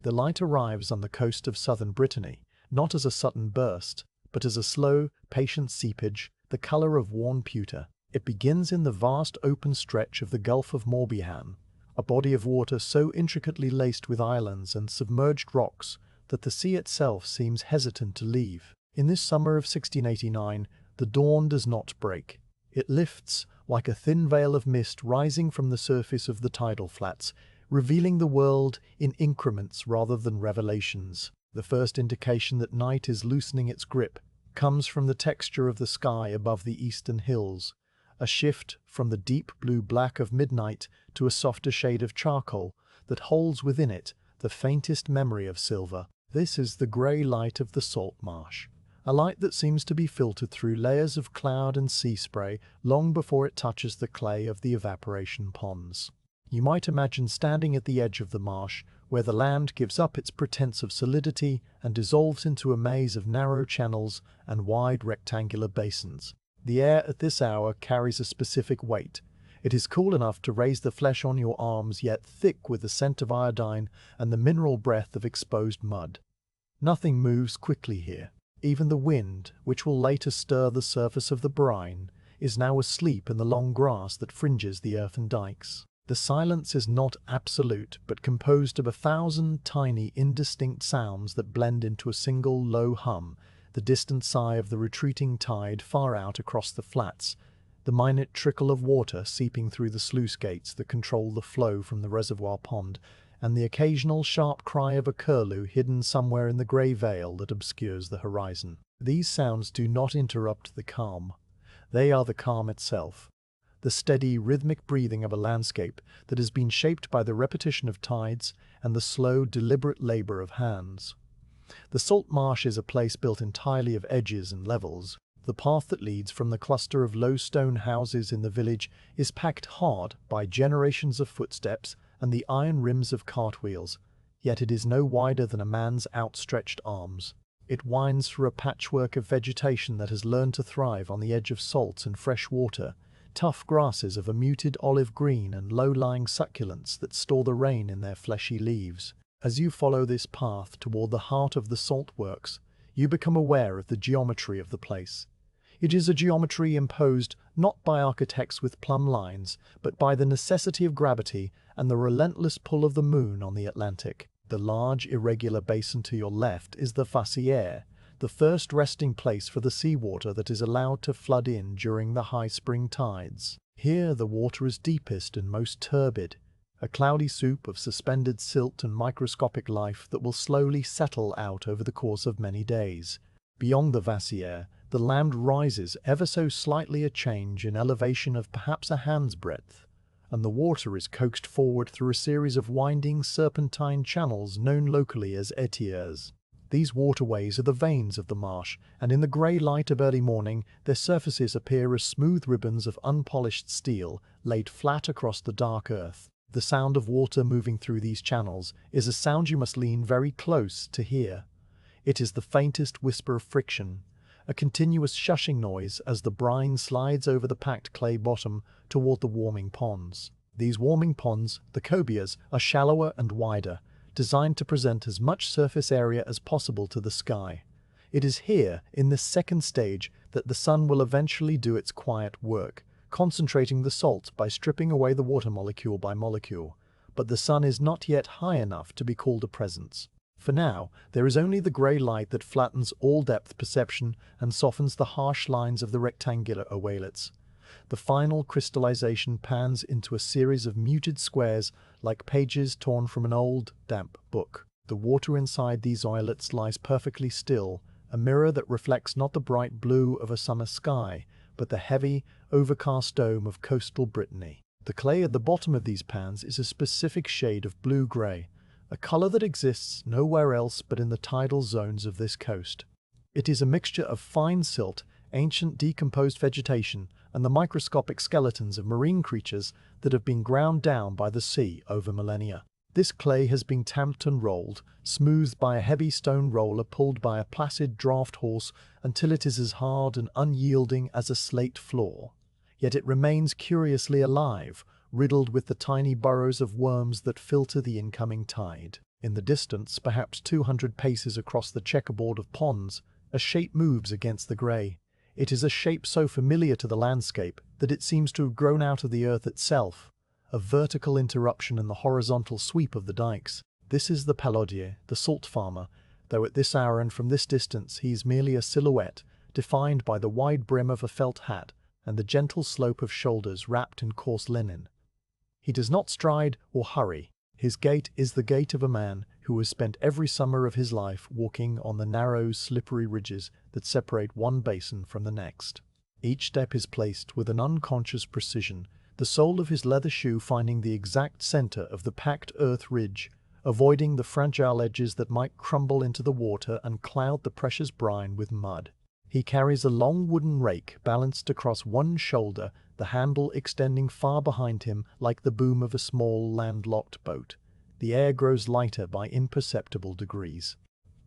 The light arrives on the coast of southern Brittany, not as a sudden burst, but as a slow, patient seepage, the color of worn pewter. It begins in the vast open stretch of the Gulf of Morbihan, a body of water so intricately laced with islands and submerged rocks that the sea itself seems hesitant to leave. In this summer of 1689, the dawn does not break. It lifts like a thin veil of mist rising from the surface of the tidal flats, revealing the world in increments rather than revelations. The first indication that night is loosening its grip comes from the texture of the sky above the eastern hills, a shift from the deep blue-black of midnight to a softer shade of charcoal that holds within it the faintest memory of silver. This is the grey light of the salt marsh, a light that seems to be filtered through layers of cloud and sea spray long before it touches the clay of the evaporation ponds. You might imagine standing at the edge of the marsh, where the land gives up its pretense of solidity and dissolves into a maze of narrow channels and wide rectangular basins. The air at this hour carries a specific weight. It is cool enough to raise the flesh on your arms, yet thick with the scent of iodine and the mineral breath of exposed mud. Nothing moves quickly here. Even the wind, which will later stir the surface of the brine, is now asleep in the long grass that fringes the earthen dikes. The silence is not absolute, but composed of 1,000 tiny, indistinct sounds that blend into a single low hum, the distant sigh of the retreating tide far out across the flats, the minute trickle of water seeping through the sluice gates that control the flow from the reservoir pond, and the occasional sharp cry of a curlew hidden somewhere in the grey veil that obscures the horizon. These sounds do not interrupt the calm. They are the calm itself, the steady, rhythmic breathing of a landscape that has been shaped by the repetition of tides and the slow, deliberate labor of hands. The salt marsh is a place built entirely of edges and levels. The path that leads from the cluster of low stone houses in the village is packed hard by generations of footsteps and the iron rims of cartwheels, yet it is no wider than a man's outstretched arms. It winds through a patchwork of vegetation that has learned to thrive on the edge of salt and fresh water, tough grasses of a muted olive green and low-lying succulents that store the rain in their fleshy leaves. As you follow this path toward the heart of the salt works, you become aware of the geometry of the place. It is a geometry imposed not by architects with plumb lines, but by the necessity of gravity and the relentless pull of the moon on the Atlantic. The large, irregular basin to your left is the facière, the first resting place for the seawater that is allowed to flood in during the high spring tides. Here the water is deepest and most turbid, a cloudy soup of suspended silt and microscopic life that will slowly settle out over the course of many days. Beyond the facière, the land rises ever so slightly, a change in elevation of perhaps a hand's breadth, and the water is coaxed forward through a series of winding serpentine channels known locally as étiers. These waterways are the veins of the marsh, and in the grey light of early morning their surfaces appear as smooth ribbons of unpolished steel laid flat across the dark earth. The sound of water moving through these channels is a sound you must lean very close to hear. It is the faintest whisper of friction, a continuous shushing noise as the brine slides over the packed clay bottom toward the warming ponds. These warming ponds, the cobias, are shallower and wider, designed to present as much surface area as possible to the sky. It is here, in this second stage, that the sun will eventually do its quiet work, concentrating the salt by stripping away the water molecule by molecule. But the sun is not yet high enough to be called a presence. For now, there is only the grey light that flattens all depth perception and softens the harsh lines of the rectangular ovalets. The final crystallization pans into a series of muted squares like pages torn from an old, damp book. The water inside these oilets lies perfectly still, a mirror that reflects not the bright blue of a summer sky, but the heavy, overcast dome of coastal Brittany. The clay at the bottom of these pans is a specific shade of blue-grey, a color that exists nowhere else but in the tidal zones of this coast. It is a mixture of fine silt, ancient decomposed vegetation, and the microscopic skeletons of marine creatures that have been ground down by the sea over millennia. This clay has been tamped and rolled, smoothed by a heavy stone roller pulled by a placid draught horse until it is as hard and unyielding as a slate floor. Yet it remains curiously alive, riddled with the tiny burrows of worms that filter the incoming tide. In the distance, perhaps 200 paces across the checkerboard of ponds, a shape moves against the grey. It is a shape so familiar to the landscape that it seems to have grown out of the earth itself, a vertical interruption in the horizontal sweep of the dikes. This is the paludier, the salt farmer, though at this hour and from this distance he is merely a silhouette, defined by the wide brim of a felt hat and the gentle slope of shoulders wrapped in coarse linen. He does not stride or hurry. His gait is the gait of a man who has spent every summer of his life walking on the narrow, slippery ridges that separate one basin from the next. Each step is placed with an unconscious precision, the sole of his leather shoe finding the exact center of the packed earth ridge, avoiding the fragile edges that might crumble into the water and cloud the precious brine with mud. He carries a long wooden rake balanced across one shoulder, the handle extending far behind him like the boom of a small landlocked boat. The air grows lighter by imperceptible degrees.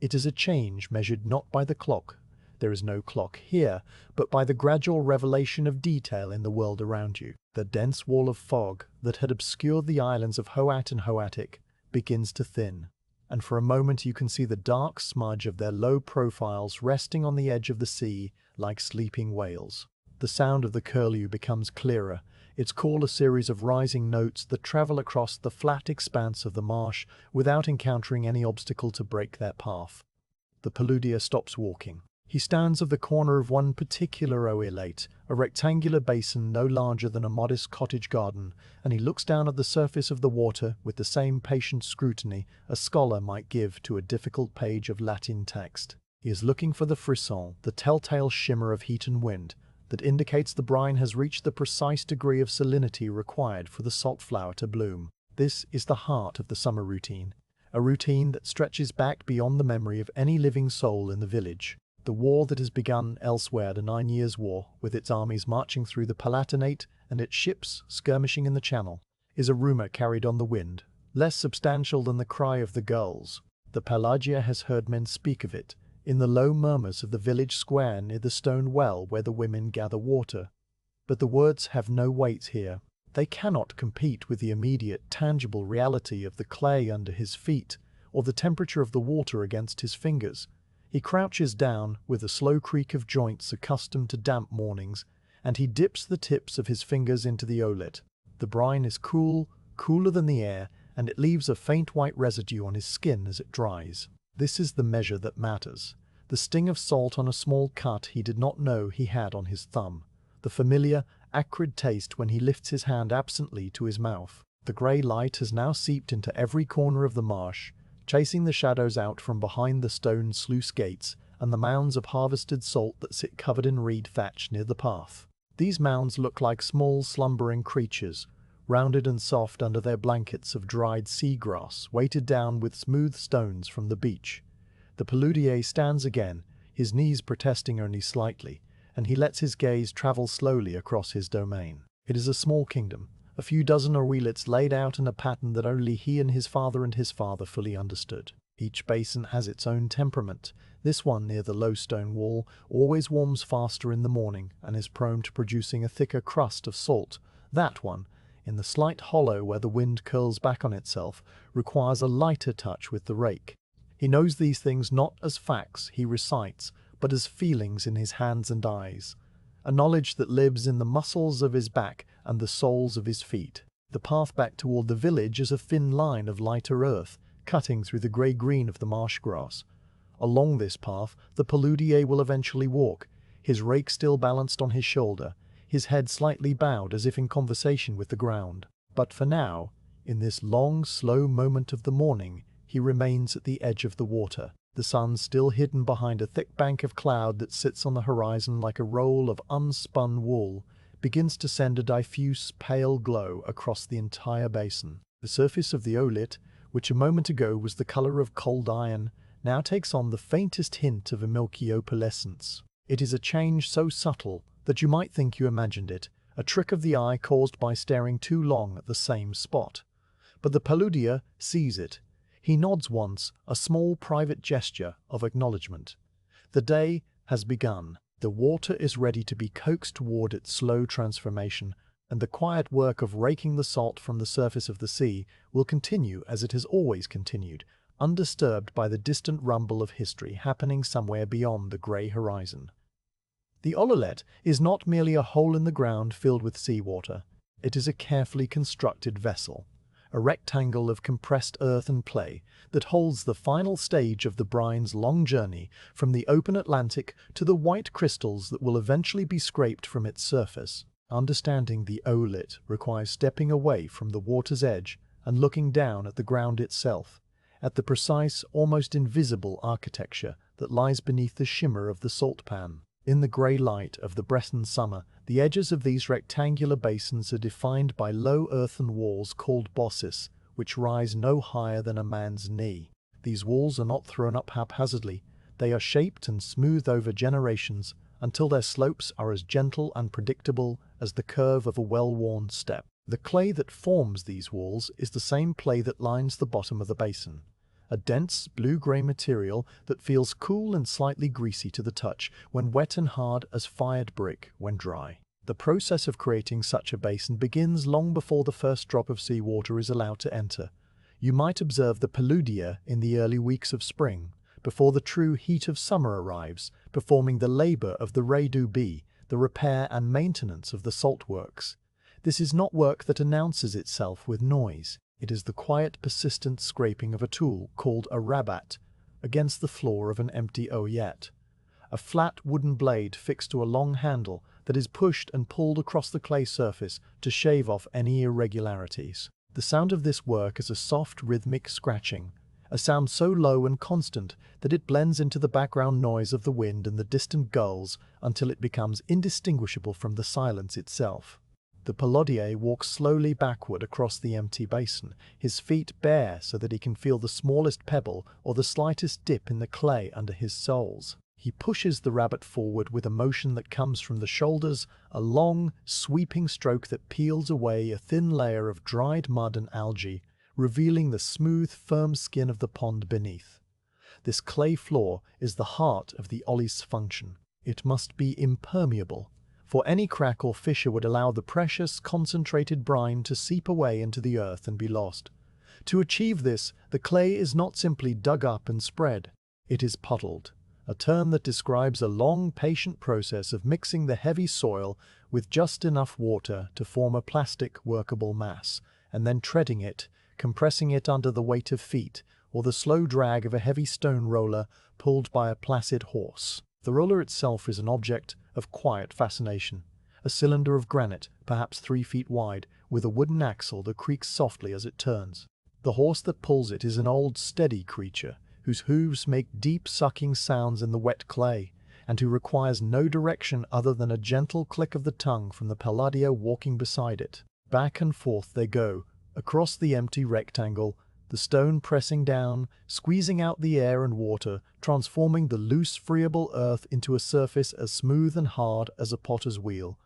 It is a change measured not by the clock, there is no clock here, but by the gradual revelation of detail in the world around you. The dense wall of fog that had obscured the islands of Hoat and Hoatic begins to thin, and for a moment you can see the dark smudge of their low profiles resting on the edge of the sea like sleeping whales. The sound of the curlew becomes clearer, its call a series of rising notes that travel across the flat expanse of the marsh without encountering any obstacle to break their path. The paludier stops walking. He stands at the corner of one particular oilate, a rectangular basin no larger than a modest cottage garden, and he looks down at the surface of the water with the same patient scrutiny a scholar might give to a difficult page of Latin text. He is looking for the frisson, the telltale shimmer of heat and wind, that indicates the brine has reached the precise degree of salinity required for the salt flower to bloom. This is the heart of the summer routine, a routine that stretches back beyond the memory of any living soul in the village. The war that has begun elsewhere, the 9 Years' War, with its armies marching through the Palatinate and its ships skirmishing in the Channel, is a rumour carried on the wind, less substantial than the cry of the gulls. The Pelagia has heard men speak of it, in the low murmurs of the village square near the stone well where the women gather water. But the words have no weight here. They cannot compete with the immediate, tangible reality of the clay under his feet, or the temperature of the water against his fingers. He crouches down with a slow creak of joints accustomed to damp mornings, and he dips the tips of his fingers into the olet. The brine is cool, cooler than the air, and it leaves a faint white residue on his skin as it dries. This is the measure that matters. The sting of salt on a small cut he did not know he had on his thumb. The familiar, acrid taste when he lifts his hand absently to his mouth. The grey light has now seeped into every corner of the marsh, chasing the shadows out from behind the stone sluice gates and the mounds of harvested salt that sit covered in reed thatch near the path. These mounds look like small slumbering creatures, rounded and soft under their blankets of dried seagrass, weighted down with smooth stones from the beach. The paludier stands again, his knees protesting only slightly, and he lets his gaze travel slowly across his domain. It is a small kingdom, a few dozen oilets laid out in a pattern that only he and his father fully understood. Each basin has its own temperament. This one near the low stone wall always warms faster in the morning and is prone to producing a thicker crust of salt. That one, in the slight hollow where the wind curls back on itself, requires a lighter touch with the rake. He knows these things not as facts he recites, but as feelings in his hands and eyes, a knowledge that lives in the muscles of his back and the soles of his feet. The path back toward the village is a thin line of lighter earth, cutting through the grey-green of the marsh grass. Along this path the paludier will eventually walk, his rake still balanced on his shoulder, his head slightly bowed as if in conversation with the ground. But for now, in this long, slow moment of the morning, he remains at the edge of the water. The sun, still hidden behind a thick bank of cloud that sits on the horizon like a roll of unspun wool, begins to send a diffuse, pale glow across the entire basin. The surface of the olet, which a moment ago was the colour of cold iron, now takes on the faintest hint of a milky opalescence. It is a change so subtle that you might think you imagined it, a trick of the eye caused by staring too long at the same spot. But the paludier sees it. He nods once, a small private gesture of acknowledgement. The day has begun. The water is ready to be coaxed toward its slow transformation, and the quiet work of raking the salt from the surface of the sea will continue as it has always continued, undisturbed by the distant rumble of history happening somewhere beyond the grey horizon. The ololet is not merely a hole in the ground filled with seawater. It is a carefully constructed vessel, a rectangle of compressed earth and clay that holds the final stage of the brine's long journey from the open Atlantic to the white crystals that will eventually be scraped from its surface. Understanding the olet requires stepping away from the water's edge and looking down at the ground itself, at the precise, almost invisible architecture that lies beneath the shimmer of the salt pan. In the grey light of the Breton summer, the edges of these rectangular basins are defined by low earthen walls called bosses, which rise no higher than a man's knee. These walls are not thrown up haphazardly. They are shaped and smoothed over generations until their slopes are as gentle and predictable as the curve of a well-worn step. The clay that forms these walls is the same clay that lines the bottom of the basin, a dense blue-grey material that feels cool and slightly greasy to the touch when wet and hard as fired brick when dry. The process of creating such a basin begins long before the first drop of seawater is allowed to enter. You might observe the paludier in the early weeks of spring, before the true heat of summer arrives, performing the labour of the rais-du-bee, the repair and maintenance of the salt works. This is not work that announces itself with noise. It is the quiet, persistent scraping of a tool called a rabat against the floor of an empty oeillet, a flat wooden blade fixed to a long handle that is pushed and pulled across the clay surface to shave off any irregularities. The sound of this work is a soft, rhythmic scratching, a sound so low and constant that it blends into the background noise of the wind and the distant gulls until it becomes indistinguishable from the silence itself. The paludier walks slowly backward across the empty basin, his feet bare so that he can feel the smallest pebble or the slightest dip in the clay under his soles. He pushes the rabbit forward with a motion that comes from the shoulders, a long, sweeping stroke that peels away a thin layer of dried mud and algae, revealing the smooth, firm skin of the pond beneath. This clay floor is the heart of the ollie's function. It must be impermeable, for any crack or fissure would allow the precious, concentrated brine to seep away into the earth and be lost. To achieve this, the clay is not simply dug up and spread. It is puddled, a term that describes a long, patient process of mixing the heavy soil with just enough water to form a plastic, workable mass, and then treading it, compressing it under the weight of feet, or the slow drag of a heavy stone roller pulled by a placid horse. The roller itself is an object of quiet fascination, a cylinder of granite, perhaps 3 feet wide, with a wooden axle that creaks softly as it turns. The horse that pulls it is an old, steady creature, whose hooves make deep, sucking sounds in the wet clay, and who requires no direction other than a gentle click of the tongue from the paludier walking beside it. Back and forth they go, across the empty rectangle, the stone pressing down, squeezing out the air and water, transforming the loose, friable earth into a surface as smooth and hard as a potter's wheel.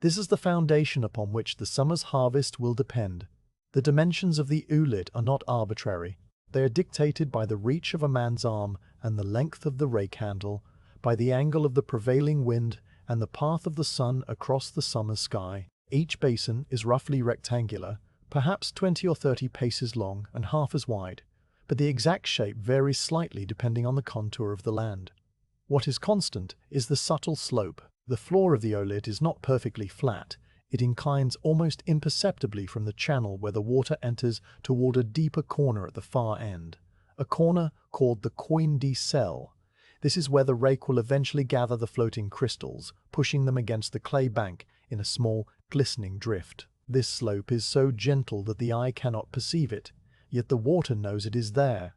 This is the foundation upon which the summer's harvest will depend. The dimensions of the oeillet are not arbitrary. They are dictated by the reach of a man's arm and the length of the rake handle, by the angle of the prevailing wind and the path of the sun across the summer sky. Each basin is roughly rectangular, perhaps 20 or 30 paces long and half as wide, but the exact shape varies slightly depending on the contour of the land. What is constant is the subtle slope. The floor of the oeillet is not perfectly flat. It inclines almost imperceptibly from the channel where the water enters toward a deeper corner at the far end, a corner called the coin de sel. This is where the rake will eventually gather the floating crystals, pushing them against the clay bank in a small, glistening drift. This slope is so gentle that the eye cannot perceive it, yet the water knows it is there.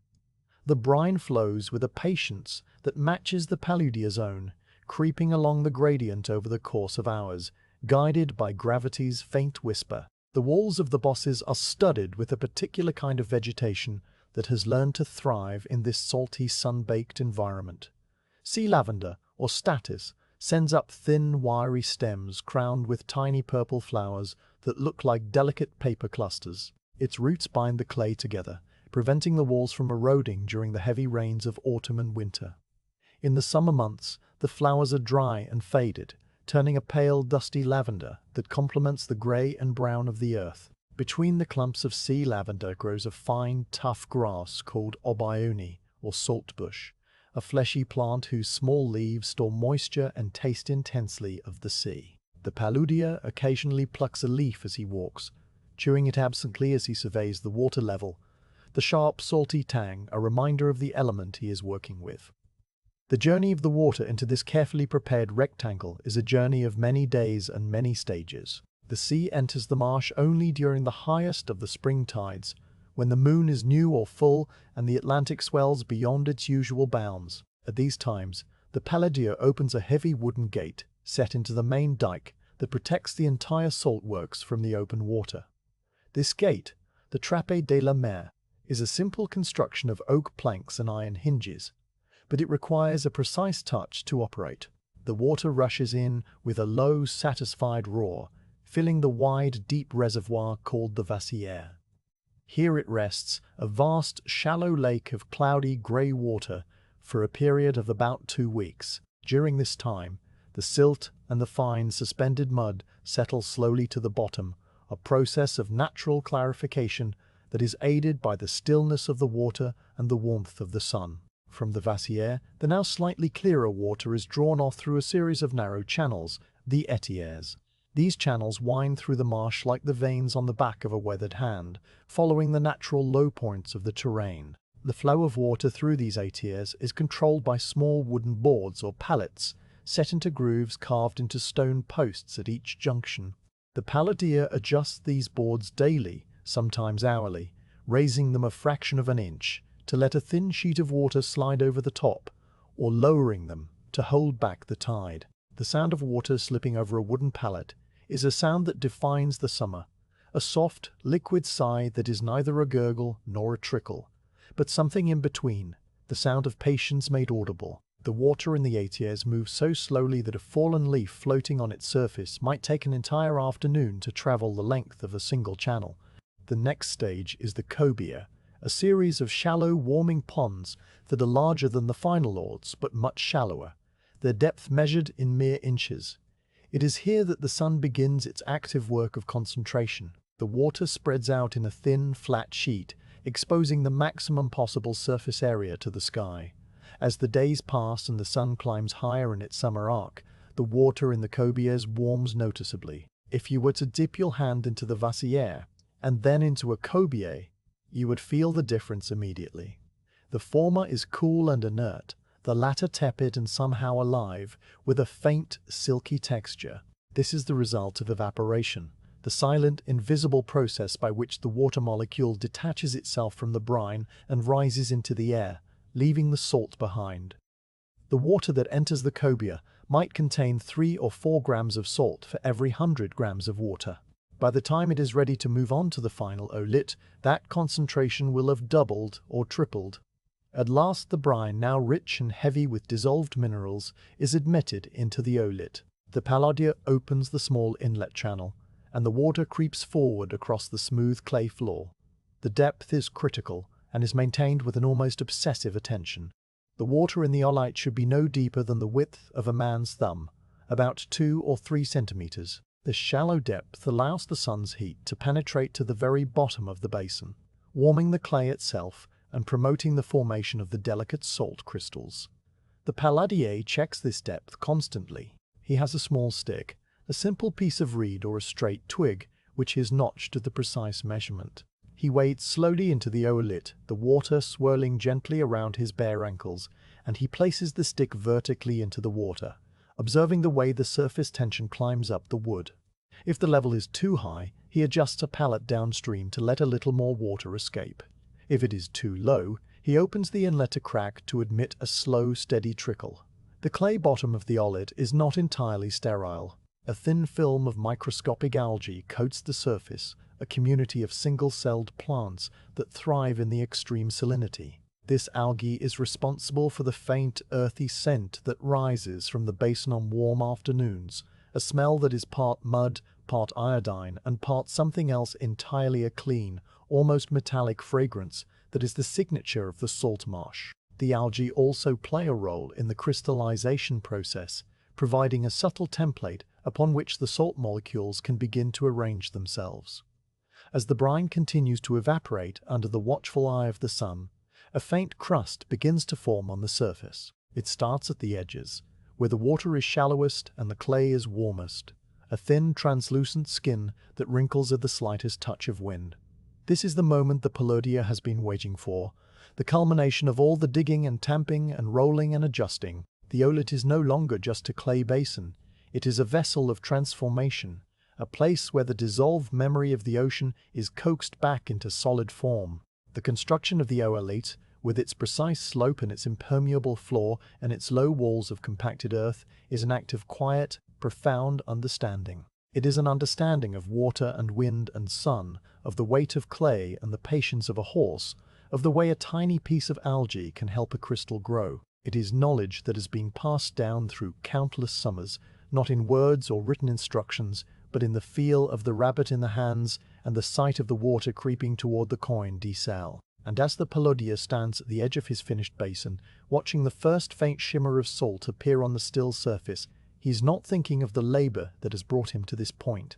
The brine flows with a patience that matches the paludier's own, creeping along the gradient over the course of hours, guided by gravity's faint whisper. The walls of the bosses are studded with a particular kind of vegetation that has learned to thrive in this salty, sun-baked environment. Sea lavender, or statice, sends up thin, wiry stems crowned with tiny purple flowers that look like delicate paper clusters. Its roots bind the clay together, preventing the walls from eroding during the heavy rains of autumn and winter. In the summer months, the flowers are dry and faded, turning a pale, dusty lavender that complements the grey and brown of the earth. Between the clumps of sea lavender grows a fine, tough grass called obione, or saltbush, a fleshy plant whose small leaves store moisture and taste intensely of the sea. The paludier occasionally plucks a leaf as he walks, chewing it absently as he surveys the water level, the sharp, salty tang a reminder of the element he is working with. The journey of the water into this carefully prepared rectangle is a journey of many days and many stages. The sea enters the marsh only during the highest of the spring tides, when the moon is new or full and the Atlantic swells beyond its usual bounds. At these times, the paludier opens a heavy wooden gate set into the main dike that protects the entire salt works from the open water. This gate, the Trappe de la Mer, is a simple construction of oak planks and iron hinges, but it requires a precise touch to operate. The water rushes in with a low, satisfied roar, filling the wide, deep reservoir called the vasier. Here it rests, a vast, shallow lake of cloudy, grey water, for a period of about 2 weeks. During this time, the silt and the fine, suspended mud settle slowly to the bottom, a process of natural clarification that is aided by the stillness of the water and the warmth of the sun. From the vasier, the now slightly clearer water is drawn off through a series of narrow channels, the étiers. These channels wind through the marsh like the veins on the back of a weathered hand, following the natural low points of the terrain. The flow of water through these étiers is controlled by small wooden boards or pallets, set into grooves carved into stone posts at each junction. The paludier adjusts these boards daily, sometimes hourly, raising them a fraction of an inch to let a thin sheet of water slide over the top, or lowering them to hold back the tide. The sound of water slipping over a wooden pallet is a sound that defines the summer, a soft, liquid sigh that is neither a gurgle nor a trickle, but something in between, the sound of patience made audible. The water in the étiers moves so slowly that a fallen leaf floating on its surface might take an entire afternoon to travel the length of a single channel. The next stage is the cobier, a series of shallow, warming ponds that are larger than the final lords but much shallower, their depth measured in mere inches. It is here that the sun begins its active work of concentration. The water spreads out in a thin, flat sheet, exposing the maximum possible surface area to the sky. As the days pass and the sun climbs higher in its summer arc, the water in the cobiers warms noticeably. If you were to dip your hand into the vasier and then into a cobier, you would feel the difference immediately. The former is cool and inert, the latter tepid and somehow alive, with a faint, silky texture. This is the result of evaporation, the silent, invisible process by which the water molecule detaches itself from the brine and rises into the air, leaving the salt behind. The water that enters the cobier might contain 3 or 4 grams of salt for every 100 grams of water. By the time it is ready to move on to the final olit, that concentration will have doubled or tripled. At last the brine, now rich and heavy with dissolved minerals, is admitted into the olit. The paludier opens the small inlet channel, and the water creeps forward across the smooth clay floor. The depth is critical and is maintained with an almost obsessive attention. The water in the olit should be no deeper than the width of a man's thumb, about 2 or 3 centimeters. This shallow depth allows the sun's heat to penetrate to the very bottom of the basin, warming the clay itself and promoting the formation of the delicate salt crystals. The paludier checks this depth constantly. He has a small stick, a simple piece of reed or a straight twig, which is notched to the precise measurement. He wades slowly into the olit, the water swirling gently around his bare ankles, and he places the stick vertically into the water, observing the way the surface tension climbs up the wood. If the level is too high, he adjusts a pallet downstream to let a little more water escape. If it is too low, he opens the inlet a crack to admit a slow, steady trickle. The clay bottom of the olit is not entirely sterile. A thin film of microscopic algae coats the surface, a community of single-celled plants that thrive in the extreme salinity. This algae is responsible for the faint, earthy scent that rises from the basin on warm afternoons, a smell that is part mud, part iodine, and part something else entirely, a clean, almost metallic fragrance that is the signature of the salt marsh. The algae also play a role in the crystallization process, providing a subtle template upon which the salt molecules can begin to arrange themselves. As the brine continues to evaporate under the watchful eye of the sun, a faint crust begins to form on the surface. It starts at the edges, where the water is shallowest and the clay is warmest, a thin, translucent skin that wrinkles at the slightest touch of wind. This is the moment the paludier has been waiting for, the culmination of all the digging and tamping and rolling and adjusting. The oelet is no longer just a clay basin, it is a vessel of transformation, a place where the dissolved memory of the ocean is coaxed back into solid form. The construction of the oelet, with its precise slope and its impermeable floor and its low walls of compacted earth, is an act of quiet, profound understanding. It is an understanding of water and wind and sun, of the weight of clay and the patience of a horse, of the way a tiny piece of algae can help a crystal grow. It is knowledge that has been passed down through countless summers, not in words or written instructions, but in the feel of the rabbit in the hands and the sight of the water creeping toward the coin desal. And as the paludier stands at the edge of his finished basin, watching the first faint shimmer of salt appear on the still surface, he is not thinking of the labor that has brought him to this point.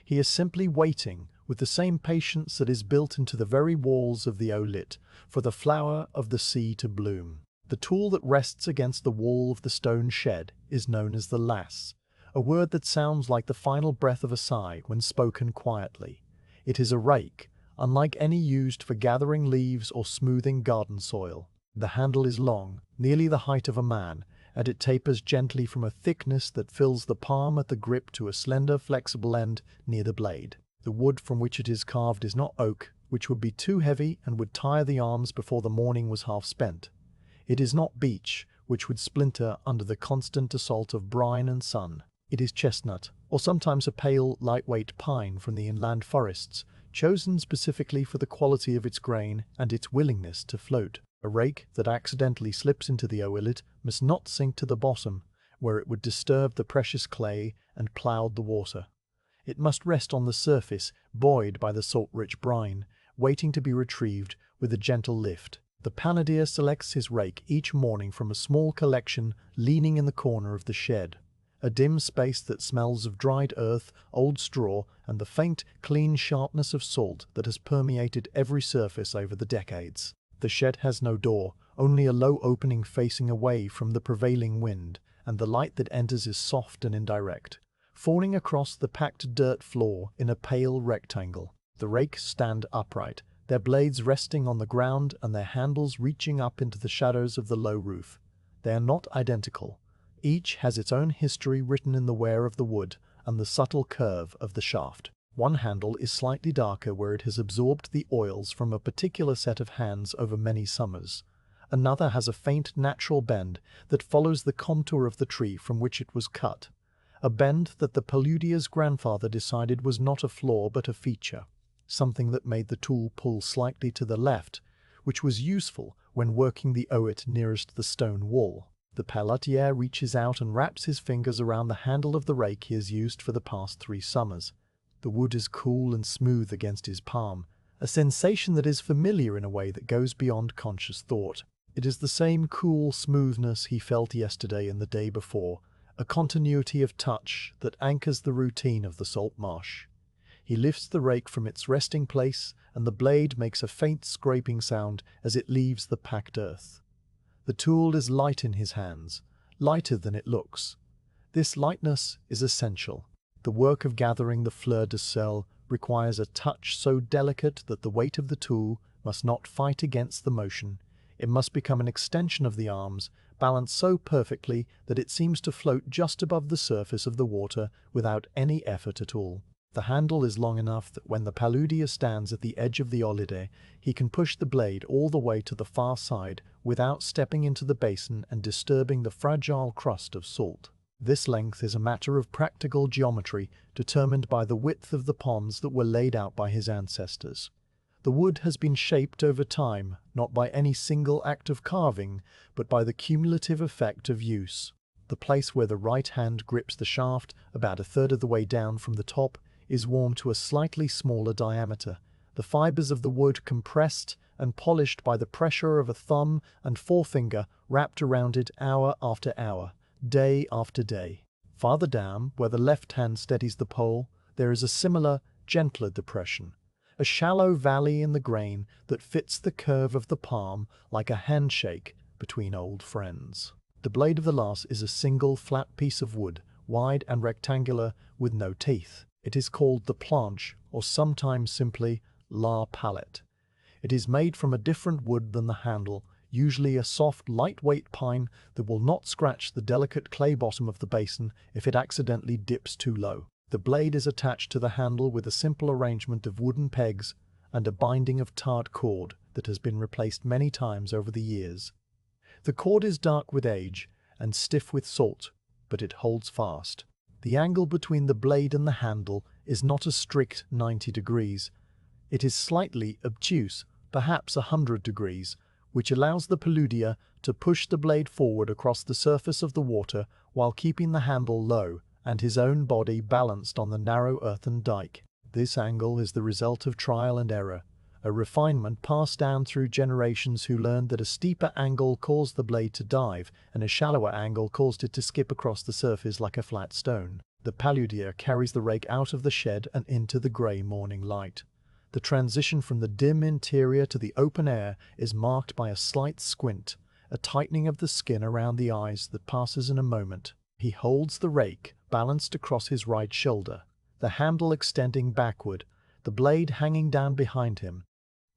He is simply waiting, with the same patience that is built into the very walls of the oelet, for the flower of the sea to bloom. The tool that rests against the wall of the stone shed is known as the lass, a word that sounds like the final breath of a sigh when spoken quietly. It is a rake, unlike any used for gathering leaves or smoothing garden soil. The handle is long, nearly the height of a man, and it tapers gently from a thickness that fills the palm at the grip to a slender, flexible end near the blade. The wood from which it is carved is not oak, which would be too heavy and would tire the arms before the morning was half spent. It is not beech, which would splinter under the constant assault of brine and sun. It is chestnut, or sometimes a pale, lightweight pine from the inland forests, chosen specifically for the quality of its grain and its willingness to float. A rake that accidentally slips into the oelet must not sink to the bottom, where it would disturb the precious clay and plough the water. It must rest on the surface, buoyed by the salt-rich brine, waiting to be retrieved with a gentle lift. The paludier selects his rake each morning from a small collection leaning in the corner of the shed, a dim space that smells of dried earth, old straw, and the faint, clean sharpness of salt that has permeated every surface over the decades. The shed has no door, only a low opening facing away from the prevailing wind, and the light that enters is soft and indirect, falling across the packed dirt floor in a pale rectangle. The rakes stand upright, their blades resting on the ground and their handles reaching up into the shadows of the low roof. They are not identical. Each has its own history written in the wear of the wood and the subtle curve of the shaft. One handle is slightly darker where it has absorbed the oils from a particular set of hands over many summers. Another has a faint natural bend that follows the contour of the tree from which it was cut, a bend that the paludier's grandfather decided was not a flaw but a feature, something that made the tool pull slightly to the left, which was useful when working the oelet nearest the stone wall. The paludier reaches out and wraps his fingers around the handle of the rake he has used for the past 3 summers. The wood is cool and smooth against his palm, a sensation that is familiar in a way that goes beyond conscious thought. It is the same cool smoothness he felt yesterday and the day before, a continuity of touch that anchors the routine of the salt marsh. He lifts the rake from its resting place, and the blade makes a faint scraping sound as it leaves the packed earth. The tool is light in his hands, lighter than it looks. This lightness is essential. The work of gathering the fleur de sel requires a touch so delicate that the weight of the tool must not fight against the motion. It must become an extension of the arms, balanced so perfectly that it seems to float just above the surface of the water without any effort at all. The handle is long enough that when the paludier stands at the edge of the oelet, he can push the blade all the way to the far side without stepping into the basin and disturbing the fragile crust of salt. This length is a matter of practical geometry determined by the width of the ponds that were laid out by his ancestors. The wood has been shaped over time, not by any single act of carving, but by the cumulative effect of use. The place where the right hand grips the shaft, about 1/3 of the way down from the top, is warmed to a slightly smaller diameter, the fibers of the wood compressed and polished by the pressure of a thumb and forefinger wrapped around it hour after hour, day after day. Farther down, where the left hand steadies the pole, there is a similar, gentler depression, a shallow valley in the grain that fits the curve of the palm like a handshake between old friends. The blade of the lass is a single flat piece of wood, wide and rectangular with no teeth. It is called the planche, or sometimes simply la palette. It is made from a different wood than the handle, usually a soft, lightweight pine that will not scratch the delicate clay bottom of the basin if it accidentally dips too low. The blade is attached to the handle with a simple arrangement of wooden pegs and a binding of tarred cord that has been replaced many times over the years. The cord is dark with age and stiff with salt, but it holds fast. The angle between the blade and the handle is not a strict 90 degrees. It is slightly obtuse, perhaps 100 degrees, which allows the paludier to push the blade forward across the surface of the water while keeping the handle low and his own body balanced on the narrow earthen dike. This angle is the result of trial and error, a refinement passed down through generations who learned that a steeper angle caused the blade to dive and a shallower angle caused it to skip across the surface like a flat stone. The paludier carries the rake out of the shed and into the grey morning light. The transition from the dim interior to the open air is marked by a slight squint, a tightening of the skin around the eyes that passes in a moment. He holds the rake balanced across his right shoulder, the handle extending backward, the blade hanging down behind him.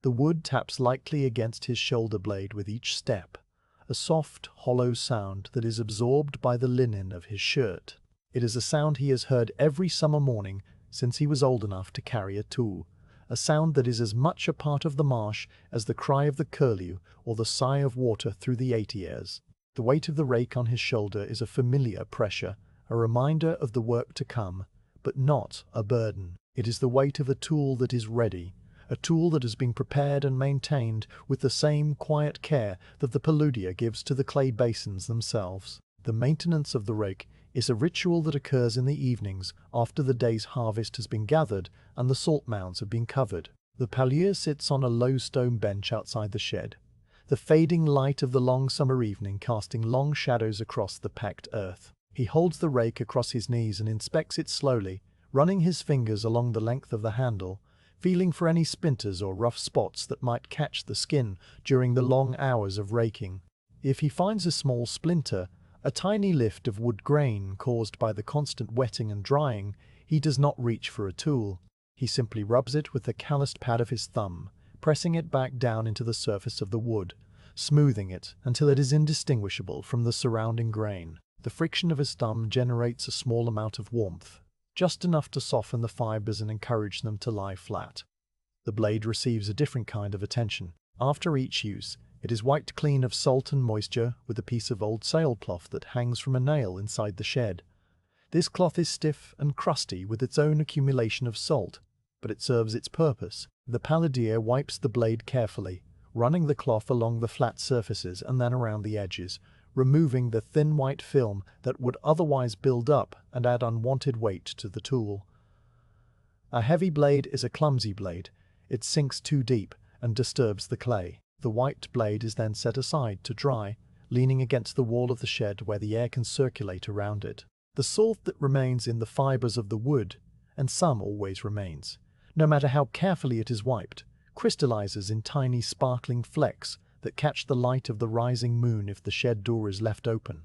The wood taps lightly against his shoulder blade with each step, a soft, hollow sound that is absorbed by the linen of his shirt. It is a sound he has heard every summer morning since he was old enough to carry a tool, a sound that is as much a part of the marsh as the cry of the curlew or the sigh of water through the 80 years. The weight of the rake on his shoulder is a familiar pressure, a reminder of the work to come, but not a burden. It is the weight of a tool that is ready, a tool that has been prepared and maintained with the same quiet care that the paludier gives to the clay basins themselves. The maintenance of the rake is a ritual that occurs in the evenings after the day's harvest has been gathered and the salt mounds have been covered. The paludier sits on a low stone bench outside the shed, the fading light of the long summer evening casting long shadows across the packed earth. He holds the rake across his knees and inspects it slowly, running his fingers along the length of the handle, feeling for any splinters or rough spots that might catch the skin during the long hours of raking. If he finds a small splinter, a tiny lift of wood grain caused by the constant wetting and drying, he does not reach for a tool. He simply rubs it with the calloused pad of his thumb, pressing it back down into the surface of the wood, smoothing it until it is indistinguishable from the surrounding grain. The friction of his thumb generates a small amount of warmth, just enough to soften the fibers and encourage them to lie flat. The blade receives a different kind of attention. After each use, it is wiped clean of salt and moisture with a piece of old sailcloth that hangs from a nail inside the shed. This cloth is stiff and crusty with its own accumulation of salt, but it serves its purpose. The paludier wipes the blade carefully, running the cloth along the flat surfaces and then around the edges, removing the thin white film that would otherwise build up and add unwanted weight to the tool. A heavy blade is a clumsy blade. It sinks too deep and disturbs the clay. The white blade is then set aside to dry, leaning against the wall of the shed where the air can circulate around it. The salt that remains in the fibers of the wood, and some always remains, no matter how carefully it is wiped, crystallizes in tiny sparkling flecks that catch the light of the rising moon if the shed door is left open.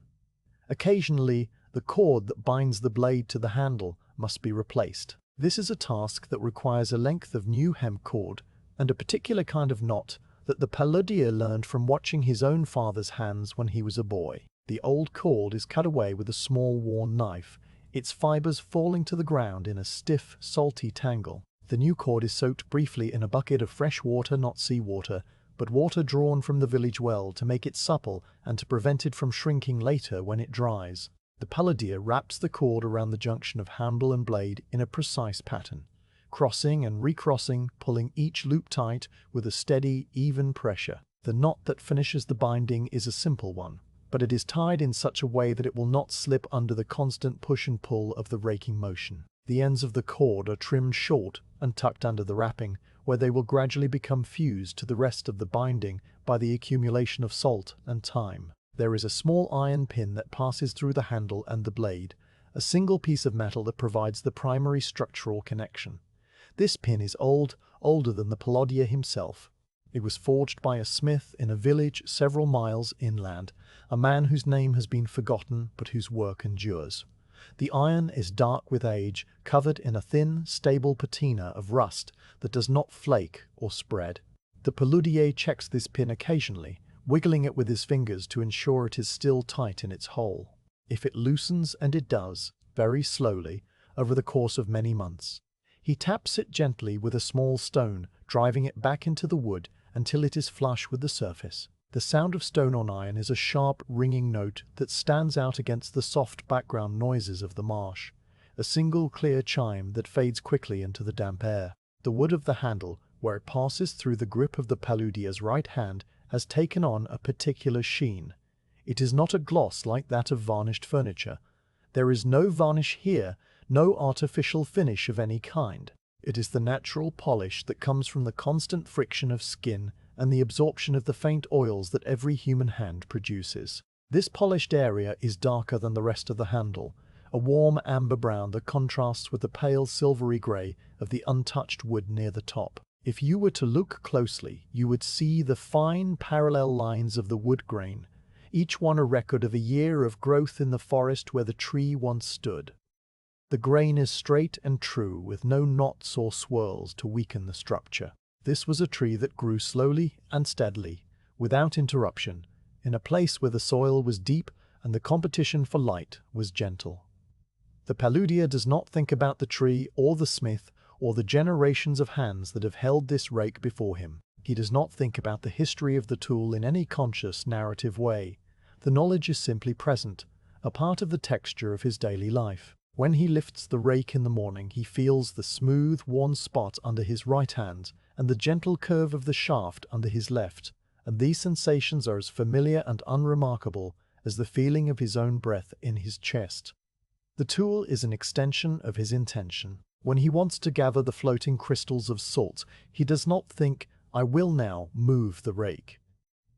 Occasionally, the cord that binds the blade to the handle must be replaced. This is a task that requires a length of new hemp cord and a particular kind of knot that the paludier learned from watching his own father's hands when he was a boy. The old cord is cut away with a small worn knife, its fibers falling to the ground in a stiff, salty tangle. The new cord is soaked briefly in a bucket of fresh water, not seawater, but water drawn from the village well to make it supple and to prevent it from shrinking later when it dries. The paludier wraps the cord around the junction of handle and blade in a precise pattern, crossing and recrossing, pulling each loop tight with a steady, even pressure. The knot that finishes the binding is a simple one, but it is tied in such a way that it will not slip under the constant push and pull of the raking motion. The ends of the cord are trimmed short and tucked under the wrapping, where they will gradually become fused to the rest of the binding by the accumulation of salt and time. There is a small iron pin that passes through the handle and the blade, a single piece of metal that provides the primary structural connection. This pin is old, older than the paludier himself. It was forged by a smith in a village several miles inland, a man whose name has been forgotten but whose work endures. The iron is dark with age, covered in a thin, stable patina of rust that does not flake or spread. The paludier checks this pin occasionally, wiggling it with his fingers to ensure it is still tight in its hole. If it loosens, and it does, very slowly, over the course of many months, he taps it gently with a small stone, driving it back into the wood until it is flush with the surface. The sound of stone on iron is a sharp, ringing note that stands out against the soft background noises of the marsh, a single clear chime that fades quickly into the damp air. The wood of the handle, where it passes through the grip of the paludier's right hand, has taken on a particular sheen. It is not a gloss like that of varnished furniture. There is no varnish here, no artificial finish of any kind. It is the natural polish that comes from the constant friction of skin and the absorption of the faint oils that every human hand produces. This polished area is darker than the rest of the handle, a warm amber brown that contrasts with the pale silvery grey of the untouched wood near the top. If you were to look closely, you would see the fine parallel lines of the wood grain, each one a record of a year of growth in the forest where the tree once stood. The grain is straight and true, with no knots or swirls to weaken the structure. This was a tree that grew slowly and steadily, without interruption, in a place where the soil was deep and the competition for light was gentle. The paludier does not think about the tree or the smith or the generations of hands that have held this rake before him. He does not think about the history of the tool in any conscious, narrative way. The knowledge is simply present, a part of the texture of his daily life. When he lifts the rake in the morning, he feels the smooth, worn spot under his right hand and the gentle curve of the shaft under his left, and these sensations are as familiar and unremarkable as the feeling of his own breath in his chest. The tool is an extension of his intention. When he wants to gather the floating crystals of salt, he does not think, "I will now move the rake."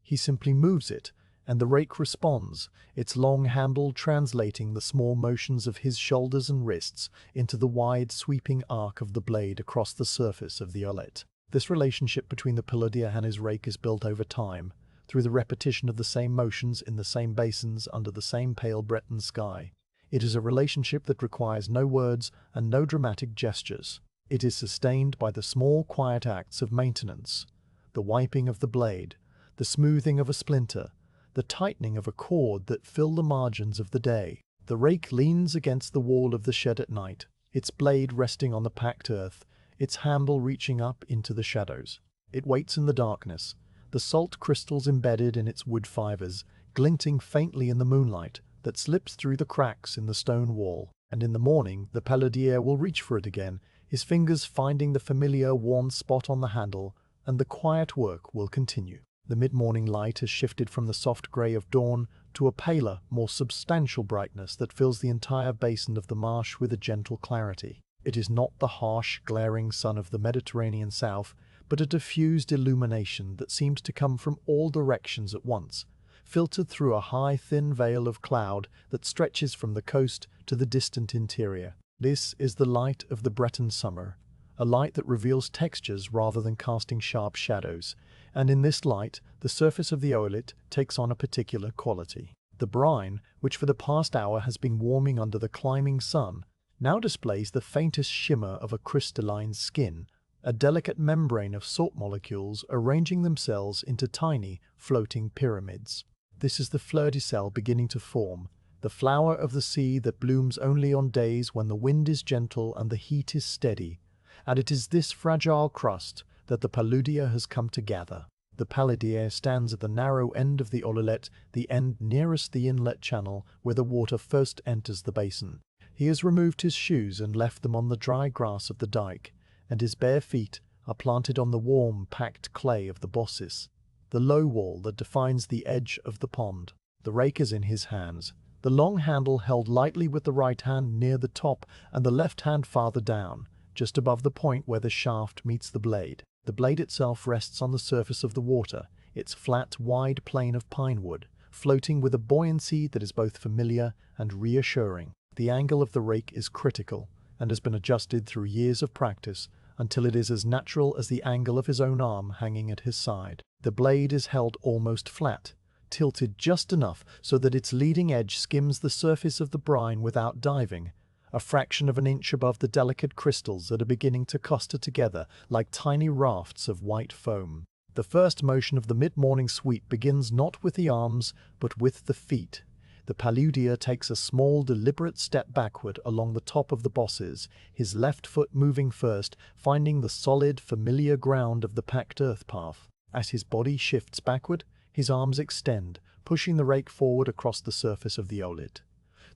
He simply moves it, and the rake responds, its long handle translating the small motions of his shoulders and wrists into the wide, sweeping arc of the blade across the surface of the eaulet. This relationship between the paludier and his rake is built over time, through the repetition of the same motions in the same basins under the same pale Breton sky. It is a relationship that requires no words and no dramatic gestures. It is sustained by the small, quiet acts of maintenance, the wiping of the blade, the smoothing of a splinter, the tightening of a cord that fill the margins of the day. The rake leans against the wall of the shed at night, its blade resting on the packed earth, its handle reaching up into the shadows. It waits in the darkness, the salt crystals embedded in its wood fibers, glinting faintly in the moonlight that slips through the cracks in the stone wall. And in the morning, the paludier will reach for it again, his fingers finding the familiar worn spot on the handle, and the quiet work will continue. The mid-morning light has shifted from the soft grey of dawn to a paler, more substantial brightness that fills the entire basin of the marsh with a gentle clarity. It is not the harsh, glaring sun of the Mediterranean south, but a diffused illumination that seems to come from all directions at once, filtered through a high, thin veil of cloud that stretches from the coast to the distant interior. This is the light of the Breton summer, a light that reveals textures rather than casting sharp shadows, and in this light, the surface of the eaulet takes on a particular quality. The brine, which for the past hour has been warming under the climbing sun, now displays the faintest shimmer of a crystalline skin, a delicate membrane of salt molecules arranging themselves into tiny, floating pyramids. This is the fleur beginning to form, the flower of the sea that blooms only on days when the wind is gentle and the heat is steady, and it is this fragile crust that the paludier has come to gather. The paludier stands at the narrow end of the eaulet, the end nearest the inlet channel where the water first enters the basin. He has removed his shoes and left them on the dry grass of the dike, and his bare feet are planted on the warm, packed clay of the bosses, the low wall that defines the edge of the pond. The rake is in his hands, the long handle held lightly with the right hand near the top and the left hand farther down, just above the point where the shaft meets the blade. The blade itself rests on the surface of the water, its flat, wide plane of pine wood, floating with a buoyancy that is both familiar and reassuring. The angle of the rake is critical, and has been adjusted through years of practice, until it is as natural as the angle of his own arm hanging at his side. The blade is held almost flat, tilted just enough so that its leading edge skims the surface of the brine without diving, a fraction of an inch above the delicate crystals that are beginning to cluster together like tiny rafts of white foam. The first motion of the mid-morning sweep begins not with the arms, but with the feet. The paludier takes a small, deliberate step backward along the top of the bosses, his left foot moving first, finding the solid, familiar ground of the packed earth path. As his body shifts backward, his arms extend, pushing the rake forward across the surface of the olet.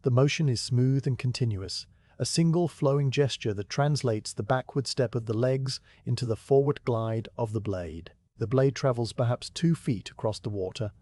The motion is smooth and continuous, a single flowing gesture that translates the backward step of the legs into the forward glide of the blade. The blade travels perhaps 2 feet across the water,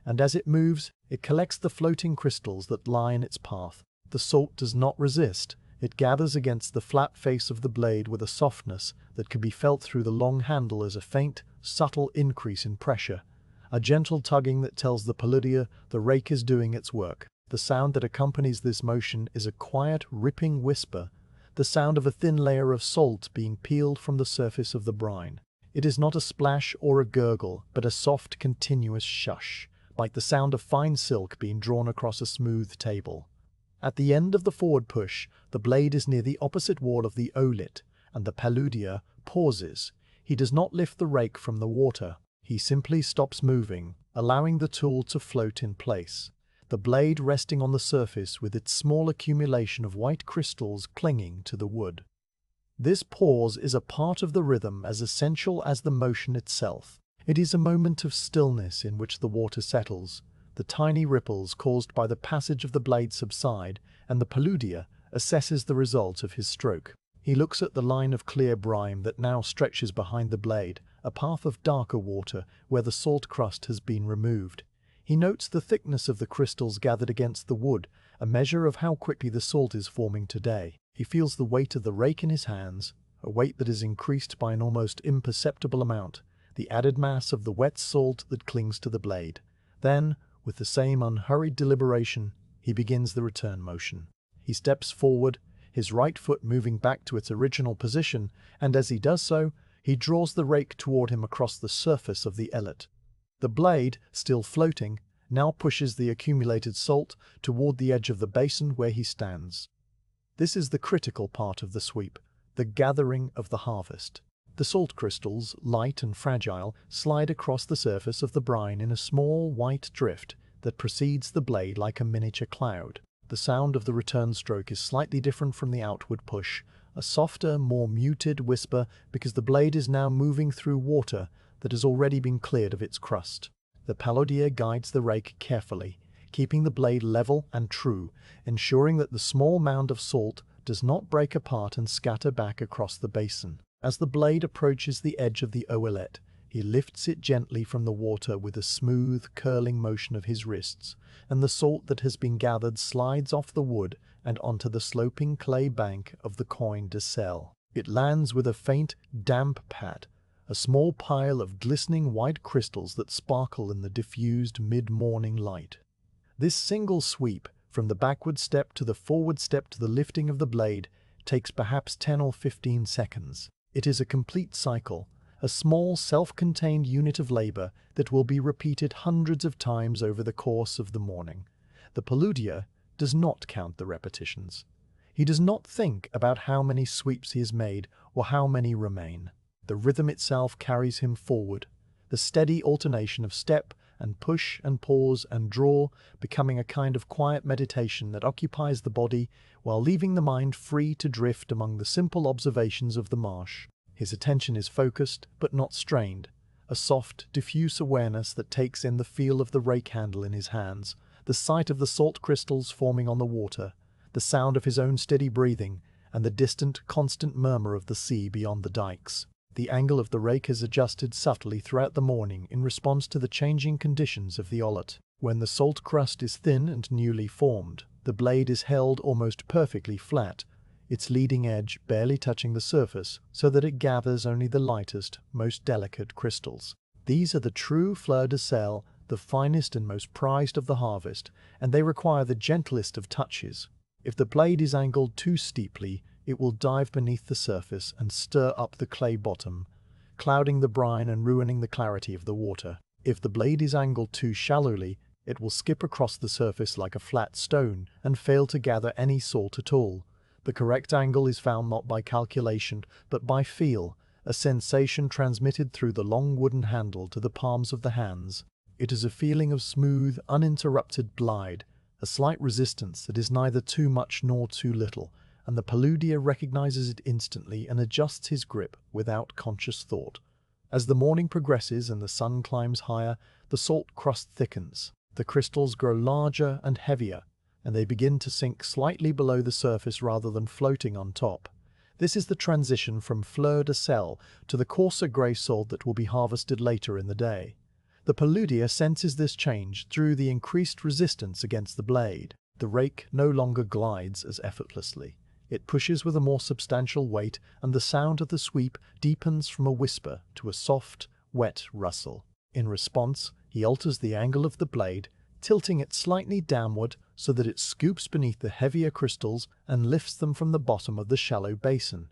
and as it moves, it collects the floating crystals that lie in its path. The salt does not resist. It gathers against the flat face of the blade with a softness that can be felt through the long handle as a faint, subtle increase in pressure, a gentle tugging that tells the paludier the rake is doing its work. The sound that accompanies this motion is a quiet, ripping whisper, the sound of a thin layer of salt being peeled from the surface of the brine. It is not a splash or a gurgle, but a soft, continuous shush, like the sound of fine silk being drawn across a smooth table. At the end of the forward push, the blade is near the opposite wall of the olet, and the paludier pauses. He does not lift the rake from the water. He simply stops moving, allowing the tool to float in place, the blade resting on the surface with its small accumulation of white crystals clinging to the wood. This pause is a part of the rhythm as essential as the motion itself. It is a moment of stillness in which the water settles, the tiny ripples caused by the passage of the blade subside, and the paludier assesses the result of his stroke. He looks at the line of clear brine that now stretches behind the blade, a path of darker water where the salt crust has been removed. He notes the thickness of the crystals gathered against the wood, a measure of how quickly the salt is forming today. He feels the weight of the rake in his hands, a weight that is increased by an almost imperceptible amount, the added mass of the wet salt that clings to the blade. Then, with the same unhurried deliberation, he begins the return motion. He steps forward, his right foot moving back to its original position, and as he does so, he draws the rake toward him across the surface of the elet. The blade, still floating, now pushes the accumulated salt toward the edge of the basin where he stands. This is the critical part of the sweep, the gathering of the harvest. The salt crystals, light and fragile, slide across the surface of the brine in a small white drift that precedes the blade like a miniature cloud. The sound of the return stroke is slightly different from the outward push, a softer, more muted whisper because the blade is now moving through water that has already been cleared of its crust. The paludier guides the rake carefully, keeping the blade level and true, ensuring that the small mound of salt does not break apart and scatter back across the basin. As the blade approaches the edge of the oelet, he lifts it gently from the water with a smooth, curling motion of his wrists, and the salt that has been gathered slides off the wood and onto the sloping clay bank of the coin de sel. It lands with a faint, damp pat, a small pile of glistening white crystals that sparkle in the diffused mid-morning light. This single sweep, from the backward step to the forward step to the lifting of the blade, takes perhaps 10 or 15 seconds. It is a complete cycle, a small self-contained unit of labor that will be repeated hundreds of times over the course of the morning. The paludier does not count the repetitions. He does not think about how many sweeps he has made or how many remain. The rhythm itself carries him forward, the steady alternation of step and push and pause and draw becoming a kind of quiet meditation that occupies the body while leaving the mind free to drift among the simple observations of the marsh. His attention is focused but not strained, a soft, diffuse awareness that takes in the feel of the rake handle in his hands, the sight of the salt crystals forming on the water, the sound of his own steady breathing, and the distant, constant murmur of the sea beyond the dikes. The angle of the rake is adjusted subtly throughout the morning in response to the changing conditions of the olet. When the salt crust is thin and newly formed, the blade is held almost perfectly flat, its leading edge barely touching the surface so that it gathers only the lightest, most delicate crystals. These are the true fleur de sel, the finest and most prized of the harvest, and they require the gentlest of touches. If the blade is angled too steeply, it will dive beneath the surface and stir up the clay bottom, clouding the brine and ruining the clarity of the water. If the blade is angled too shallowly, it will skip across the surface like a flat stone and fail to gather any salt at all. The correct angle is found not by calculation, but by feel, a sensation transmitted through the long wooden handle to the palms of the hands. It is a feeling of smooth, uninterrupted glide, a slight resistance that is neither too much nor too little, and the paludier recognizes it instantly and adjusts his grip without conscious thought. As the morning progresses and the sun climbs higher, the salt crust thickens. The crystals grow larger and heavier, and they begin to sink slightly below the surface rather than floating on top. This is the transition from fleur de sel to the coarser grey salt that will be harvested later in the day. The paludier senses this change through the increased resistance against the blade. The rake no longer glides as effortlessly. It pushes with a more substantial weight, and the sound of the sweep deepens from a whisper to a soft, wet rustle. In response, he alters the angle of the blade, tilting it slightly downward so that it scoops beneath the heavier crystals and lifts them from the bottom of the shallow basin.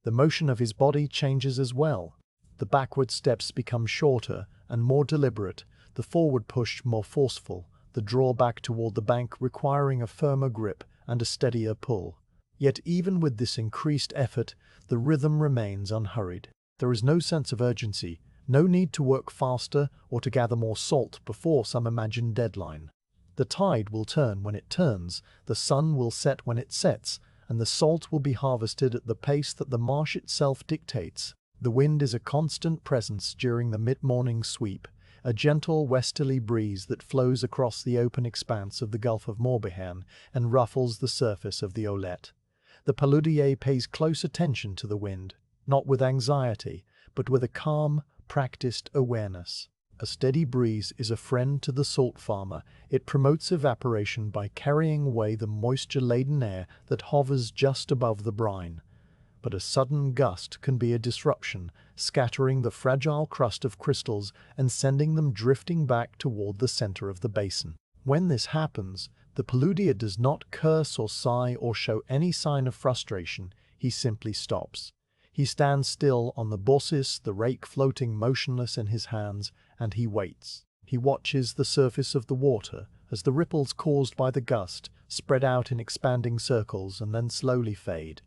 The motion of his body changes as well. The backward steps become shorter and more deliberate, the forward push more forceful, the draw back toward the bank requiring a firmer grip and a steadier pull. Yet even with this increased effort, the rhythm remains unhurried. There is no sense of urgency, no need to work faster or to gather more salt before some imagined deadline. The tide will turn when it turns, the sun will set when it sets, and the salt will be harvested at the pace that the marsh itself dictates. The wind is a constant presence during the mid-morning sweep, a gentle westerly breeze that flows across the open expanse of the Gulf of Morbihan and ruffles the surface of the Olette. The paludier pays close attention to the wind, not with anxiety, but with a calm, practiced awareness. A steady breeze is a friend to the salt farmer. It promotes evaporation by carrying away the moisture-laden air that hovers just above the brine. But a sudden gust can be a disruption, scattering the fragile crust of crystals and sending them drifting back toward the center of the basin. When this happens, the paludier does not curse or sigh or show any sign of frustration. He simply stops. He stands still on the bosses, the rake floating motionless in his hands, and he waits. He watches the surface of the water as the ripples caused by the gust spread out in expanding circles and then slowly fade.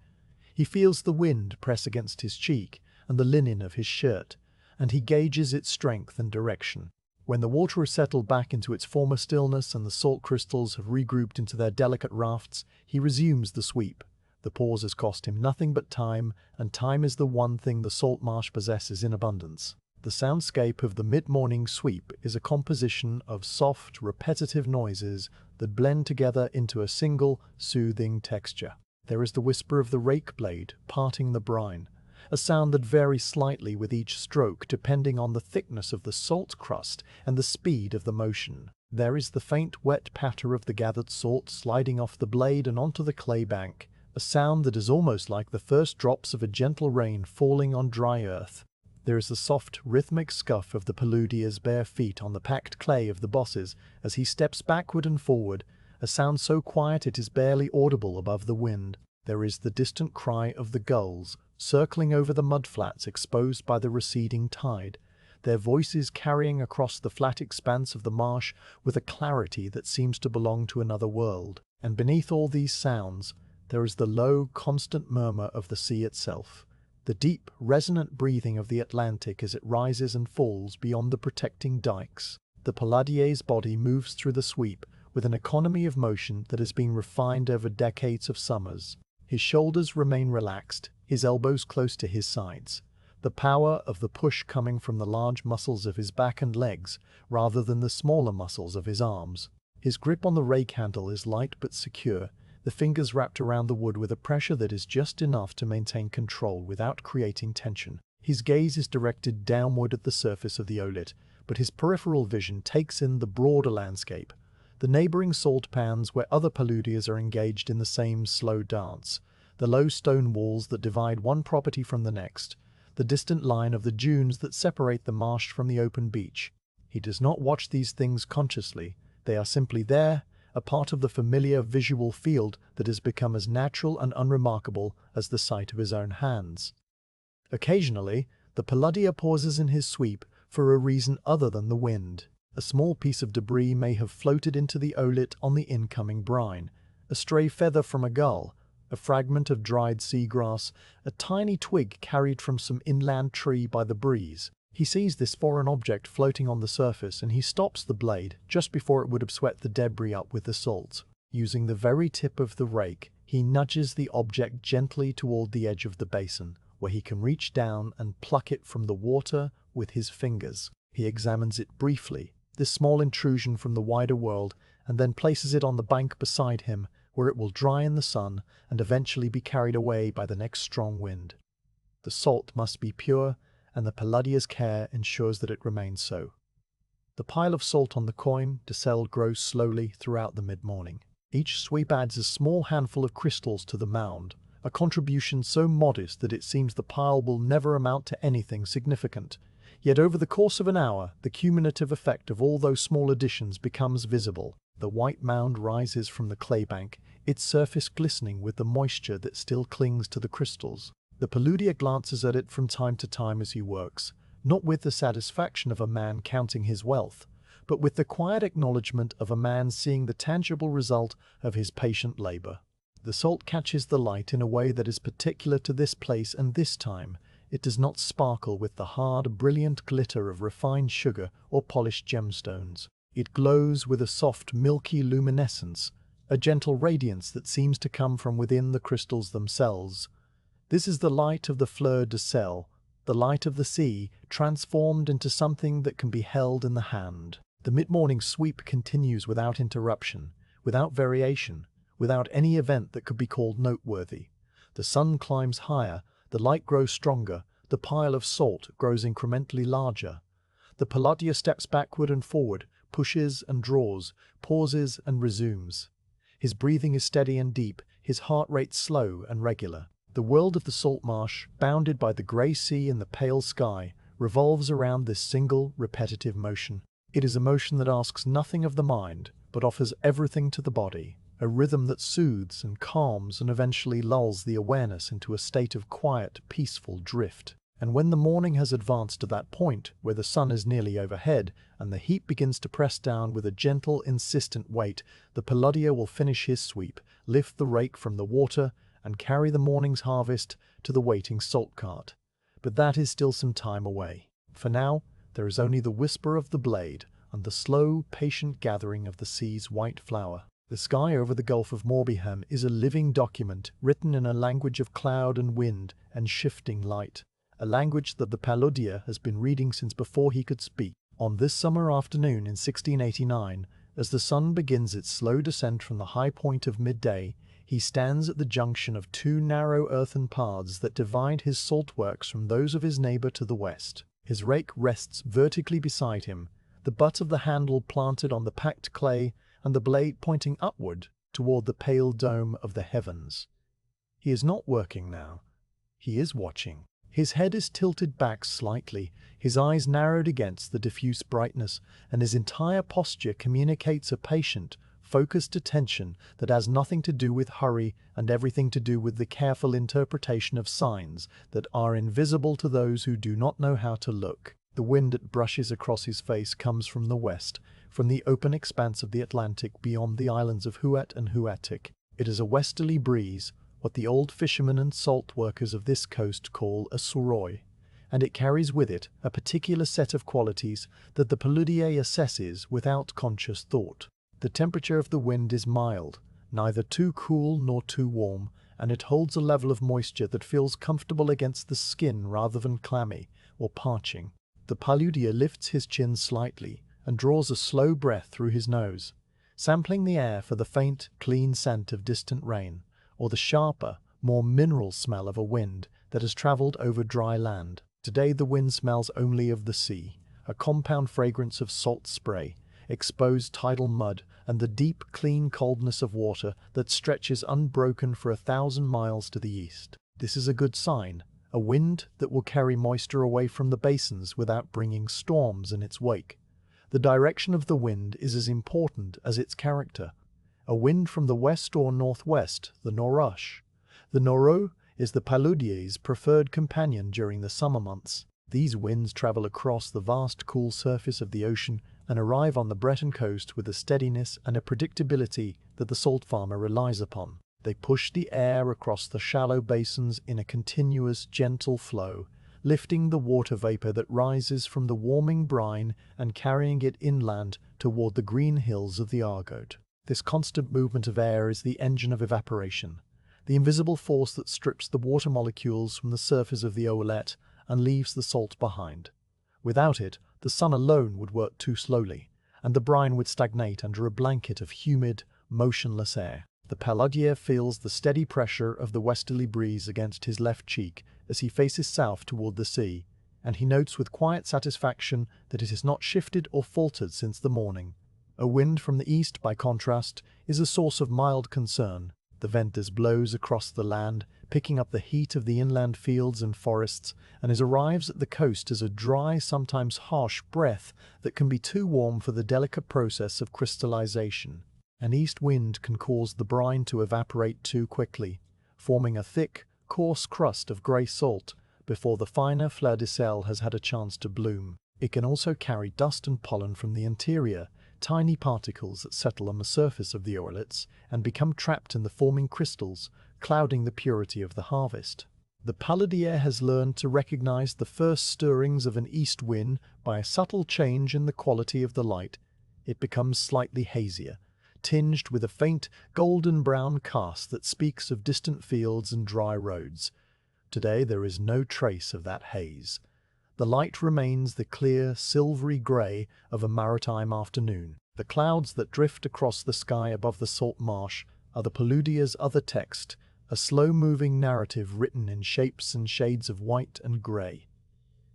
He feels the wind press against his cheek and the linen of his shirt, and he gauges its strength and direction. When the water has settled back into its former stillness and the salt crystals have regrouped into their delicate rafts, he resumes the sweep. The pause has cost him nothing but time, and time is the one thing the salt marsh possesses in abundance. The soundscape of the mid-morning sweep is a composition of soft, repetitive noises that blend together into a single, soothing texture. There is the whisper of the rake blade parting the brine, a sound that varies slightly with each stroke depending on the thickness of the salt crust and the speed of the motion. There is the faint wet patter of the gathered salt sliding off the blade and onto the clay bank, a sound that is almost like the first drops of a gentle rain falling on dry earth. There is the soft, rhythmic scuff of the paludier's bare feet on the packed clay of the bosses as he steps backward and forward, a sound so quiet it is barely audible above the wind. There is the distant cry of the gulls, circling over the mudflats exposed by the receding tide, their voices carrying across the flat expanse of the marsh with a clarity that seems to belong to another world. And beneath all these sounds, there is the low, constant murmur of the sea itself, the deep, resonant breathing of the Atlantic as it rises and falls beyond the protecting dikes. The paludier's body moves through the sweep with an economy of motion that has been refined over decades of summers. His shoulders remain relaxed, his elbows close to his sides, the power of the push coming from the large muscles of his back and legs rather than the smaller muscles of his arms. His grip on the rake handle is light but secure, the fingers wrapped around the wood with a pressure that is just enough to maintain control without creating tension. His gaze is directed downward at the surface of the Olette, but his peripheral vision takes in the broader landscape, the neighboring salt pans where other paludiers are engaged in the same slow dance, the low stone walls that divide one property from the next, the distant line of the dunes that separate the marsh from the open beach. He does not watch these things consciously, they are simply there, a part of the familiar visual field that has become as natural and unremarkable as the sight of his own hands. Occasionally, the paludier pauses in his sweep for a reason other than the wind. A small piece of debris may have floated into the olet on the incoming brine, a stray feather from a gull, a fragment of dried seagrass, a tiny twig carried from some inland tree by the breeze. He sees this foreign object floating on the surface and he stops the blade just before it would have swept the debris up with the salt. Using the very tip of the rake, he nudges the object gently toward the edge of the basin, where he can reach down and pluck it from the water with his fingers. He examines it briefly, this small intrusion from the wider world, and then places it on the bank beside him, where it will dry in the sun and eventually be carried away by the next strong wind. The salt must be pure, and the paludier's care ensures that it remains so. The pile of salt on the coin decelled grows slowly throughout the mid-morning. Each sweep adds a small handful of crystals to the mound, a contribution so modest that it seems the pile will never amount to anything significant. Yet over the course of an hour, the cumulative effect of all those small additions becomes visible. The white mound rises from the clay bank, its surface glistening with the moisture that still clings to the crystals. The paludier glances at it from time to time as he works, not with the satisfaction of a man counting his wealth, but with the quiet acknowledgement of a man seeing the tangible result of his patient labor. The salt catches the light in a way that is particular to this place and this time. It does not sparkle with the hard, brilliant glitter of refined sugar or polished gemstones. It glows with a soft, milky luminescence, a gentle radiance that seems to come from within the crystals themselves. This is the light of the fleur de sel, the light of the sea, transformed into something that can be held in the hand. The mid-morning sweep continues without interruption, without variation, without any event that could be called noteworthy. The sun climbs higher, the light grows stronger, the pile of salt grows incrementally larger. The paludier steps backward and forward, pushes and draws, pauses and resumes. His breathing is steady and deep, his heart rate slow and regular. The world of the salt marsh, bounded by the grey sea and the pale sky, revolves around this single, repetitive motion. It is a motion that asks nothing of the mind, but offers everything to the body. A rhythm that soothes and calms and eventually lulls the awareness into a state of quiet, peaceful drift. And when the morning has advanced to that point where the sun is nearly overhead and the heat begins to press down with a gentle, insistent weight, the paludier will finish his sweep, lift the rake from the water, and carry the morning's harvest to the waiting salt cart. But that is still some time away. For now, there is only the whisper of the blade and the slow, patient gathering of the sea's white flower. The sky over the Gulf of Morbihan is a living document written in a language of cloud and wind and shifting light, a language that the paludier has been reading since before he could speak. On this summer afternoon in 1689, as the sun begins its slow descent from the high point of midday, he stands at the junction of two narrow earthen paths that divide his salt works from those of his neighbor to the west. His rake rests vertically beside him, the butt of the handle planted on the packed clay and the blade pointing upward toward the pale dome of the heavens. He is not working now. He is watching. His head is tilted back slightly, his eyes narrowed against the diffuse brightness, and his entire posture communicates a patient, focused attention that has nothing to do with hurry and everything to do with the careful interpretation of signs that are invisible to those who do not know how to look. The wind that brushes across his face comes from the west, from the open expanse of the Atlantic beyond the islands of Huet and Huatic. It is a westerly breeze, what the old fishermen and salt workers of this coast call a suroy, and it carries with it a particular set of qualities that the paludier assesses without conscious thought. The temperature of the wind is mild, neither too cool nor too warm, and it holds a level of moisture that feels comfortable against the skin rather than clammy or parching. The paludier lifts his chin slightly and draws a slow breath through his nose, sampling the air for the faint, clean scent of distant rain, or the sharper, more mineral smell of a wind that has traveled over dry land. Today the wind smells only of the sea, a compound fragrance of salt spray, exposed tidal mud, and the deep, clean coldness of water that stretches unbroken for 1,000 miles to the east. This is a good sign, a wind that will carry moisture away from the basins without bringing storms in its wake. The direction of the wind is as important as its character. A wind from the west or northwest, the norush. The noro is the paludier's preferred companion during the summer months. These winds travel across the vast cool surface of the ocean and arrive on the Breton coast with a steadiness and a predictability that the salt farmer relies upon. They push the air across the shallow basins in a continuous, gentle flow, lifting the water vapor that rises from the warming brine and carrying it inland toward the green hills of the Argote. This constant movement of air is the engine of evaporation, the invisible force that strips the water molecules from the surface of the oolette and leaves the salt behind. Without it, the sun alone would work too slowly, and the brine would stagnate under a blanket of humid, motionless air. The paludier feels the steady pressure of the westerly breeze against his left cheek as he faces south toward the sea, and he notes with quiet satisfaction that it has not shifted or faltered since the morning. A wind from the east, by contrast, is a source of mild concern. The vent blows across the land, picking up the heat of the inland fields and forests, and arrives at the coast as a dry, sometimes harsh breath that can be too warm for the delicate process of crystallization. An east wind can cause the brine to evaporate too quickly, forming a thick, coarse crust of grey salt before the finer fleur de sel has had a chance to bloom. It can also carry dust and pollen from the interior, tiny particles that settle on the surface of the oolets and become trapped in the forming crystals, clouding the purity of the harvest. The paludier has learned to recognize the first stirrings of an east wind by a subtle change in the quality of the light. It becomes slightly hazier, tinged with a faint golden-brown cast that speaks of distant fields and dry roads. Today there is no trace of that haze. The light remains the clear, silvery grey of a maritime afternoon. The clouds that drift across the sky above the salt marsh are the paludier's other text, a slow-moving narrative written in shapes and shades of white and grey.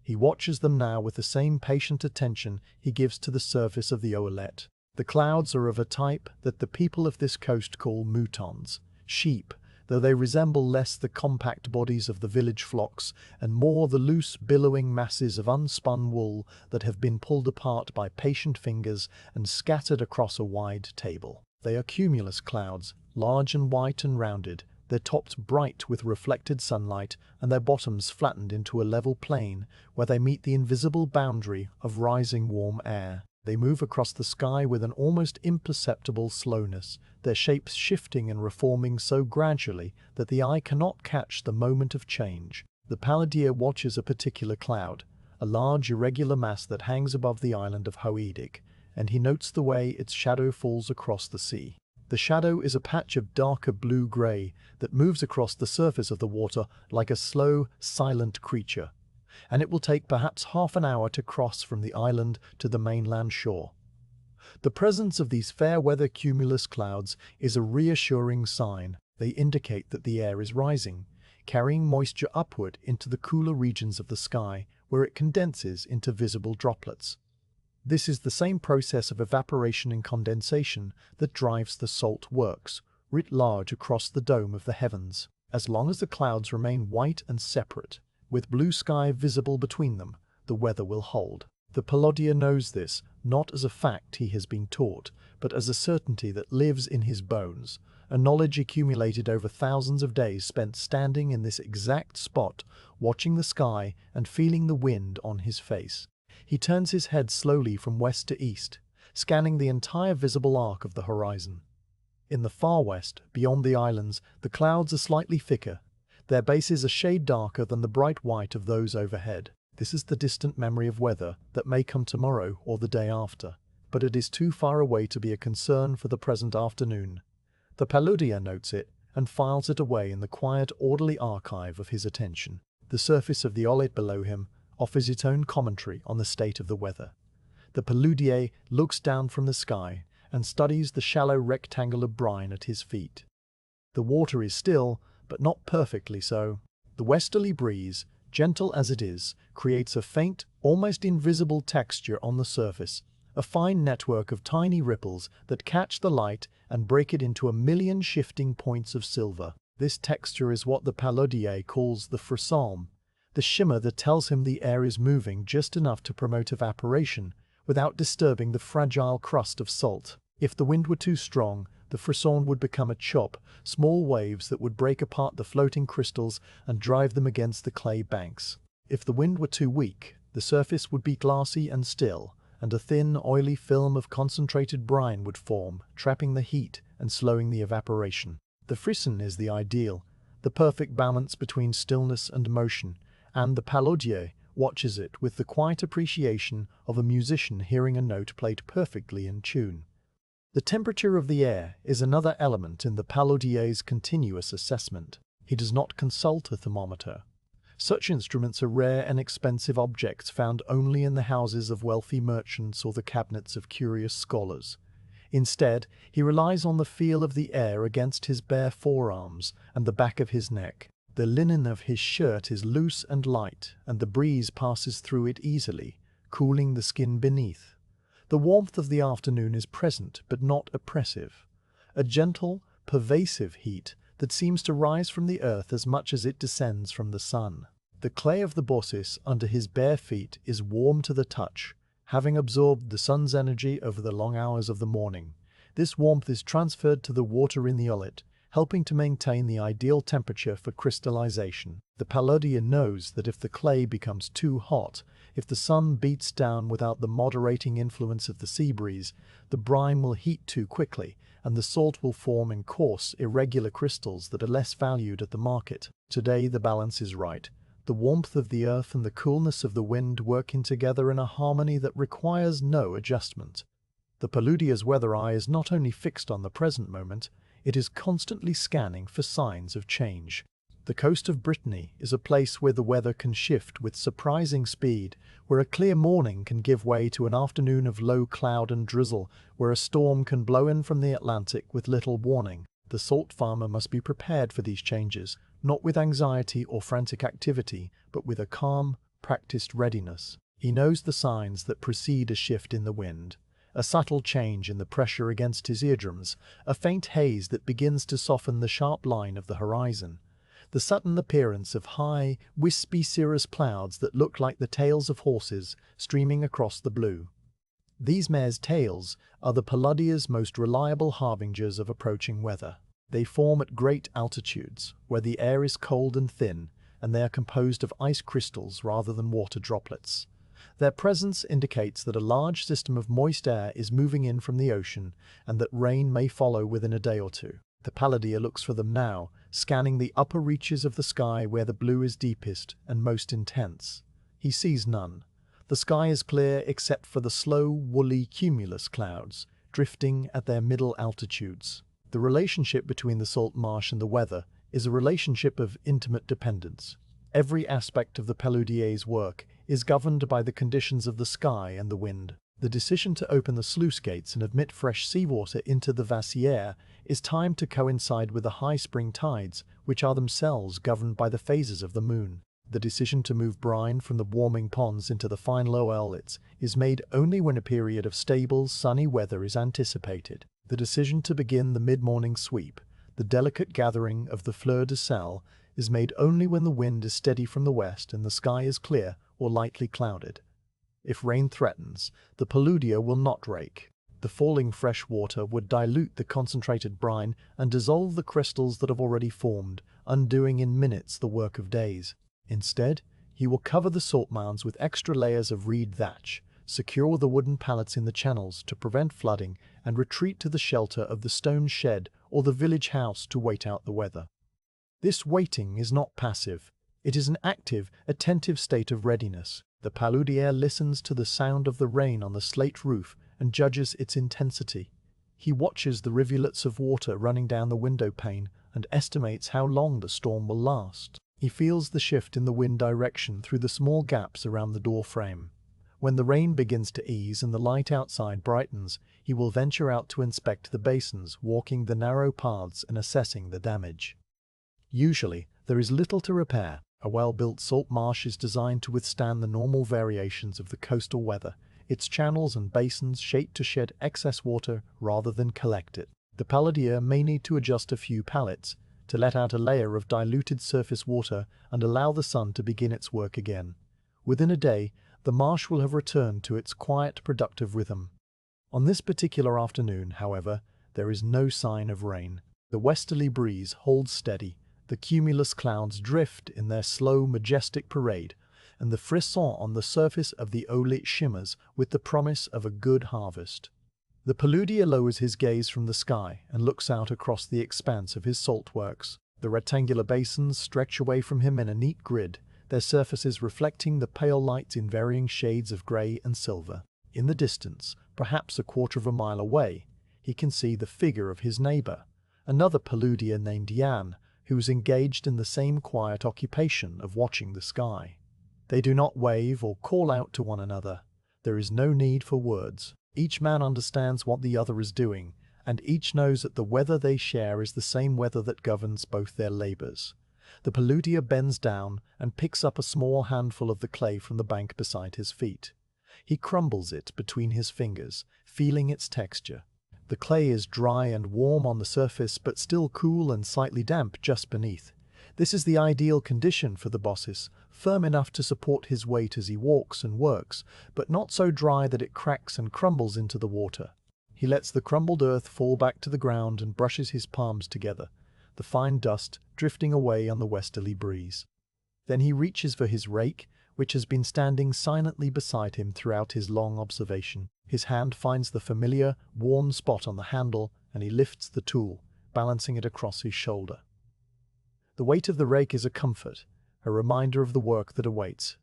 He watches them now with the same patient attention he gives to the surface of the oolette. The clouds are of a type that the people of this coast call moutons, sheep, though they resemble less the compact bodies of the village flocks and more the loose, billowing masses of unspun wool that have been pulled apart by patient fingers and scattered across a wide table. They are cumulus clouds, large and white and rounded, their tops bright with reflected sunlight and their bottoms flattened into a level plain where they meet the invisible boundary of rising warm air. They move across the sky with an almost imperceptible slowness, their shapes shifting and reforming so gradually that the eye cannot catch the moment of change. The paludier watches a particular cloud, a large irregular mass that hangs above the island of Hoedic, and he notes the way its shadow falls across the sea. The shadow is a patch of darker blue-grey that moves across the surface of the water like a slow, silent creature, and it will take perhaps half an hour to cross from the island to the mainland shore. The presence of these fair-weather cumulus clouds is a reassuring sign. They indicate that the air is rising, carrying moisture upward into the cooler regions of the sky, where it condenses into visible droplets. This is the same process of evaporation and condensation that drives the salt works, writ large across the dome of the heavens. As long as the clouds remain white and separate, with blue sky visible between them, the weather will hold. The paludier knows this, not as a fact he has been taught, but as a certainty that lives in his bones, a knowledge accumulated over thousands of days spent standing in this exact spot, watching the sky and feeling the wind on his face. He turns his head slowly from west to east, scanning the entire visible arc of the horizon. In the far west, beyond the islands, the clouds are slightly thicker, their bases a shade darker than the bright white of those overhead. This is the distant memory of weather that may come tomorrow or the day after, but it is too far away to be a concern for the present afternoon. The paludier notes it and files it away in the quiet, orderly archive of his attention. The surface of the oolite below him offers its own commentary on the state of the weather. The paludier looks down from the sky and studies the shallow rectangle of brine at his feet. The water is still, but not perfectly so. The westerly breeze, gentle as it is, creates a faint, almost invisible texture on the surface, a fine network of tiny ripples that catch the light and break it into a million shifting points of silver. This texture is what the paludier calls the frisson, the shimmer that tells him the air is moving just enough to promote evaporation without disturbing the fragile crust of salt. If the wind were too strong, The frisson would become a chop, small waves that would break apart the floating crystals and drive them against the clay banks. If the wind were too weak, the surface would be glassy and still, and a thin, oily film of concentrated brine would form, trapping the heat and slowing the evaporation. The frisson is the ideal, the perfect balance between stillness and motion, and the paludier watches it with the quiet appreciation of a musician hearing a note played perfectly in tune. The temperature of the air is another element in the paludier's continuous assessment. He does not consult a thermometer. Such instruments are rare and expensive objects found only in the houses of wealthy merchants or the cabinets of curious scholars. Instead, he relies on the feel of the air against his bare forearms and the back of his neck. The linen of his shirt is loose and light, and the breeze passes through it easily, cooling the skin beneath. The warmth of the afternoon is present but not oppressive. A gentle, pervasive heat that seems to rise from the earth as much as it descends from the sun. The clay of the bosses under his bare feet is warm to the touch, having absorbed the sun's energy over the long hours of the morning. This warmth is transferred to the water in the ullet, helping to maintain the ideal temperature for crystallization. The paludier knows that if the clay becomes too hot, if the sun beats down without the moderating influence of the sea breeze, the brine will heat too quickly, and the salt will form in coarse, irregular crystals that are less valued at the market. Today the balance is right. The warmth of the earth and the coolness of the wind working together in a harmony that requires no adjustment. The paludier's weather eye is not only fixed on the present moment, it is constantly scanning for signs of change. The coast of Brittany is a place where the weather can shift with surprising speed, where a clear morning can give way to an afternoon of low cloud and drizzle, where a storm can blow in from the Atlantic with little warning. The salt farmer must be prepared for these changes, not with anxiety or frantic activity, but with a calm, practiced readiness. He knows the signs that precede a shift in the wind. A subtle change in the pressure against his eardrums, a faint haze that begins to soften the sharp line of the horizon, the sudden appearance of high, wispy cirrus clouds that look like the tails of horses streaming across the blue. These mares' tails are the paludier's most reliable harbingers of approaching weather. They form at great altitudes, where the air is cold and thin, and they are composed of ice crystals rather than water droplets. Their presence indicates that a large system of moist air is moving in from the ocean and that rain may follow within a day or two. The paludier looks for them now, scanning the upper reaches of the sky where the blue is deepest and most intense. He sees none. The sky is clear except for the slow, woolly cumulus clouds, drifting at their middle altitudes. The relationship between the salt marsh and the weather is a relationship of intimate dependence. Every aspect of the paludier's work is governed by the conditions of the sky and the wind. The decision to open the sluice gates and admit fresh seawater into the vasier is timed to coincide with the high spring tides, which are themselves governed by the phases of the moon. The decision to move brine from the warming ponds into the fine lower outlets is made only when a period of stable, sunny weather is anticipated. The decision to begin the mid-morning sweep, the delicate gathering of the fleur de sel, is made only when the wind is steady from the west and the sky is clear or lightly clouded. If rain threatens, the paludier will not rake. The falling fresh water would dilute the concentrated brine and dissolve the crystals that have already formed, undoing in minutes the work of days. Instead, he will cover the salt mounds with extra layers of reed thatch, secure the wooden pallets in the channels to prevent flooding, and retreat to the shelter of the stone shed or the village house to wait out the weather. This waiting is not passive. It is an active, attentive state of readiness. The paludier listens to the sound of the rain on the slate roof and judges its intensity. He watches the rivulets of water running down the window pane and estimates how long the storm will last. He feels the shift in the wind direction through the small gaps around the door frame. When the rain begins to ease and the light outside brightens, he will venture out to inspect the basins, walking the narrow paths and assessing the damage. Usually, there is little to repair. A well-built salt marsh is designed to withstand the normal variations of the coastal weather, its channels and basins shaped to shed excess water rather than collect it. The paludier may need to adjust a few pallets to let out a layer of diluted surface water and allow the sun to begin its work again. Within a day, the marsh will have returned to its quiet, productive rhythm. On this particular afternoon, however, there is no sign of rain. The westerly breeze holds steady, the cumulus clouds drift in their slow, majestic parade, and the frisson on the surface of the Olit shimmers with the promise of a good harvest. The paludier lowers his gaze from the sky and looks out across the expanse of his salt works. The rectangular basins stretch away from him in a neat grid, their surfaces reflecting the pale lights in varying shades of grey and silver. In the distance, perhaps a quarter of a mile away, he can see the figure of his neighbour, another paludier named Diane, who is engaged in the same quiet occupation of watching the sky. They do not wave or call out to one another. There is no need for words. Each man understands what the other is doing, and each knows that the weather they share is the same weather that governs both their labours. The paludier bends down and picks up a small handful of the clay from the bank beside his feet. He crumbles it between his fingers, feeling its texture. The clay is dry and warm on the surface, but still cool and slightly damp just beneath. This is the ideal condition for the bossis, firm enough to support his weight as he walks and works, but not so dry that it cracks and crumbles into the water. He lets the crumbled earth fall back to the ground and brushes his palms together, the fine dust drifting away on the westerly breeze. Then he reaches for his rake, which has been standing silently beside him throughout his long observation. His hand finds the familiar, worn spot on the handle, and he lifts the tool, balancing it across his shoulder. The weight of the rake is a comfort, a reminder of the work that awaits.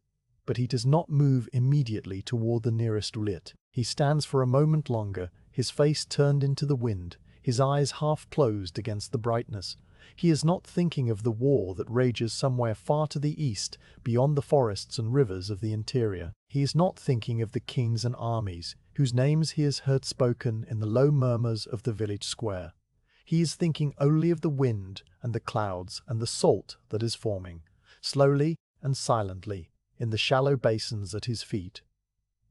But he does not move immediately toward the nearest lit. He stands for a moment longer, his face turned into the wind, his eyes half closed against the brightness. He is not thinking of the war that rages somewhere far to the east, beyond the forests and rivers of the interior. He is not thinking of the kings and armies, whose names he has heard spoken in the low murmurs of the village square. He is thinking only of the wind and the clouds and the salt that is forming, slowly and silently, in the shallow basins at his feet.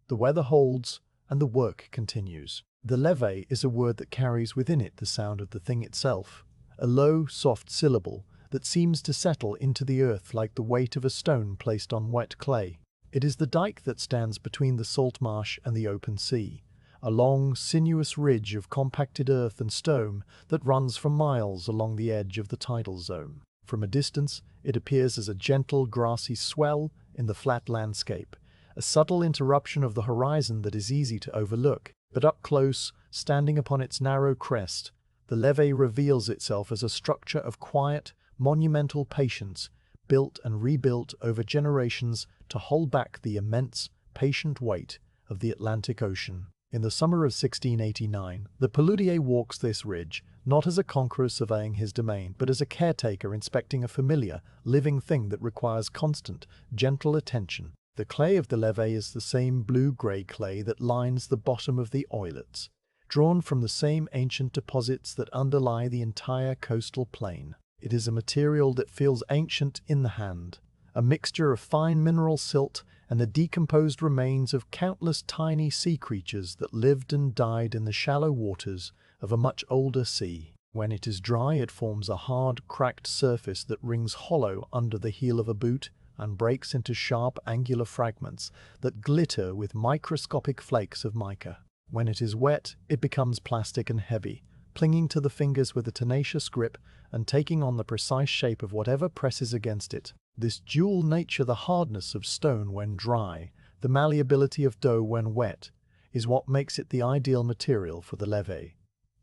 The weather holds, and the work continues. The leve is a word that carries within it the sound of the thing itself, a low, soft syllable that seems to settle into the earth like the weight of a stone placed on wet clay. It is the dike that stands between the salt marsh and the open sea, a long, sinuous ridge of compacted earth and stone that runs for miles along the edge of the tidal zone. From a distance, it appears as a gentle, grassy swell in the flat landscape, a subtle interruption of the horizon that is easy to overlook. But up close, standing upon its narrow crest, the leve reveals itself as a structure of quiet, monumental patience, built and rebuilt over generations to hold back the immense, patient weight of the Atlantic Ocean. In the summer of 1689, the paludier walks this ridge, not as a conqueror surveying his domain, but as a caretaker inspecting a familiar, living thing that requires constant, gentle attention. The clay of the leve is the same blue-grey clay that lines the bottom of the oilets, drawn from the same ancient deposits that underlie the entire coastal plain. It is a material that feels ancient in the hand, a mixture of fine mineral silt and the decomposed remains of countless tiny sea creatures that lived and died in the shallow waters of a much older sea. When it is dry, it forms a hard, cracked surface that rings hollow under the heel of a boot and breaks into sharp, angular fragments that glitter with microscopic flakes of mica. When it is wet, it becomes plastic and heavy, clinging to the fingers with a tenacious grip and taking on the precise shape of whatever presses against it. This dual nature, the hardness of stone when dry, the malleability of dough when wet, is what makes it the ideal material for the leve.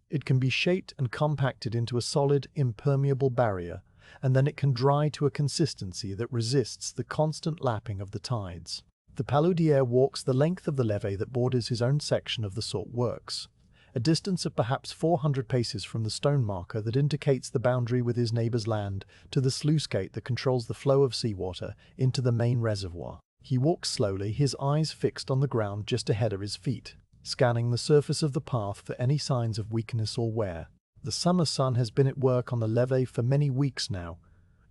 It can be shaped and compacted into a solid, impermeable barrier, and then it can dry to a consistency that resists the constant lapping of the tides. The paludier walks the length of the leve that borders his own section of the salt works, a distance of perhaps 400 paces from the stone marker that indicates the boundary with his neighbour's land to the sluice gate that controls the flow of seawater into the main reservoir. He walks slowly, his eyes fixed on the ground just ahead of his feet, scanning the surface of the path for any signs of weakness or wear. The summer sun has been at work on the leve for many weeks now,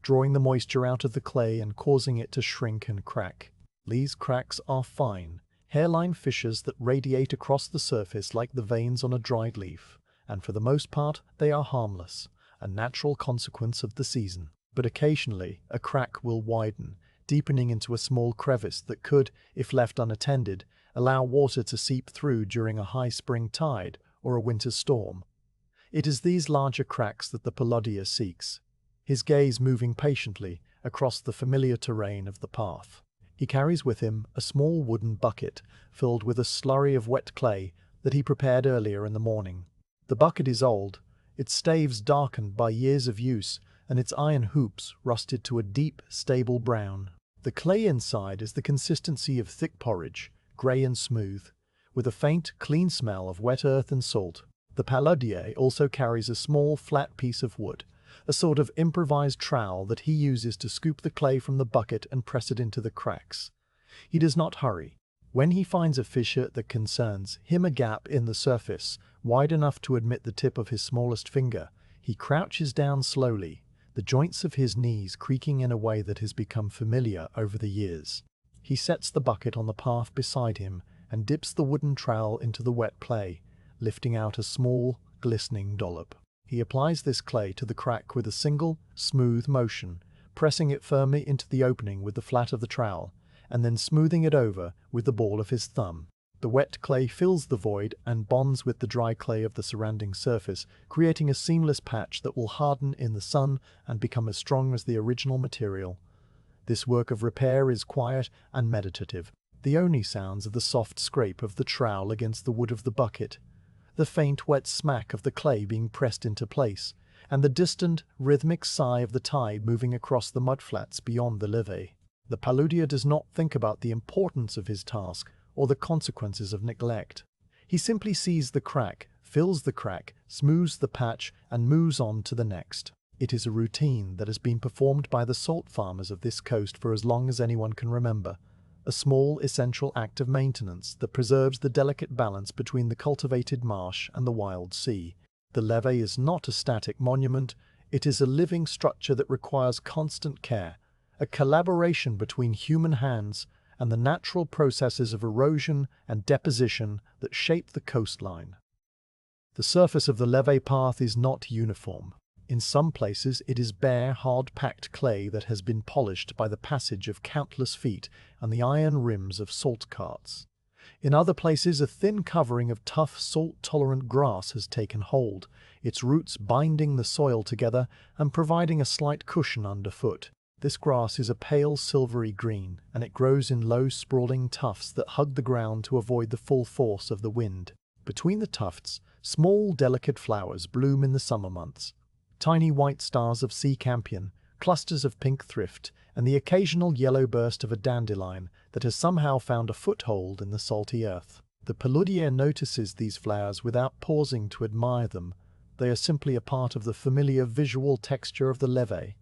drawing the moisture out of the clay and causing it to shrink and crack. These cracks are fine, hairline fissures that radiate across the surface like the veins on a dried leaf, and for the most part they are harmless, a natural consequence of the season. But occasionally a crack will widen, deepening into a small crevice that could, if left unattended, allow water to seep through during a high spring tide or a winter storm. It is these larger cracks that the paludier seeks, his gaze moving patiently across the familiar terrain of the path. He carries with him a small wooden bucket filled with a slurry of wet clay that he prepared earlier in the morning. The bucket is old, its staves darkened by years of use, and its iron hoops rusted to a deep, stable brown. The clay inside is the consistency of thick porridge, grey and smooth, with a faint, clean smell of wet earth and salt. The paludier also carries a small, flat piece of wood, a sort of improvised trowel that he uses to scoop the clay from the bucket and press it into the cracks. He does not hurry. When he finds a fissure that concerns him, a gap in the surface, wide enough to admit the tip of his smallest finger, he crouches down slowly, the joints of his knees creaking in a way that has become familiar over the years. He sets the bucket on the path beside him and dips the wooden trowel into the wet clay, lifting out a small, glistening dollop. He applies this clay to the crack with a single, smooth motion, pressing it firmly into the opening with the flat of the trowel, and then smoothing it over with the ball of his thumb. The wet clay fills the void and bonds with the dry clay of the surrounding surface, creating a seamless patch that will harden in the sun and become as strong as the original material. This work of repair is quiet and meditative. The only sounds are the soft scrape of the trowel against the wood of the bucket, the faint wet smack of the clay being pressed into place, and the distant, rhythmic sigh of the tide moving across the mudflats beyond the levee. The paludier does not think about the importance of his task or the consequences of neglect. He simply sees the crack, fills the crack, smooths the patch, and moves on to the next. It is a routine that has been performed by the salt farmers of this coast for as long as anyone can remember. A small, essential act of maintenance that preserves the delicate balance between the cultivated marsh and the wild sea. The levee is not a static monument, it is a living structure that requires constant care, a collaboration between human hands and the natural processes of erosion and deposition that shape the coastline. The surface of the levee path is not uniform. In some places it is bare, hard-packed clay that has been polished by the passage of countless feet and the iron rims of salt carts. In other places a thin covering of tough, salt-tolerant grass has taken hold, its roots binding the soil together and providing a slight cushion underfoot. This grass is a pale silvery green, and it grows in low, sprawling tufts that hug the ground to avoid the full force of the wind. Between the tufts, small, delicate flowers bloom in the summer months. Tiny white stars of sea campion, clusters of pink thrift, and the occasional yellow burst of a dandelion that has somehow found a foothold in the salty earth. The paludier notices these flowers without pausing to admire them. They are simply a part of the familiar visual texture of the levee,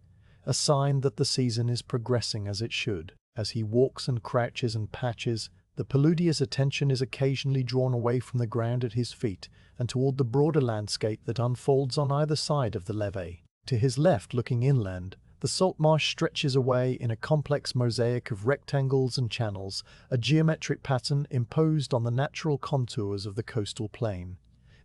a sign that the season is progressing as it should. As he walks and crouches and patches, the paludier's attention is occasionally drawn away from the ground at his feet and toward the broader landscape that unfolds on either side of the levee. To his left, looking inland, the salt marsh stretches away in a complex mosaic of rectangles and channels, a geometric pattern imposed on the natural contours of the coastal plain.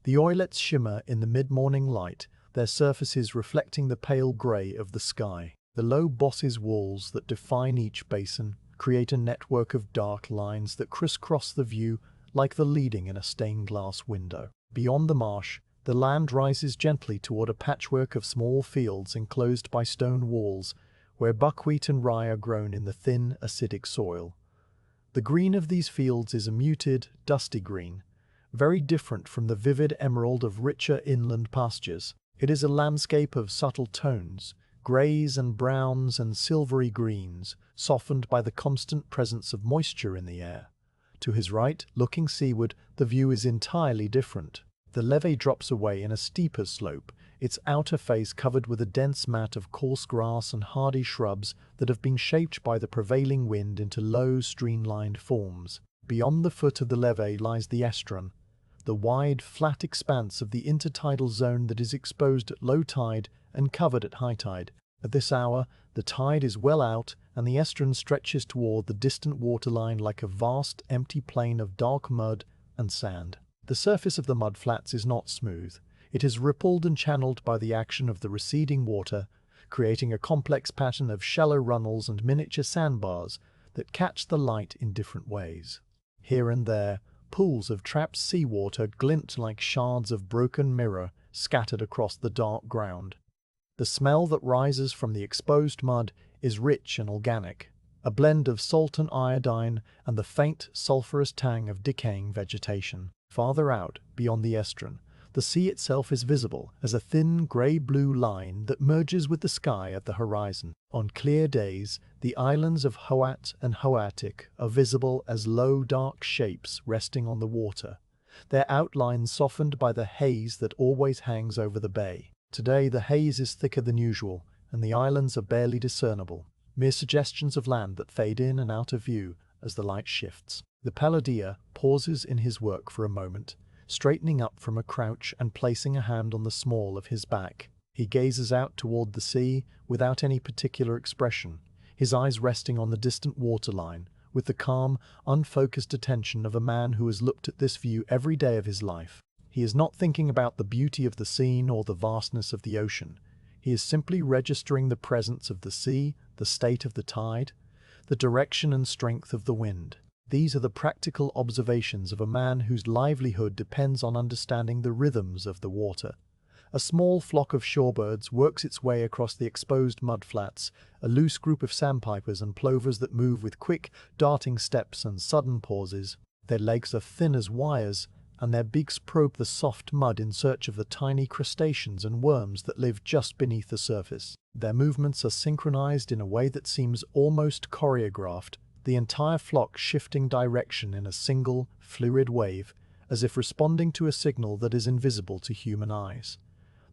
The oilets shimmer in the mid-morning light, their surfaces reflecting the pale grey of the sky. The low bosses walls that define each basin create a network of dark lines that crisscross the view like the leading in a stained glass window. Beyond the marsh, the land rises gently toward a patchwork of small fields enclosed by stone walls, where buckwheat and rye are grown in the thin, acidic soil. The green of these fields is a muted, dusty green, very different from the vivid emerald of richer inland pastures. It is a landscape of subtle tones, greys and browns and silvery greens, softened by the constant presence of moisture in the air. To his right, looking seaward, the view is entirely different. The levee drops away in a steeper slope, its outer face covered with a dense mat of coarse grass and hardy shrubs that have been shaped by the prevailing wind into low, streamlined forms. Beyond the foot of the levee lies the estuary, the wide, flat expanse of the intertidal zone that is exposed at low tide and covered at high tide. At this hour, the tide is well out, and the estuary stretches toward the distant waterline like a vast, empty plain of dark mud and sand. The surface of the mudflats is not smooth. It is rippled and channeled by the action of the receding water, creating a complex pattern of shallow runnels and miniature sandbars that catch the light in different ways. Here and there, pools of trapped seawater glint like shards of broken mirror, scattered across the dark ground. The smell that rises from the exposed mud is rich and organic, a blend of salt and iodine and the faint, sulphurous tang of decaying vegetation. Farther out, beyond the estuarine, the sea itself is visible as a thin grey-blue line that merges with the sky at the horizon. On clear days, the islands of Hoat and Hoatic are visible as low, dark shapes resting on the water, their outlines softened by the haze that always hangs over the bay. Today, the haze is thicker than usual, and the islands are barely discernible, mere suggestions of land that fade in and out of view as the light shifts. The paludier pauses in his work for a moment, straightening up from a crouch and placing a hand on the small of his back. He gazes out toward the sea without any particular expression, his eyes resting on the distant waterline, with the calm, unfocused attention of a man who has looked at this view every day of his life. He is not thinking about the beauty of the scene or the vastness of the ocean. He is simply registering the presence of the sea, the state of the tide, the direction and strength of the wind. These are the practical observations of a man whose livelihood depends on understanding the rhythms of the water. A small flock of shorebirds works its way across the exposed mudflats, a loose group of sandpipers and plovers that move with quick, darting steps and sudden pauses. Their legs are thin as wires, and their beaks probe the soft mud in search of the tiny crustaceans and worms that live just beneath the surface. Their movements are synchronized in a way that seems almost choreographed, the entire flock shifting direction in a single, fluid wave, as if responding to a signal that is invisible to human eyes.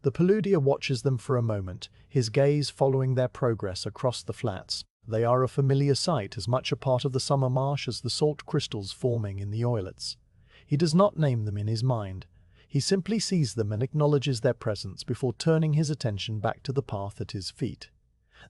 The paludier watches them for a moment, his gaze following their progress across the flats. They are a familiar sight, as much a part of the summer marsh as the salt crystals forming in the oilets. He does not name them in his mind. He simply sees them and acknowledges their presence before turning his attention back to the path at his feet.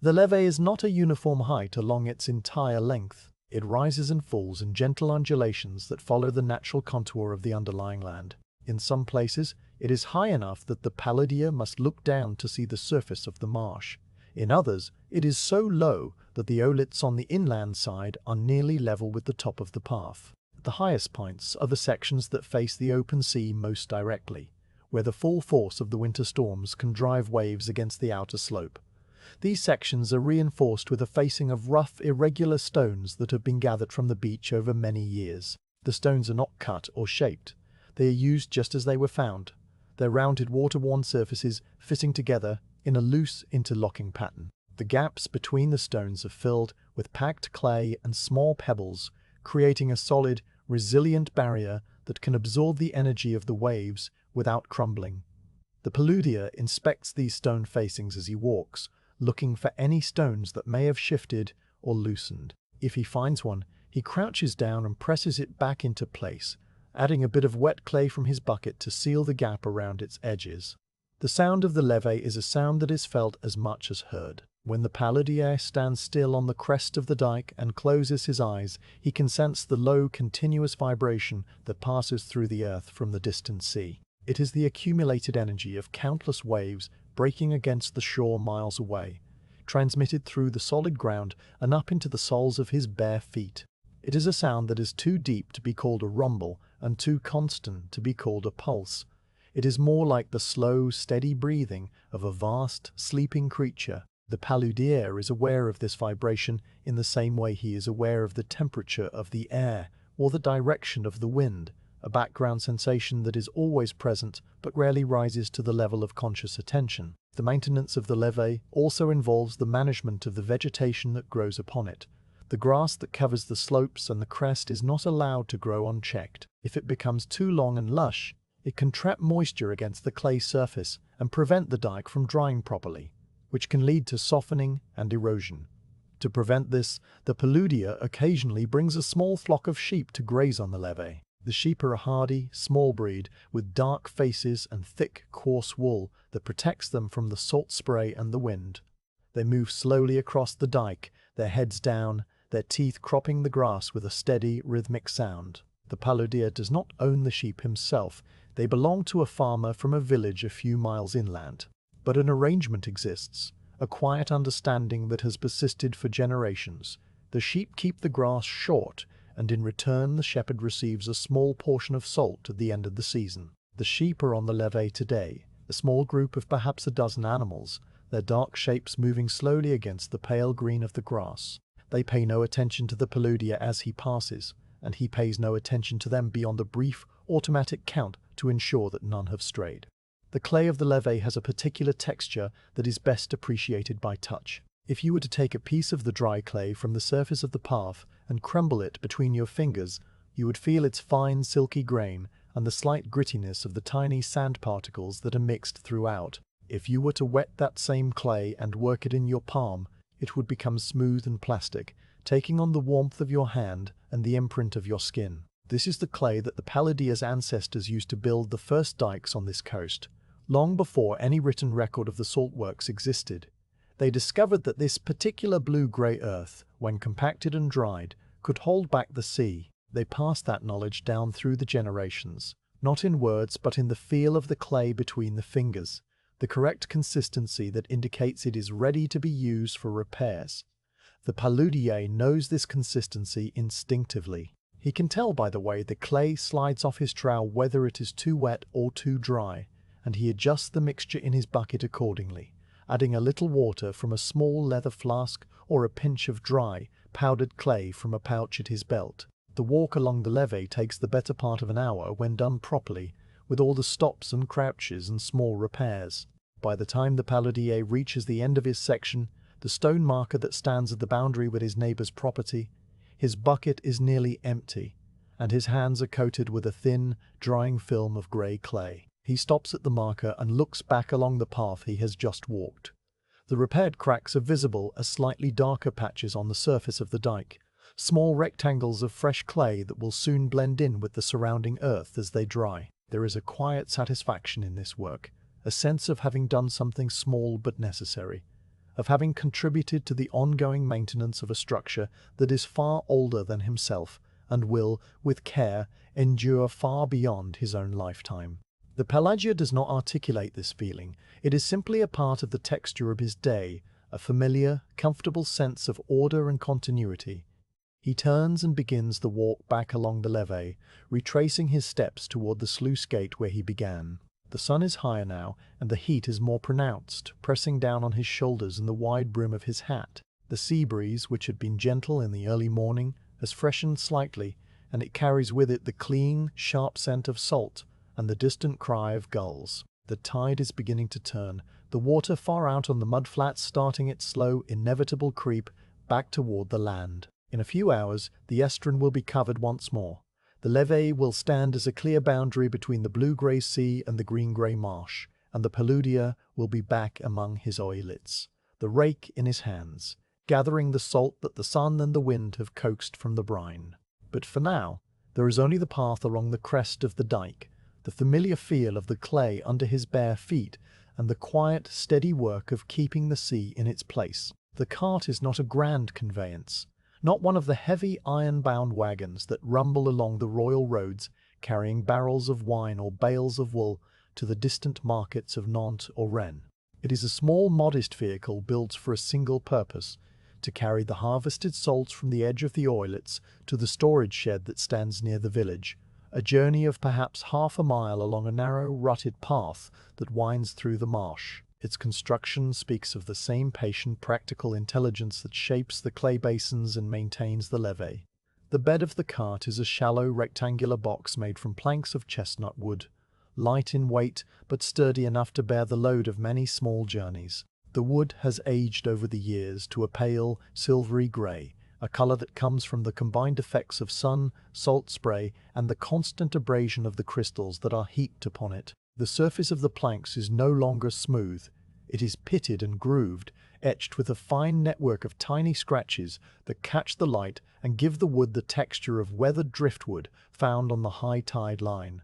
The levee is not a uniform height along its entire length. It rises and falls in gentle undulations that follow the natural contour of the underlying land. In some places, it is high enough that the paludier must look down to see the surface of the marsh. In others, it is so low that the oilets on the inland side are nearly level with the top of the path. The highest points are the sections that face the open sea most directly, where the full force of the winter storms can drive waves against the outer slope. These sections are reinforced with a facing of rough, irregular stones that have been gathered from the beach over many years. The stones are not cut or shaped. They are used just as they were found, their rounded water-worn surfaces fitting together in a loose, interlocking pattern. The gaps between the stones are filled with packed clay and small pebbles, creating a solid, resilient barrier that can absorb the energy of the waves without crumbling. The paludier inspects these stone facings as he walks, looking for any stones that may have shifted or loosened. If he finds one, he crouches down and presses it back into place, adding a bit of wet clay from his bucket to seal the gap around its edges. The sound of the levee is a sound that is felt as much as heard. When the paludier stands still on the crest of the dike and closes his eyes, he can sense the low, continuous vibration that passes through the earth from the distant sea. It is the accumulated energy of countless waves breaking against the shore miles away, transmitted through the solid ground and up into the soles of his bare feet. It is a sound that is too deep to be called a rumble and too constant to be called a pulse. It is more like the slow, steady breathing of a vast, sleeping creature. The paludier is aware of this vibration in the same way he is aware of the temperature of the air or the direction of the wind, a background sensation that is always present but rarely rises to the level of conscious attention. The maintenance of the levee also involves the management of the vegetation that grows upon it. The grass that covers the slopes and the crest is not allowed to grow unchecked. If it becomes too long and lush, it can trap moisture against the clay surface and prevent the dike from drying properly, which can lead to softening and erosion. To prevent this, the paludier occasionally brings a small flock of sheep to graze on the levee. The sheep are a hardy, small breed with dark faces and thick, coarse wool that protects them from the salt spray and the wind. They move slowly across the dike, their heads down, their teeth cropping the grass with a steady, rhythmic sound. The paludier does not own the sheep himself. They belong to a farmer from a village a few miles inland. But an arrangement exists, a quiet understanding that has persisted for generations. The sheep keep the grass short, and in return the shepherd receives a small portion of salt at the end of the season. The sheep are on the levee today, A small group of perhaps a dozen animals, their dark shapes moving slowly against the pale green of the grass. They pay no attention to the paludier as he passes, and he pays no attention to them beyond a brief, automatic count to ensure that none have strayed. The clay of the levee has a particular texture that is best appreciated by touch. If you were to take a piece of the dry clay from the surface of the path and crumble it between your fingers, you would feel its fine, silky grain and the slight grittiness of the tiny sand particles that are mixed throughout. If you were to wet that same clay and work it in your palm, it would become smooth and plastic, taking on the warmth of your hand and the imprint of your skin. This is the clay that the paludier's ancestors used to build the first dikes on this coast. Long before any written record of the saltworks existed, they discovered that this particular blue-grey earth, when compacted and dried, could hold back the sea. They passed that knowledge down through the generations, not in words but in the feel of the clay between the fingers, the correct consistency that indicates it is ready to be used for repairs. The paludier knows this consistency instinctively. He can tell by the way the clay slides off his trowel whether it is too wet or too dry, and he adjusts the mixture in his bucket accordingly, adding a little water from a small leather flask or a pinch of dry, powdered clay from a pouch at his belt. The walk along the levee takes the better part of an hour when done properly, with all the stops and crouches and small repairs. By the time the paludier reaches the end of his section, the stone marker that stands at the boundary with his neighbour's property, his bucket is nearly empty, and his hands are coated with a thin, drying film of grey clay. He stops at the marker and looks back along the path he has just walked. The repaired cracks are visible as slightly darker patches on the surface of the dike, small rectangles of fresh clay that will soon blend in with the surrounding earth as they dry. There is a quiet satisfaction in this work, a sense of having done something small but necessary, of having contributed to the ongoing maintenance of a structure that is far older than himself and will, with care, endure far beyond his own lifetime. The paludier does not articulate this feeling. It is simply a part of the texture of his day, a familiar, comfortable sense of order and continuity. He turns and begins the walk back along the levee, retracing his steps toward the sluice gate where he began. The sun is higher now, and the heat is more pronounced, pressing down on his shoulders and the wide brim of his hat. The sea breeze, which had been gentle in the early morning, has freshened slightly, and it carries with it the clean, sharp scent of salt and the distant cry of gulls. The tide is beginning to turn, the water far out on the mudflats starting its slow, inevitable creep back toward the land. In a few hours, the estuarine will be covered once more. The levee will stand as a clear boundary between the blue-grey sea and the green-grey marsh, and the paludier will be back among his oilets, the rake in his hands, gathering the salt that the sun and the wind have coaxed from the brine. But for now, there is only the path along the crest of the dike, the familiar feel of the clay under his bare feet, and the quiet, steady work of keeping the sea in its place. The cart is not a grand conveyance, not one of the heavy iron-bound wagons that rumble along the royal roads carrying barrels of wine or bales of wool to the distant markets of Nantes or Rennes. It is a small, modest vehicle built for a single purpose, to carry the harvested salts from the edge of the oilets to the storage shed that stands near the village, a journey of perhaps half a mile along a narrow, rutted path that winds through the marsh. Its construction speaks of the same patient, practical intelligence that shapes the clay basins and maintains the levee. The bed of the cart is a shallow, rectangular box made from planks of chestnut wood, light in weight but sturdy enough to bear the load of many small journeys. The wood has aged over the years to a pale, silvery grey, a colour that comes from the combined effects of sun, salt spray, and the constant abrasion of the crystals that are heaped upon it. The surface of the planks is no longer smooth. It is pitted and grooved, etched with a fine network of tiny scratches that catch the light and give the wood the texture of weathered driftwood found on the high tide line.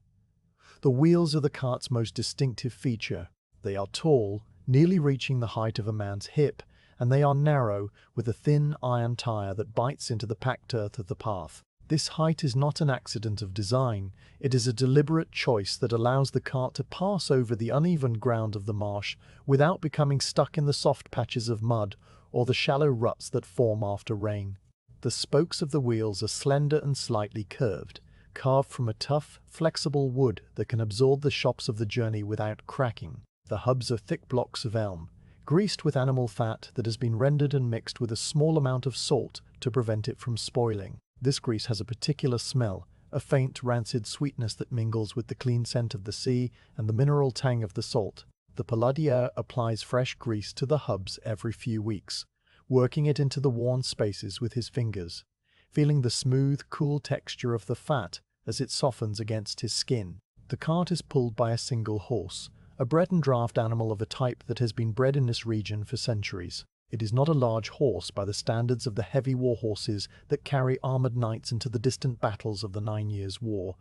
The wheels are the cart's most distinctive feature. They are tall, nearly reaching the height of a man's hip, and they are narrow, with a thin iron tire that bites into the packed earth of the path. This height is not an accident of design, it is a deliberate choice that allows the cart to pass over the uneven ground of the marsh without becoming stuck in the soft patches of mud or the shallow ruts that form after rain. The spokes of the wheels are slender and slightly curved, carved from a tough, flexible wood that can absorb the shocks of the journey without cracking. The hubs are thick blocks of elm, greased with animal fat that has been rendered and mixed with a small amount of salt to prevent it from spoiling. This grease has a particular smell, a faint, rancid sweetness that mingles with the clean scent of the sea and the mineral tang of the salt. The paludier applies fresh grease to the hubs every few weeks, working it into the worn spaces with his fingers, feeling the smooth, cool texture of the fat as it softens against his skin. The cart is pulled by a single horse, a bred and draft animal of a type that has been bred in this region for centuries. It is not a large horse by the standards of the heavy war horses that carry armored knights into the distant battles of the 9 Years' War,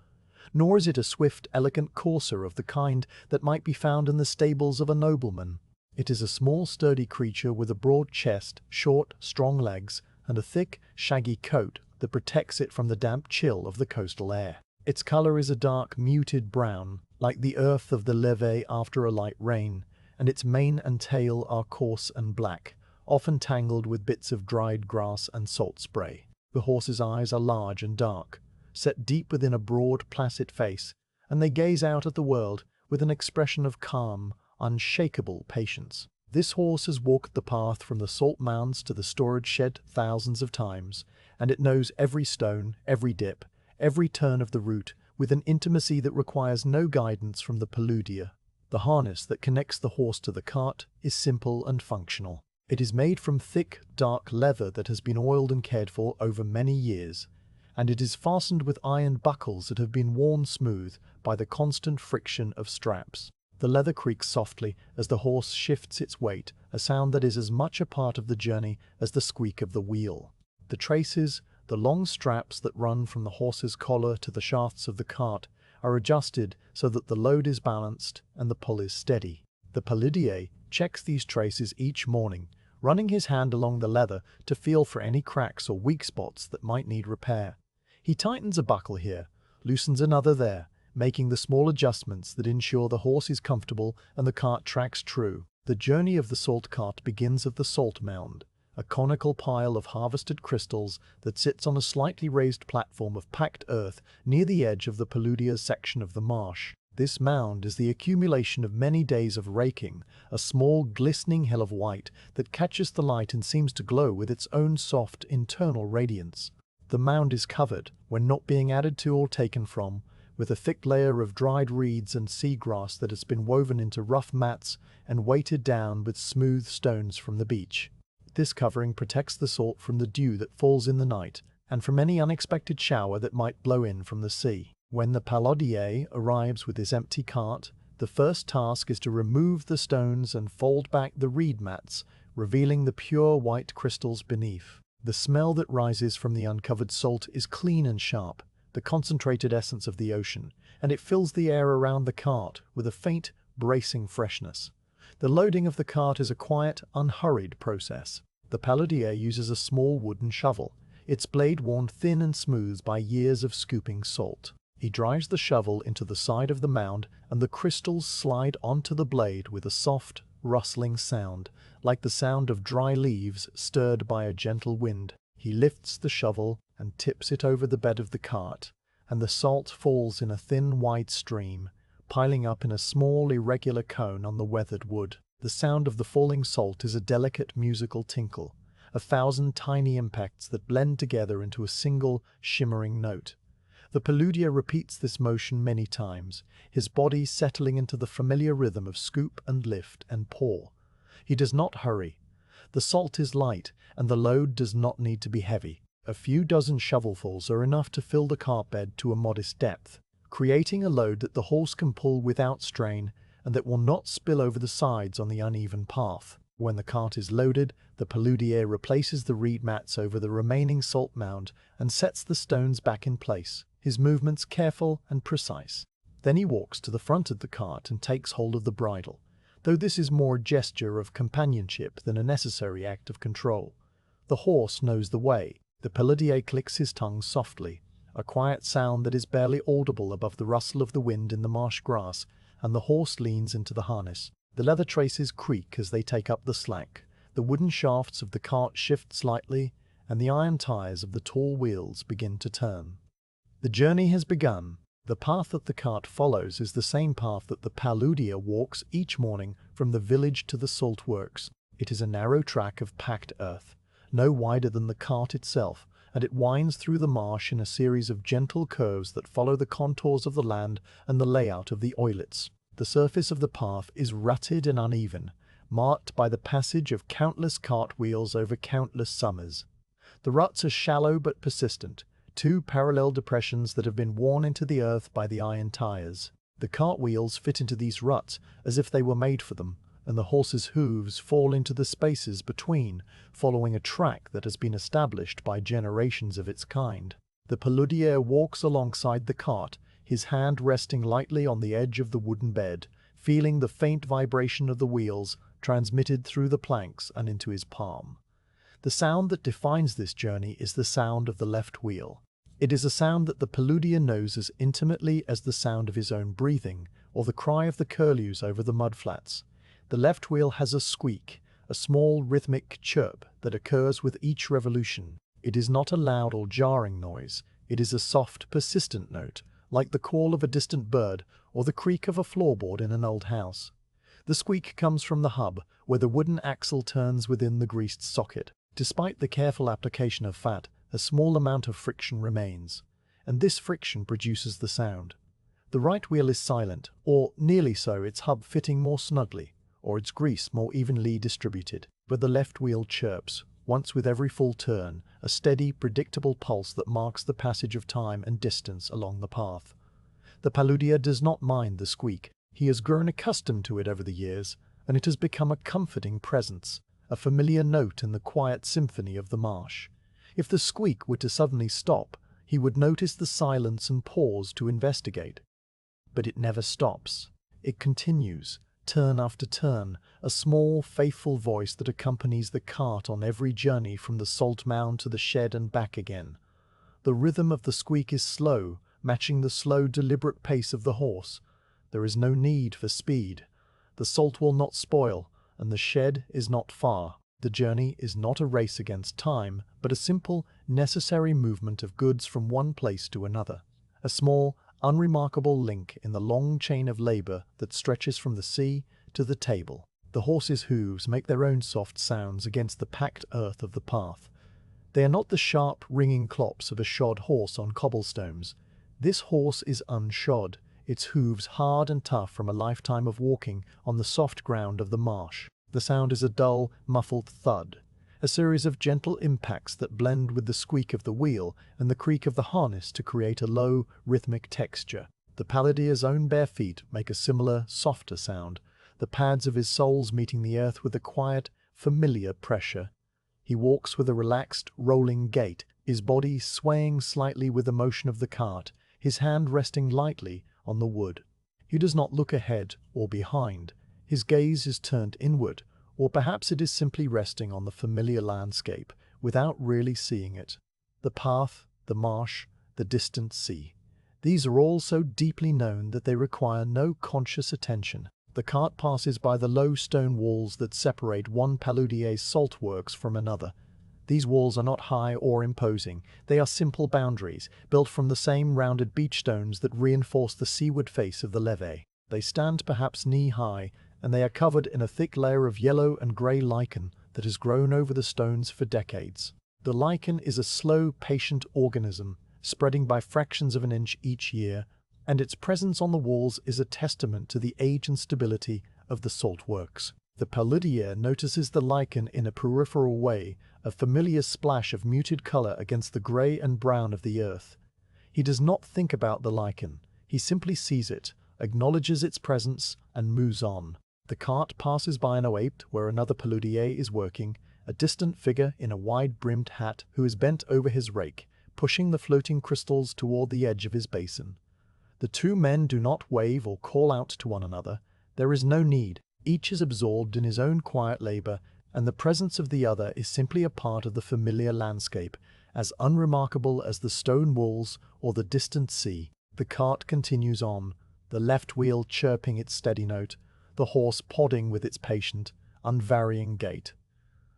nor is it a swift, elegant courser of the kind that might be found in the stables of a nobleman. It is a small, sturdy creature with a broad chest, short, strong legs, and a thick, shaggy coat that protects it from the damp chill of the coastal air. Its color is a dark, muted brown, like the earth of the levee after a light rain, and its mane and tail are coarse and black, often tangled with bits of dried grass and salt spray. The horse's eyes are large and dark, set deep within a broad, placid face, and they gaze out at the world with an expression of calm, unshakable patience. This horse has walked the path from the salt mounds to the storage shed thousands of times, and it knows every stone, every dip, every turn of the route with an intimacy that requires no guidance from the paludier. The harness that connects the horse to the cart is simple and functional. It is made from thick, dark leather that has been oiled and cared for over many years, and it is fastened with iron buckles that have been worn smooth by the constant friction of straps. The leather creaks softly as the horse shifts its weight, a sound that is as much a part of the journey as the squeak of the wheel. The traces, the long straps that run from the horse's collar to the shafts of the cart, are adjusted so that the load is balanced and the pull is steady. The paludier checks these traces each morning, running his hand along the leather to feel for any cracks or weak spots that might need repair. He tightens a buckle here, loosens another there, making the small adjustments that ensure the horse is comfortable and the cart tracks true. The journey of the salt cart begins at the salt mound, a conical pile of harvested crystals that sits on a slightly raised platform of packed earth near the edge of the paludier's section of the marsh. This mound is the accumulation of many days of raking, a small, glistening hill of white that catches the light and seems to glow with its own soft, internal radiance. The mound is covered, when not being added to or taken from, with a thick layer of dried reeds and seagrass that has been woven into rough mats and weighted down with smooth stones from the beach. This covering protects the salt from the dew that falls in the night and from any unexpected shower that might blow in from the sea. When the paludier arrives with his empty cart, the first task is to remove the stones and fold back the reed mats, revealing the pure white crystals beneath. The smell that rises from the uncovered salt is clean and sharp, the concentrated essence of the ocean, and it fills the air around the cart with a faint, bracing freshness. The loading of the cart is a quiet, unhurried process. The paludier uses a small wooden shovel, its blade worn thin and smooth by years of scooping salt. He drives the shovel into the side of the mound, and the crystals slide onto the blade with a soft, rustling sound, like the sound of dry leaves stirred by a gentle wind. He lifts the shovel and tips it over the bed of the cart, and the salt falls in a thin white stream, piling up in a small, irregular cone on the weathered wood. The sound of the falling salt is a delicate musical tinkle, 1,000 tiny impacts that blend together into a single, shimmering note. The paludier repeats this motion many times, his body settling into the familiar rhythm of scoop and lift and pour. He does not hurry. The salt is light, and the load does not need to be heavy. A few dozen shovelfuls are enough to fill the cart bed to a modest depth, creating a load that the horse can pull without strain and that will not spill over the sides on the uneven path. When the cart is loaded, the paludier replaces the reed mats over the remaining salt mound and sets the stones back in place, his movements careful and precise. Then he walks to the front of the cart and takes hold of the bridle, though this is more a gesture of companionship than a necessary act of control. The horse knows the way. The paludier clicks his tongue softly, a quiet sound that is barely audible above the rustle of the wind in the marsh grass, and the horse leans into the harness. The leather traces creak as they take up the slack. The wooden shafts of the cart shift slightly, and the iron tires of the tall wheels begin to turn. The journey has begun. The path that the cart follows is the same path that the paludier walks each morning from the village to the salt works. It is a narrow track of packed earth, no wider than the cart itself, and it winds through the marsh in a series of gentle curves that follow the contours of the land and the layout of the oilets. The surface of the path is rutted and uneven, marked by the passage of countless cartwheels over countless summers. The ruts are shallow but persistent, two parallel depressions that have been worn into the earth by the iron tires. The cartwheels fit into these ruts as if they were made for them, and the horse's hooves fall into the spaces between, following a track that has been established by generations of its kind. The paludier walks alongside the cart, his hand resting lightly on the edge of the wooden bed, feeling the faint vibration of the wheels transmitted through the planks and into his palm. The sound that defines this journey is the sound of the left wheel. It is a sound that the paludier knows as intimately as the sound of his own breathing or the cry of the curlews over the mudflats. The left wheel has a squeak, a small rhythmic chirp that occurs with each revolution. It is not a loud or jarring noise. It is a soft, persistent note, like the call of a distant bird or the creak of a floorboard in an old house. The squeak comes from the hub, where the wooden axle turns within the greased socket. Despite the careful application of fat, a small amount of friction remains, and this friction produces the sound. The right wheel is silent, or nearly so, its hub fitting more snugly, or its grease more evenly distributed, but the left wheel chirps, once with every full turn, a steady, predictable pulse that marks the passage of time and distance along the path. The paludier does not mind the squeak. He has grown accustomed to it over the years, and it has become a comforting presence, a familiar note in the quiet symphony of the marsh. If the squeak were to suddenly stop, he would notice the silence and pause to investigate. But it never stops. It continues, turn after turn, a small, faithful voice that accompanies the cart on every journey from the salt mound to the shed and back again. The rhythm of the squeak is slow, matching the slow, deliberate pace of the horse. There is no need for speed. The salt will not spoil, and the shed is not far. The journey is not a race against time, but a simple, necessary movement of goods from one place to another. A small, unremarkable link in the long chain of labor that stretches from the sea to the table. The horse's hooves make their own soft sounds against the packed earth of the path. They are not the sharp, ringing clops of a shod horse on cobblestones. This horse is unshod, its hooves hard and tough from a lifetime of walking on the soft ground of the marsh. The sound is a dull, muffled thud, a series of gentle impacts that blend with the squeak of the wheel and the creak of the harness to create a low, rhythmic texture. The paludier's own bare feet make a similar, softer sound, the pads of his soles meeting the earth with a quiet, familiar pressure. He walks with a relaxed, rolling gait, his body swaying slightly with the motion of the cart, his hand resting lightly on the wood. He does not look ahead or behind. His gaze is turned inward, or perhaps it is simply resting on the familiar landscape without really seeing it. The path, the marsh, the distant sea. These are all so deeply known that they require no conscious attention. The cart passes by the low stone walls that separate one paludier's salt works from another. These walls are not high or imposing. They are simple boundaries, built from the same rounded beach stones that reinforce the seaward face of the levee. They stand perhaps knee-high, and they are covered in a thick layer of yellow and grey lichen that has grown over the stones for decades. The lichen is a slow, patient organism, spreading by fractions of an inch each year, and its presence on the walls is a testament to the age and stability of the salt works. The paludier notices the lichen in a peripheral way, a familiar splash of muted color against the grey and brown of the earth. He does not think about the lichen. He simply sees it, acknowledges its presence, and moves on. The cart passes by an oape where another paludier is working, a distant figure in a wide-brimmed hat who is bent over his rake, pushing the floating crystals toward the edge of his basin. The two men do not wave or call out to one another. There is no need. Each is absorbed in his own quiet labor, and the presence of the other is simply a part of the familiar landscape, as unremarkable as the stone walls or the distant sea. The cart continues on, the left wheel chirping its steady note, the horse plodding with its patient, unvarying gait.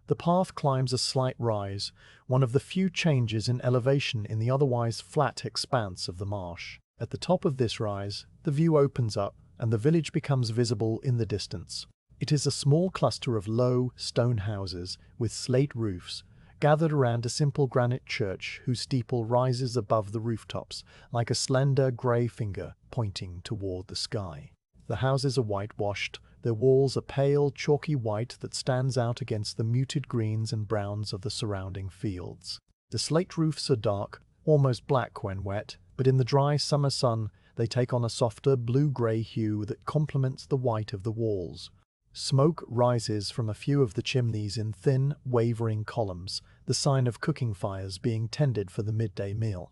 The path climbs a slight rise, one of the few changes in elevation in the otherwise flat expanse of the marsh. At the top of this rise, the view opens up and the village becomes visible in the distance. It is a small cluster of low, stone houses with slate roofs, gathered around a simple granite church whose steeple rises above the rooftops like a slender grey finger pointing toward the sky. The houses are whitewashed, their walls a pale, chalky white that stands out against the muted greens and browns of the surrounding fields. The slate roofs are dark, almost black when wet, but in the dry summer sun they take on a softer blue-grey hue that complements the white of the walls. Smoke rises from a few of the chimneys in thin, wavering columns, the sign of cooking fires being tended for the midday meal.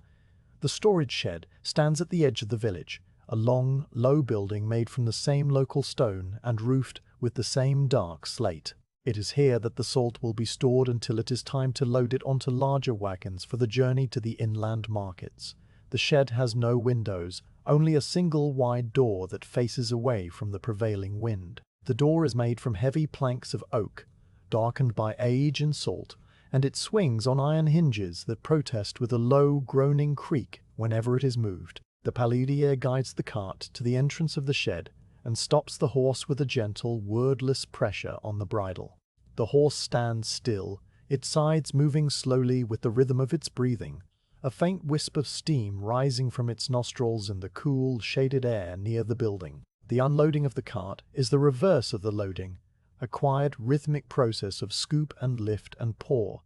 The storage shed stands at the edge of the village, a long, low building made from the same local stone and roofed with the same dark slate. It is here that the salt will be stored until it is time to load it onto larger wagons for the journey to the inland markets. The shed has no windows, only a single wide door that faces away from the prevailing wind. The door is made from heavy planks of oak, darkened by age and salt, and it swings on iron hinges that protest with a low, groaning creak whenever it is moved. The paludier guides the cart to the entrance of the shed and stops the horse with a gentle, wordless pressure on the bridle. The horse stands still, its sides moving slowly with the rhythm of its breathing, a faint wisp of steam rising from its nostrils in the cool, shaded air near the building. The unloading of the cart is the reverse of the loading, a quiet, rhythmic process of scoop and lift and pour.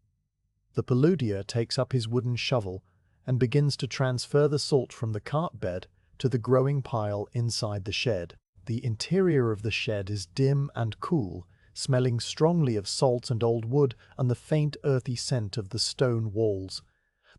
The paludier takes up his wooden shovel and begins to transfer the salt from the cart bed to the growing pile inside the shed. The interior of the shed is dim and cool, smelling strongly of salt and old wood and the faint earthy scent of the stone walls.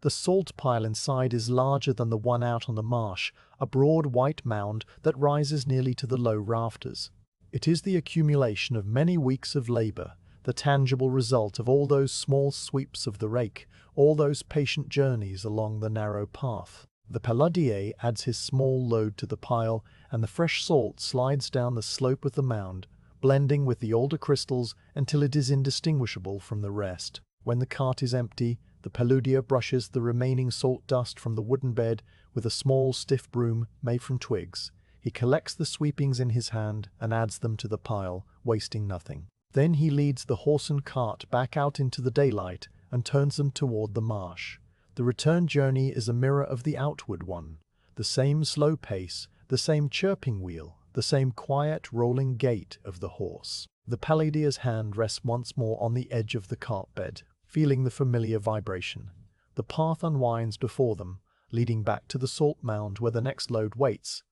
The salt pile inside is larger than the one out on the marsh, a broad white mound that rises nearly to the low rafters. It is the accumulation of many weeks of labor, the tangible result of all those small sweeps of the rake, all those patient journeys along the narrow path. The paludier adds his small load to the pile, and the fresh salt slides down the slope of the mound, blending with the older crystals until it is indistinguishable from the rest. When the cart is empty, the paludier brushes the remaining salt dust from the wooden bed with a small stiff broom made from twigs. He collects the sweepings in his hand and adds them to the pile, wasting nothing. Then he leads the horse and cart back out into the daylight and turns them toward the marsh. The return journey is a mirror of the outward one. The same slow pace, the same chirping wheel, the same quiet, rolling gait of the horse. The paludier's hand rests once more on the edge of the cart bed, feeling the familiar vibration. The path unwinds before them, leading back to the salt mound where the next load waits,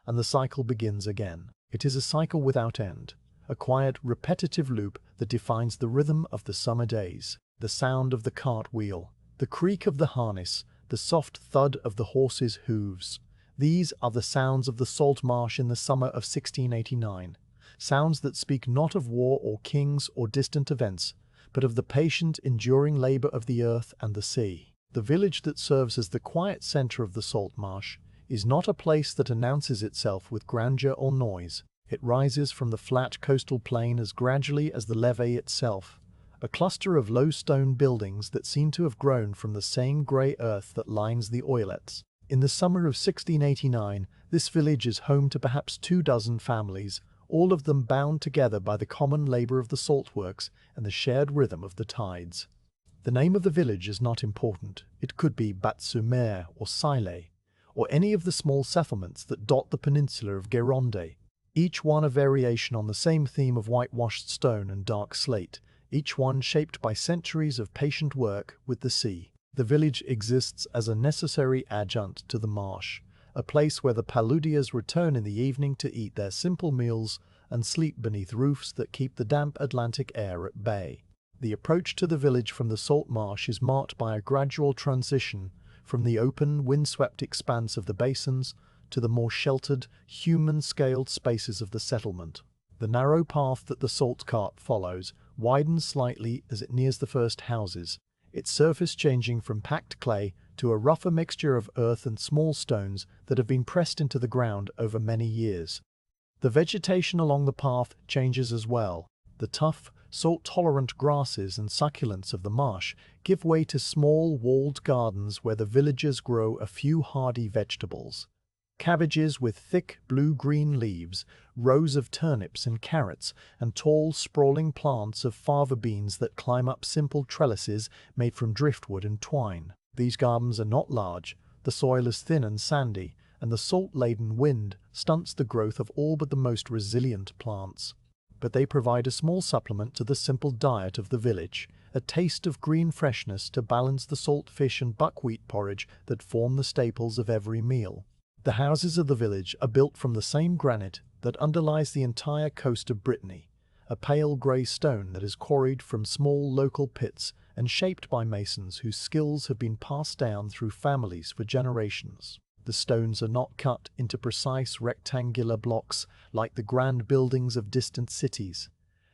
and the cycle begins again. It is a cycle without end, a quiet, repetitive loop that defines the rhythm of the summer days. The sound of the cart wheel, the creak of the harness, the soft thud of the horse's hooves. These are the sounds of the salt marsh in the summer of 1689, sounds that speak not of war or kings or distant events, but of the patient, enduring labor of the earth and the sea. The village that serves as the quiet center of the salt marsh is not a place that announces itself with grandeur or noise. It rises from the flat coastal plain as gradually as the levee itself, a cluster of low stone buildings that seem to have grown from the same grey earth that lines the oilets. In the summer of 1689, this village is home to perhaps 24 families, all of them bound together by the common labor of the salt works and the shared rhythm of the tides. The name of the village is not important. It could be Bat-sur-Mer or Sile, or any of the small settlements that dot the peninsula of Gironde, each one a variation on the same theme of whitewashed stone and dark slate, each one shaped by centuries of patient work with the sea. The village exists as a necessary adjunct to the marsh, a place where the paludiers return in the evening to eat their simple meals and sleep beneath roofs that keep the damp Atlantic air at bay. The approach to the village from the salt marsh is marked by a gradual transition from the open, windswept expanse of the basins to the more sheltered, human-scaled spaces of the settlement. The narrow path that the salt cart follows widens slightly as it nears the first houses, its surface changing from packed clay to a rougher mixture of earth and small stones that have been pressed into the ground over many years. The vegetation along the path changes as well. The tough, salt-tolerant grasses and succulents of the marsh give way to small, walled gardens where the villagers grow a few hardy vegetables. Cabbages with thick blue-green leaves, rows of turnips and carrots, and tall, sprawling plants of fava beans that climb up simple trellises made from driftwood and twine. These gardens are not large, the soil is thin and sandy, and the salt-laden wind stunts the growth of all but the most resilient plants. But they provide a small supplement to the simple diet of the village, a taste of green freshness to balance the salt fish and buckwheat porridge that form the staples of every meal. The houses of the village are built from the same granite that underlies the entire coast of Brittany, a pale grey stone that is quarried from small local pits and shaped by masons whose skills have been passed down through families for generations. The stones are not cut into precise rectangular blocks like the grand buildings of distant cities.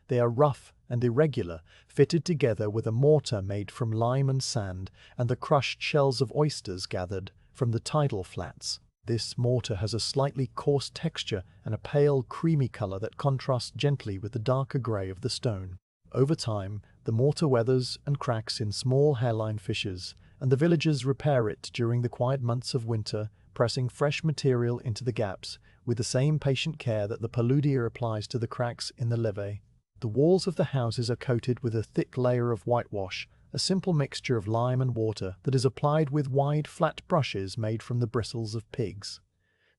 They are rough and irregular, fitted together with a mortar made from lime and sand and the crushed shells of oysters gathered from the tidal flats. This mortar has a slightly coarse texture and a pale, creamy color that contrasts gently with the darker gray of the stone. Over time, the mortar weathers and cracks in small hairline fissures, and the villagers repair it during the quiet months of winter, pressing fresh material into the gaps with the same patient care that the paludier applies to the cracks in the levee. The walls of the houses are coated with a thick layer of whitewash, a simple mixture of lime and water that is applied with wide, flat brushes made from the bristles of pigs.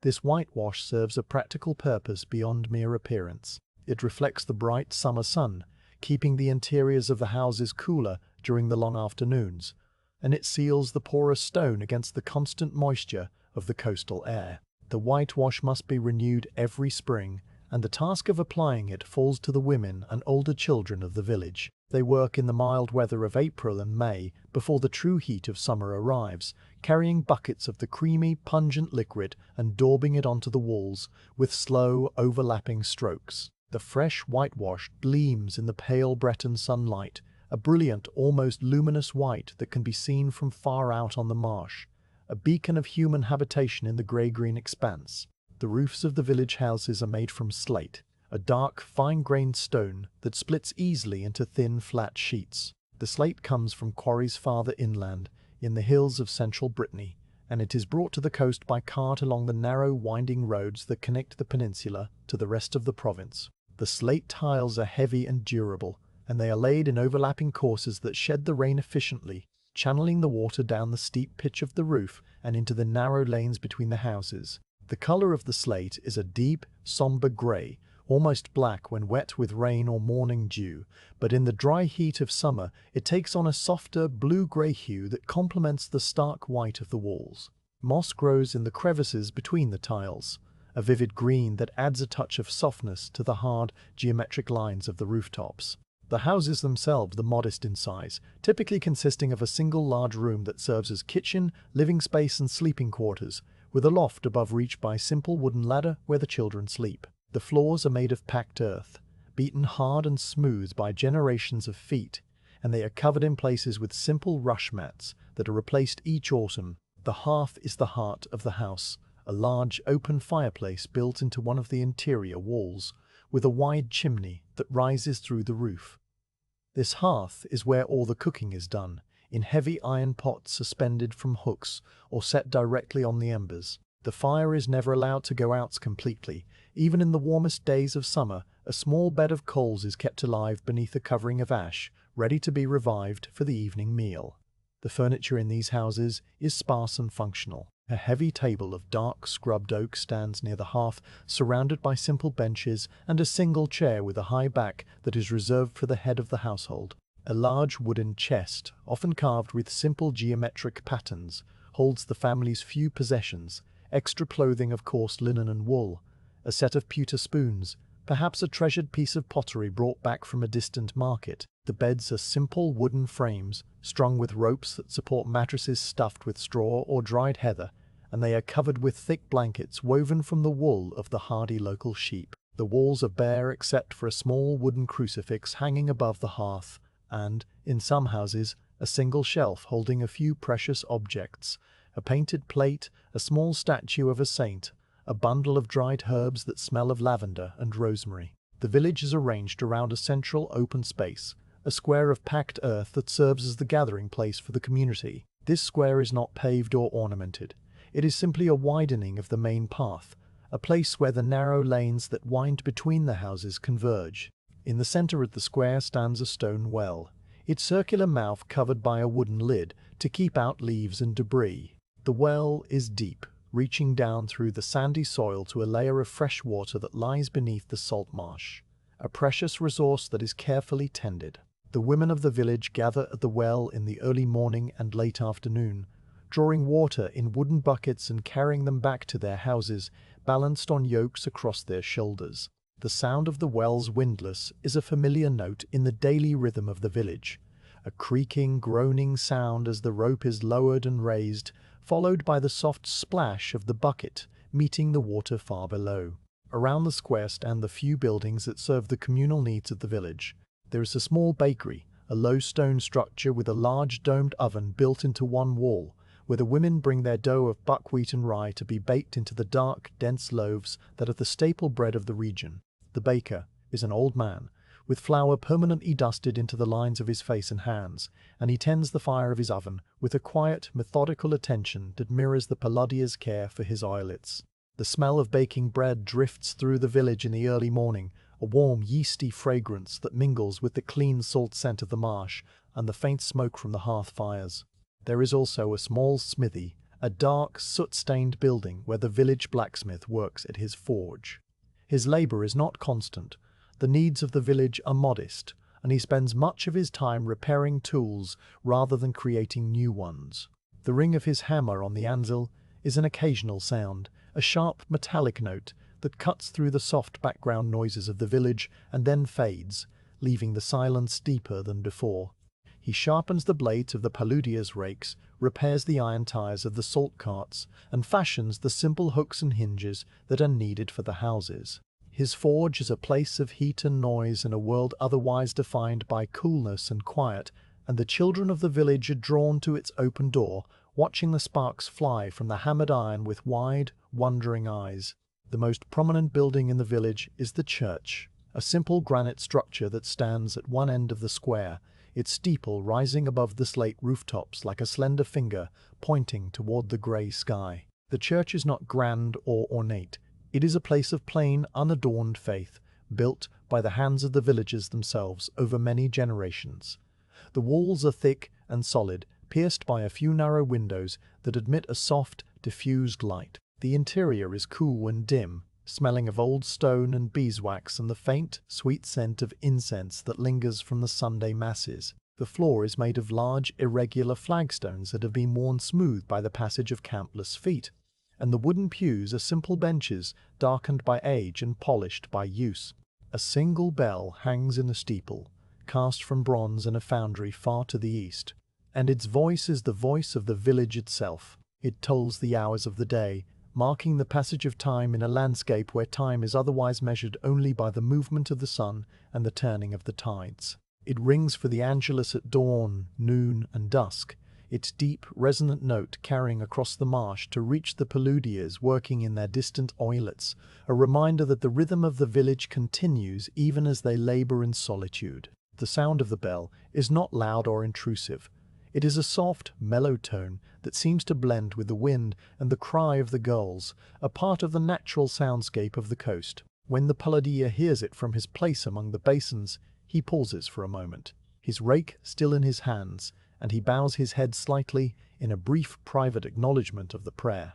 This whitewash serves a practical purpose beyond mere appearance. It reflects the bright summer sun, keeping the interiors of the houses cooler during the long afternoons, and it seals the porous stone against the constant moisture of the coastal air. The whitewash must be renewed every spring, and the task of applying it falls to the women and older children of the village. They work in the mild weather of April and May before the true heat of summer arrives, carrying buckets of the creamy, pungent liquid and daubing it onto the walls with slow, overlapping strokes. The fresh whitewash gleams in the pale Breton sunlight, a brilliant, almost luminous white that can be seen from far out on the marsh, a beacon of human habitation in the grey-green expanse. The roofs of the village houses are made from slate, a dark, fine-grained stone that splits easily into thin, flat sheets. The slate comes from quarries farther inland, in the hills of central Brittany, and it is brought to the coast by cart along the narrow, winding roads that connect the peninsula to the rest of the province. The slate tiles are heavy and durable, and they are laid in overlapping courses that shed the rain efficiently, channeling the water down the steep pitch of the roof and into the narrow lanes between the houses. The color of the slate is a deep, somber gray, almost black when wet with rain or morning dew, but in the dry heat of summer it takes on a softer blue-gray hue that complements the stark white of the walls. Moss grows in the crevices between the tiles, a vivid green that adds a touch of softness to the hard, geometric lines of the rooftops. The houses themselves are modest in size, typically consisting of a single large room that serves as kitchen, living space and sleeping quarters, with a loft above reached by a simple wooden ladder where the children sleep. The floors are made of packed earth, beaten hard and smooth by generations of feet, and they are covered in places with simple rush mats that are replaced each autumn. The hearth is the heart of the house, a large open fireplace built into one of the interior walls, with a wide chimney that rises through the roof. This hearth is where all the cooking is done, in heavy iron pots suspended from hooks or set directly on the embers. The fire is never allowed to go out completely. Even in the warmest days of summer, a small bed of coals is kept alive beneath a covering of ash, ready to be revived for the evening meal. The furniture in these houses is sparse and functional. A heavy table of dark scrubbed oak stands near the hearth, surrounded by simple benches and a single chair with a high back that is reserved for the head of the household. A large wooden chest, often carved with simple geometric patterns, holds the family's few possessions, extra clothing of coarse linen and wool, a set of pewter spoons, perhaps a treasured piece of pottery brought back from a distant market. The beds are simple wooden frames, strung with ropes that support mattresses stuffed with straw or dried heather, and they are covered with thick blankets woven from the wool of the hardy local sheep. The walls are bare except for a small wooden crucifix hanging above the hearth, and, in some houses, a single shelf holding a few precious objects, a painted plate, a small statue of a saint, a bundle of dried herbs that smell of lavender and rosemary. The village is arranged around a central open space, a square of packed earth that serves as the gathering place for the community. This square is not paved or ornamented. It is simply a widening of the main path, a place where the narrow lanes that wind between the houses converge. In the center of the square stands a stone well, its circular mouth covered by a wooden lid to keep out leaves and debris. The well is deep, reaching down through the sandy soil to a layer of fresh water that lies beneath the salt marsh, a precious resource that is carefully tended. The women of the village gather at the well in the early morning and late afternoon, drawing water in wooden buckets and carrying them back to their houses, balanced on yokes across their shoulders. The sound of the well's windlass is a familiar note in the daily rhythm of the village, a creaking, groaning sound as the rope is lowered and raised, followed by the soft splash of the bucket meeting the water far below. Around the square stand the few buildings that serve the communal needs of the village. There is a small bakery, a low stone structure with a large domed oven built into one wall, where the women bring their dough of buckwheat and rye to be baked into the dark, dense loaves that are the staple bread of the region. The baker is an old man, with flour permanently dusted into the lines of his face and hands, and he tends the fire of his oven with a quiet, methodical attention that mirrors the paludier's care for his oilets. The smell of baking bread drifts through the village in the early morning, a warm, yeasty fragrance that mingles with the clean salt scent of the marsh and the faint smoke from the hearth fires. There is also a small smithy, a dark, soot-stained building where the village blacksmith works at his forge. His labor is not constant. The needs of the village are modest, and he spends much of his time repairing tools rather than creating new ones. The ring of his hammer on the anvil is an occasional sound, a sharp metallic note that cuts through the soft background noises of the village and then fades, leaving the silence deeper than before. He sharpens the blades of the paludier's rakes, repairs the iron tires of the salt carts, and fashions the simple hooks and hinges that are needed for the houses. His forge is a place of heat and noise in a world otherwise defined by coolness and quiet, and the children of the village are drawn to its open door, watching the sparks fly from the hammered iron with wide, wondering eyes. The most prominent building in the village is the church, a simple granite structure that stands at one end of the square, its steeple rising above the slate rooftops like a slender finger pointing toward the grey sky. The church is not grand or ornate. It is a place of plain, unadorned faith, built by the hands of the villagers themselves over many generations. The walls are thick and solid, pierced by a few narrow windows that admit a soft, diffused light. The interior is cool and dim, smelling of old stone and beeswax and the faint, sweet scent of incense that lingers from the Sunday masses. The floor is made of large, irregular flagstones that have been worn smooth by the passage of countless feet, and the wooden pews are simple benches darkened by age and polished by use. A single bell hangs in the steeple, cast from bronze in a foundry far to the east, and its voice is the voice of the village itself. It tolls the hours of the day, marking the passage of time in a landscape where time is otherwise measured only by the movement of the sun and the turning of the tides. It rings for the Angelus at dawn, noon, and dusk, its deep, resonant note carrying across the marsh to reach the paludiers working in their distant oilets, a reminder that the rhythm of the village continues even as they labor in solitude. The sound of the bell is not loud or intrusive. It is a soft, mellow tone that seems to blend with the wind and the cry of the gulls, a part of the natural soundscape of the coast. When the paludier hears it from his place among the basins, he pauses for a moment, his rake still in his hands, and he bows his head slightly in a brief private acknowledgement of the prayer.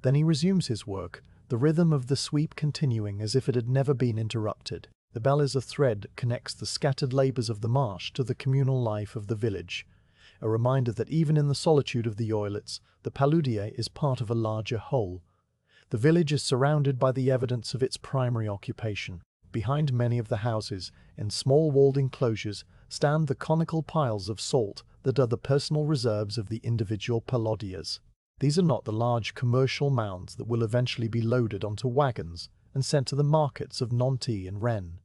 Then he resumes his work, the rhythm of the sweep continuing as if it had never been interrupted. The bell is a thread that connects the scattered labors of the marsh to the communal life of the village, a reminder that even in the solitude of the oilets, the paludier is part of a larger whole. The village is surrounded by the evidence of its primary occupation. Behind many of the houses, in small walled enclosures, stand the conical piles of salt that are the personal reserves of the individual paludiers. These are not the large commercial mounds that will eventually be loaded onto wagons and sent to the markets of Nantes and Rennes.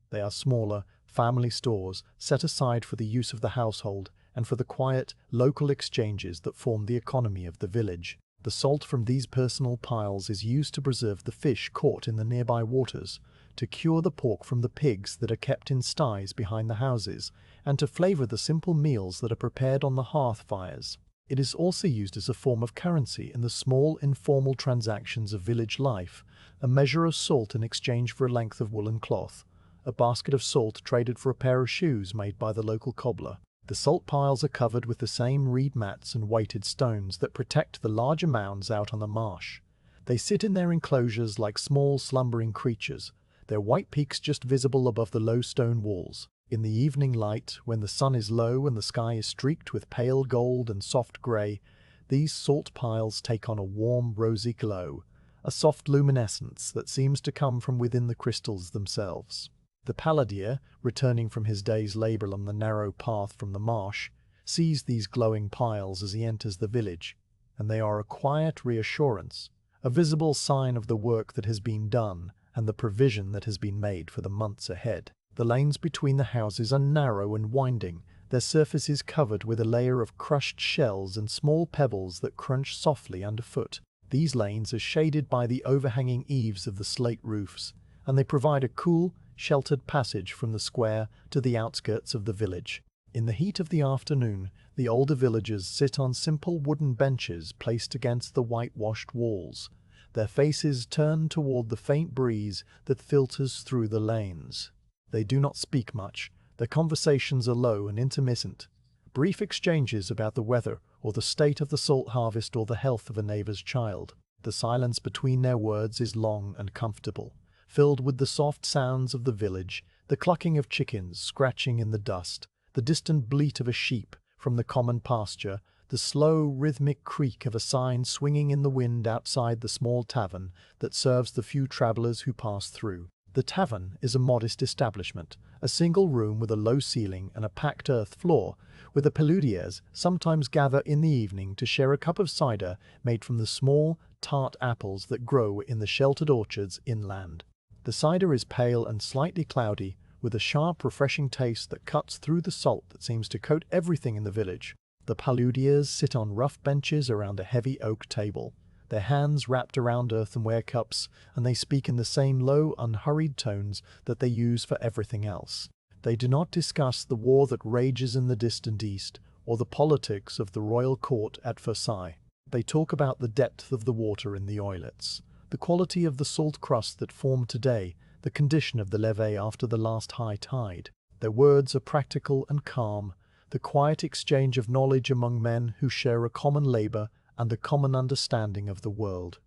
They are smaller, family stores set aside for the use of the household and for the quiet, local exchanges that form the economy of the village. The salt from these personal piles is used to preserve the fish caught in the nearby waters, to cure the pork from the pigs that are kept in sties behind the houses, and to flavor the simple meals that are prepared on the hearth fires. It is also used as a form of currency in the small informal transactions of village life, a measure of salt in exchange for a length of woolen cloth, a basket of salt traded for a pair of shoes made by the local cobbler. The salt piles are covered with the same reed mats and weighted stones that protect the larger mounds out on the marsh. They sit in their enclosures like small slumbering creatures, their white peaks just visible above the low stone walls. In the evening light, when the sun is low and the sky is streaked with pale gold and soft grey, these salt piles take on a warm rosy glow, a soft luminescence that seems to come from within the crystals themselves. The paludier, returning from his day's labour on the narrow path from the marsh, sees these glowing piles as he enters the village, and they are a quiet reassurance, a visible sign of the work that has been done and the provision that has been made for the months ahead. The lanes between the houses are narrow and winding, their surfaces covered with a layer of crushed shells and small pebbles that crunch softly underfoot. These lanes are shaded by the overhanging eaves of the slate roofs, and they provide a cool, sheltered passage from the square to the outskirts of the village. In the heat of the afternoon, the older villagers sit on simple wooden benches placed against the whitewashed walls, their faces turned toward the faint breeze that filters through the lanes. They do not speak much, their conversations are low and intermittent, brief exchanges about the weather or the state of the salt harvest or the health of a neighbor's child. The silence between their words is long and comfortable, filled with the soft sounds of the village, the clucking of chickens scratching in the dust, the distant bleat of a sheep from the common pasture, the slow, rhythmic creak of a sign swinging in the wind outside the small tavern that serves the few travelers who pass through. The tavern is a modest establishment, a single room with a low ceiling and a packed earth floor, where the paludiers sometimes gather in the evening to share a cup of cider made from the small, tart apples that grow in the sheltered orchards inland. The cider is pale and slightly cloudy, with a sharp, refreshing taste that cuts through the salt that seems to coat everything in the village. The paludiers sit on rough benches around a heavy oak table, their hands wrapped around earthenware cups, and they speak in the same low, unhurried tones that they use for everything else. They do not discuss the war that rages in the distant east, or the politics of the royal court at Versailles. They talk about the depth of the water in the oilets, the quality of the salt crust that formed today, the condition of the levee after the last high tide. Their words are practical and calm, the quiet exchange of knowledge among men who share a common labour and a common understanding of the world.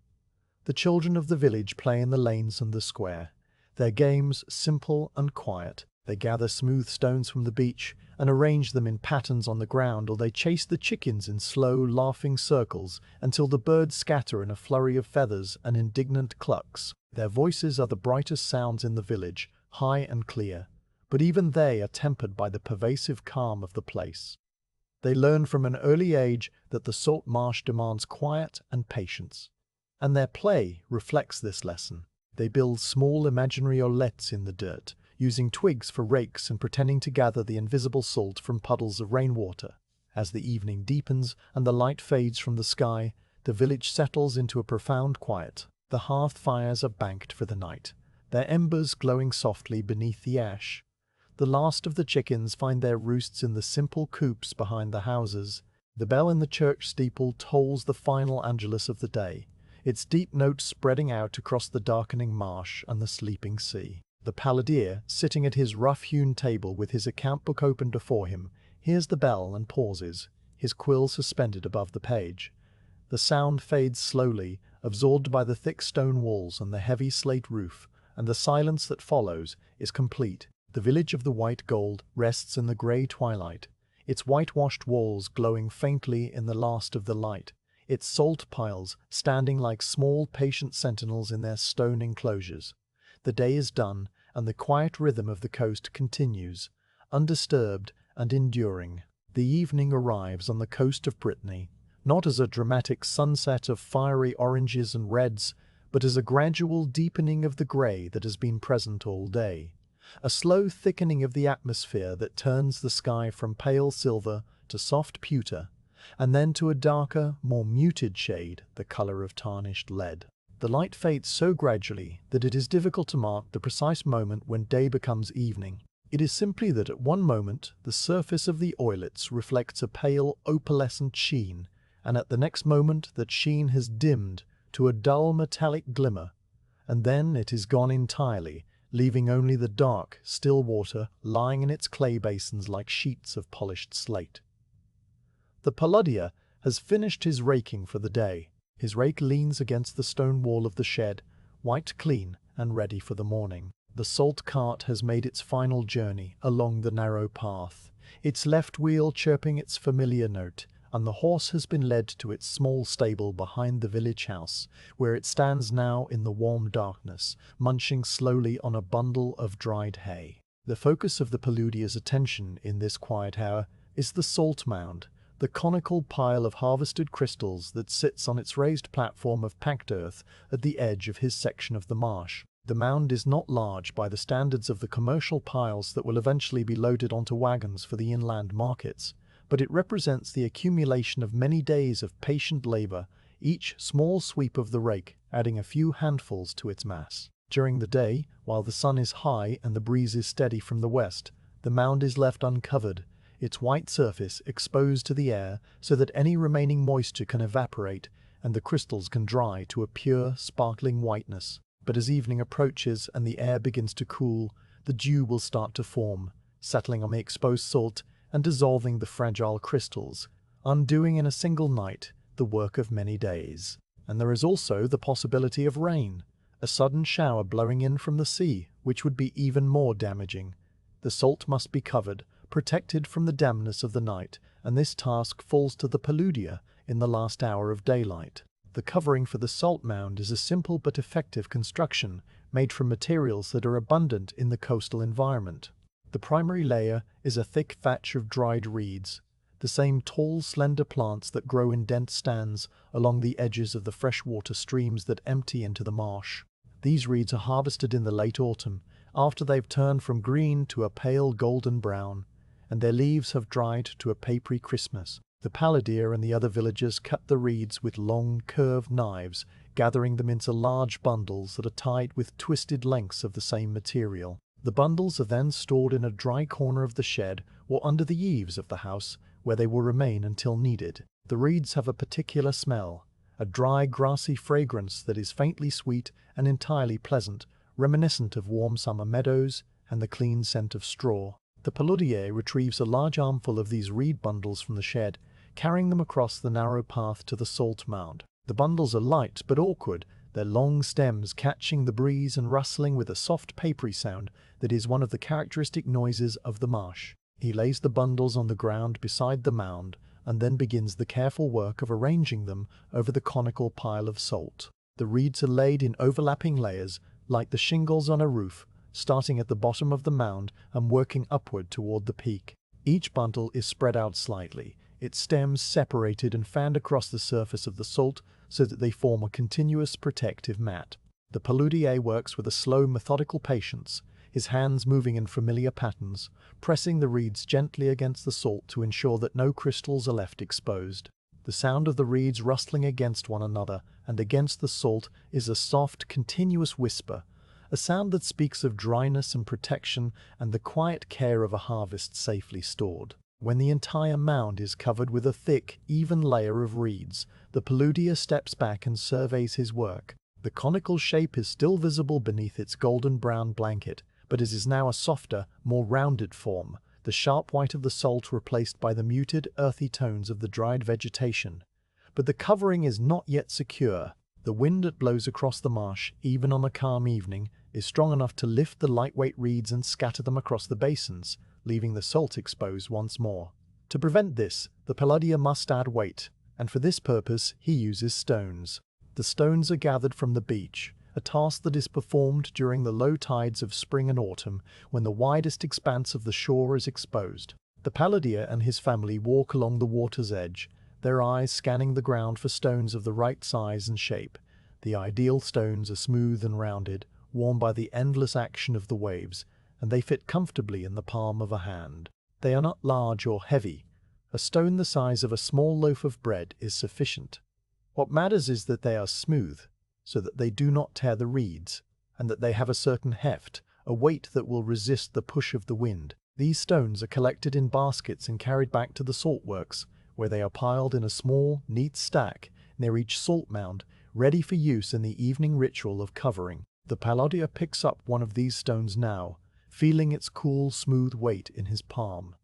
The children of the village play in the lanes and the square, their games simple and quiet. They gather smooth stones from the beach and arrange them in patterns on the ground, or they chase the chickens in slow, laughing circles until the birds scatter in a flurry of feathers and indignant clucks. Their voices are the brightest sounds in the village, high and clear, but even they are tempered by the pervasive calm of the place. They learn from an early age that the salt marsh demands quiet and patience, and their play reflects this lesson. They build small imaginary oilettes in the dirt, using twigs for rakes and pretending to gather the invisible salt from puddles of rainwater. As the evening deepens and the light fades from the sky, the village settles into a profound quiet. The hearth fires are banked for the night, their embers glowing softly beneath the ash. The last of the chickens find their roosts in the simple coops behind the houses. The bell in the church steeple tolls the final angelus of the day, its deep notes spreading out across the darkening marsh and the sleeping sea. The paludier, sitting at his rough-hewn table with his account book open before him, hears the bell and pauses, his quill suspended above the page. The sound fades slowly, absorbed by the thick stone walls and the heavy slate roof, and the silence that follows is complete. The village of the white gold rests in the grey twilight, its whitewashed walls glowing faintly in the last of the light, its salt piles standing like small patient sentinels in their stone enclosures. The day is done, and the quiet rhythm of the coast continues, undisturbed and enduring. The evening arrives on the coast of Brittany, not as a dramatic sunset of fiery oranges and reds, but as a gradual deepening of the grey that has been present all day, a slow thickening of the atmosphere that turns the sky from pale silver to soft pewter, and then to a darker, more muted shade, the colour of tarnished lead. The light fades so gradually that it is difficult to mark the precise moment when day becomes evening. It is simply that at one moment the surface of the oilets reflects a pale opalescent sheen, and at the next moment that sheen has dimmed to a dull metallic glimmer, and then it is gone entirely, leaving only the dark, still water lying in its clay basins like sheets of polished slate. The paludier has finished his raking for the day. His rake leans against the stone wall of the shed, wiped clean and ready for the morning. The salt cart has made its final journey along the narrow path, its left wheel chirping its familiar note, and the horse has been led to its small stable behind the village house, where it stands now in the warm darkness, munching slowly on a bundle of dried hay. The focus of the paludier's attention in this quiet hour is the salt mound, the conical pile of harvested crystals that sits on its raised platform of packed earth at the edge of his section of the marsh. The mound is not large by the standards of the commercial piles that will eventually be loaded onto wagons for the inland markets, but it represents the accumulation of many days of patient labor, each small sweep of the rake adding a few handfuls to its mass. During the day, while the sun is high and the breeze is steady from the west, the mound is left uncovered, its white surface exposed to the air so that any remaining moisture can evaporate and the crystals can dry to a pure, sparkling whiteness. But as evening approaches and the air begins to cool, the dew will start to form, settling on the exposed salt and dissolving the fragile crystals, undoing in a single night the work of many days. And there is also the possibility of rain, a sudden shower blowing in from the sea, which would be even more damaging. The salt must be covered, protected from the dampness of the night, and this task falls to the paludier in the last hour of daylight. The covering for the salt mound is a simple but effective construction made from materials that are abundant in the coastal environment. The primary layer is a thick thatch of dried reeds, the same tall, slender plants that grow in dense stands along the edges of the freshwater streams that empty into the marsh. These reeds are harvested in the late autumn, after they've turned from green to a pale golden brown, and their leaves have dried to a papery crispness. The paludier and the other villagers cut the reeds with long, curved knives, gathering them into large bundles that are tied with twisted lengths of the same material. The bundles are then stored in a dry corner of the shed or under the eaves of the house, where they will remain until needed. The reeds have a particular smell, a dry, grassy fragrance that is faintly sweet and entirely pleasant, reminiscent of warm summer meadows and the clean scent of straw. The paludier retrieves a large armful of these reed bundles from the shed, carrying them across the narrow path to the salt mound. The bundles are light but awkward, their long stems catching the breeze and rustling with a soft papery sound that is one of the characteristic noises of the marsh. He lays the bundles on the ground beside the mound and then begins the careful work of arranging them over the conical pile of salt. The reeds are laid in overlapping layers, like the shingles on a roof, starting at the bottom of the mound and working upward toward the peak. Each bundle is spread out slightly, its stems separated and fanned across the surface of the salt so that they form a continuous protective mat. The paludier works with a slow, methodical patience, his hands moving in familiar patterns, pressing the reeds gently against the salt to ensure that no crystals are left exposed. The sound of the reeds rustling against one another and against the salt is a soft, continuous whisper, a sound that speaks of dryness and protection and the quiet care of a harvest safely stored. When the entire mound is covered with a thick, even layer of reeds, the paludier steps back and surveys his work. The conical shape is still visible beneath its golden brown blanket, but it is now a softer, more rounded form, the sharp white of the salt replaced by the muted, earthy tones of the dried vegetation. But the covering is not yet secure. The wind that blows across the marsh, even on a calm evening, is strong enough to lift the lightweight reeds and scatter them across the basins, leaving the salt exposed once more. To prevent this, the paludier must add weight, and for this purpose he uses stones. The stones are gathered from the beach, a task that is performed during the low tides of spring and autumn when the widest expanse of the shore is exposed. The paludier and his family walk along the water's edge, their eyes scanning the ground for stones of the right size and shape. The ideal stones are smooth and rounded, worn by the endless action of the waves, and they fit comfortably in the palm of a hand. They are not large or heavy. A stone the size of a small loaf of bread is sufficient. What matters is that they are smooth, so that they do not tear the reeds, and that they have a certain heft, a weight that will resist the push of the wind. These stones are collected in baskets and carried back to the salt works, where they are piled in a small, neat stack near each salt mound, ready for use in the evening ritual of covering. The paludier picks up one of these stones now, feeling its cool, smooth weight in his palm.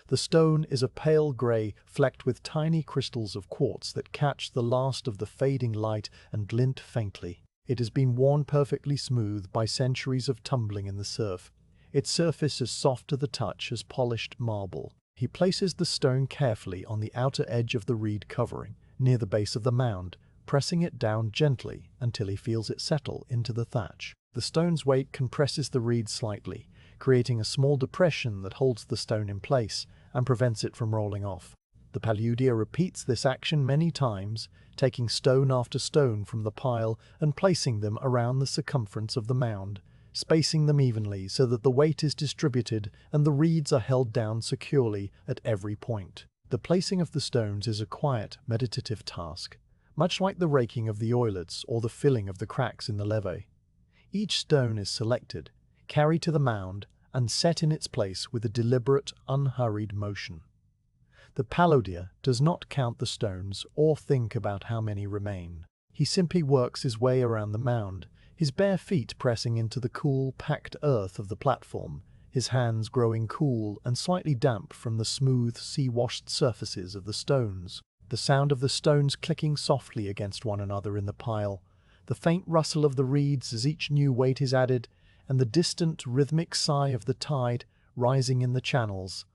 The stone is a pale grey, flecked with tiny crystals of quartz that catch the last of the fading light and glint faintly. It has been worn perfectly smooth by centuries of tumbling in the surf. Its surface is soft to the touch as polished marble. He places the stone carefully on the outer edge of the reed covering, near the base of the mound, pressing it down gently until he feels it settle into the thatch. The stone's weight compresses the reed slightly, creating a small depression that holds the stone in place and prevents it from rolling off. The paludier repeats this action many times, taking stone after stone from the pile and placing them around the circumference of the mound, spacing them evenly so that the weight is distributed and the reeds are held down securely at every point. The placing of the stones is a quiet, meditative task, much like the raking of the oilets or the filling of the cracks in the levee. Each stone is selected, carried to the mound, and set in its place with a deliberate, unhurried motion. The paludier does not count the stones or think about how many remain. He simply works his way around the mound, his bare feet pressing into the cool, packed earth of the platform, his hands growing cool and slightly damp from the smooth, sea-washed surfaces of the stones. The sound of the stones clicking softly against one another in the pile, the faint rustle of the reeds as each new weight is added, and the distant, rhythmic sigh of the tide rising in the channels.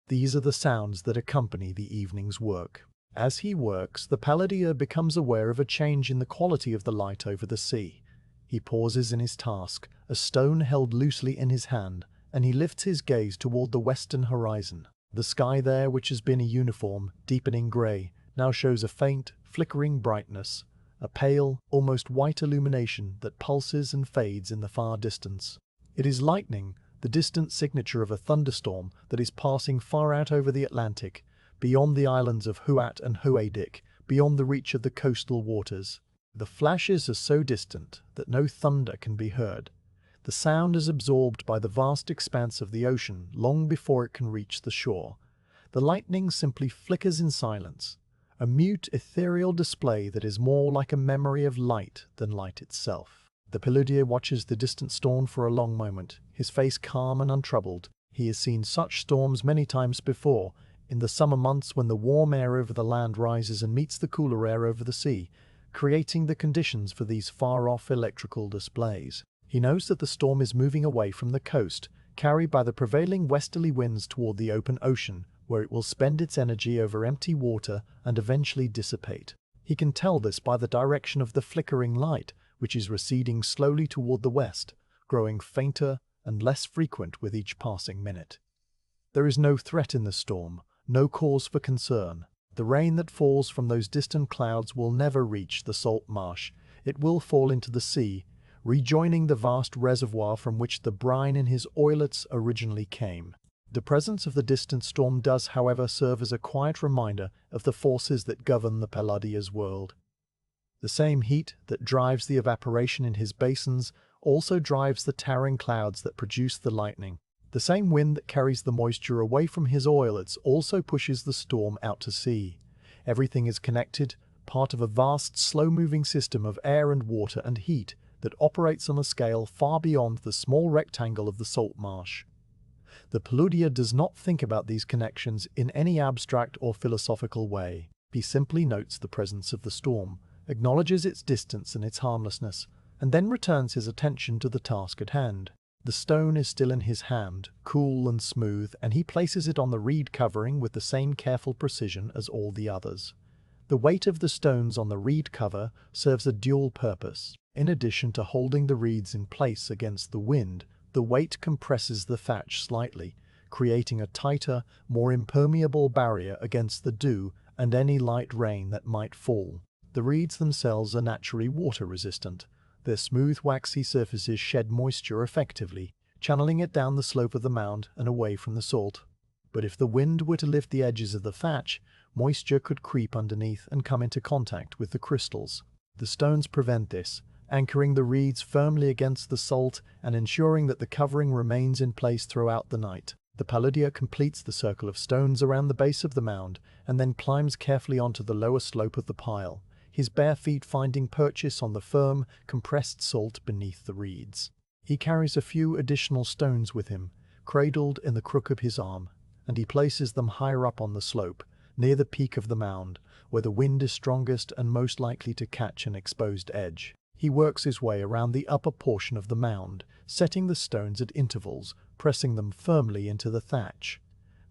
These are the sounds that accompany the evening's work. As he works, the paludier becomes aware of a change in the quality of the light over the sea. He pauses in his task, a stone held loosely in his hand, and he lifts his gaze toward the western horizon. The sky there, which has been a uniform, deepening grey, now shows a faint, flickering brightness, a pale, almost white illumination that pulses and fades in the far distance. It is lightning, the distant signature of a thunderstorm that is passing far out over the Atlantic, beyond the islands of Huat and Huadik, beyond the reach of the coastal waters. The flashes are so distant that no thunder can be heard. The sound is absorbed by the vast expanse of the ocean long before it can reach the shore. The lightning simply flickers in silence, a mute, ethereal display that is more like a memory of light than light itself. The paludier watches the distant storm for a long moment, his face calm and untroubled. He has seen such storms many times before, in the summer months when the warm air over the land rises and meets the cooler air over the sea, creating the conditions for these far-off electrical displays. He knows that the storm is moving away from the coast, carried by the prevailing westerly winds toward the open ocean, where it will spend its energy over empty water and eventually dissipate. He can tell this by the direction of the flickering light, which is receding slowly toward the west, growing fainter and less frequent with each passing minute. There is no threat in the storm, no cause for concern. The rain that falls from those distant clouds will never reach the salt marsh. It will fall into the sea, rejoining the vast reservoir from which the brine in his oilets originally came. The presence of the distant storm does, however, serve as a quiet reminder of the forces that govern the paludier's world. The same heat that drives the evaporation in his basins also drives the towering clouds that produce the lightning. The same wind that carries the moisture away from his oilets also pushes the storm out to sea. Everything is connected, part of a vast, slow-moving system of air and water and heat that operates on a scale far beyond the small rectangle of the salt marsh. The paludier does not think about these connections in any abstract or philosophical way. He simply notes the presence of the storm, acknowledges its distance and its harmlessness, and then returns his attention to the task at hand. The stone is still in his hand, cool and smooth, and he places it on the reed covering with the same careful precision as all the others. The weight of the stones on the reed cover serves a dual purpose. In addition to holding the reeds in place against the wind, the weight compresses the thatch slightly, creating a tighter, more impermeable barrier against the dew and any light rain that might fall. The reeds themselves are naturally water-resistant. Their smooth, waxy surfaces shed moisture effectively, channeling it down the slope of the mound and away from the salt. But if the wind were to lift the edges of the thatch, moisture could creep underneath and come into contact with the crystals. The stones prevent this, anchoring the reeds firmly against the salt and ensuring that the covering remains in place throughout the night. The paludier completes the circle of stones around the base of the mound and then climbs carefully onto the lower slope of the pile, his bare feet finding purchase on the firm, compressed salt beneath the reeds. He carries a few additional stones with him, cradled in the crook of his arm, and he places them higher up on the slope, near the peak of the mound, where the wind is strongest and most likely to catch an exposed edge. He works his way around the upper portion of the mound, setting the stones at intervals, pressing them firmly into the thatch.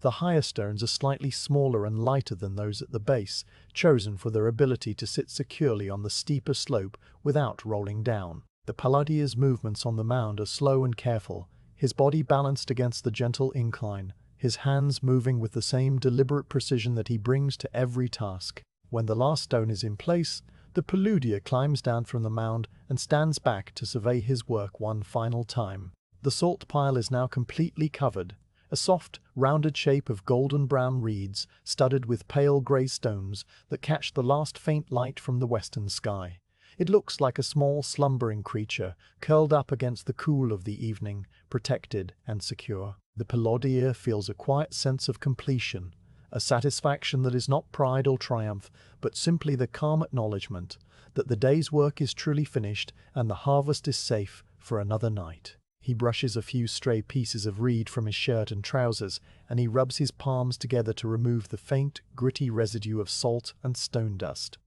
The higher stones are slightly smaller and lighter than those at the base, chosen for their ability to sit securely on the steeper slope without rolling down. The paludier's movements on the mound are slow and careful, his body balanced against the gentle incline, his hands moving with the same deliberate precision that he brings to every task. When the last stone is in place, the paludier climbs down from the mound and stands back to survey his work one final time. The salt pile is now completely covered, a soft, rounded shape of golden-brown reeds studded with pale grey stones that catch the last faint light from the western sky. It looks like a small slumbering creature, curled up against the cool of the evening, protected and secure. The paludier feels a quiet sense of completion, a satisfaction that is not pride or triumph, but simply the calm acknowledgement that the day's work is truly finished and the harvest is safe for another night. He brushes a few stray pieces of reed from his shirt and trousers, and he rubs his palms together to remove the faint, gritty residue of salt and stone dust.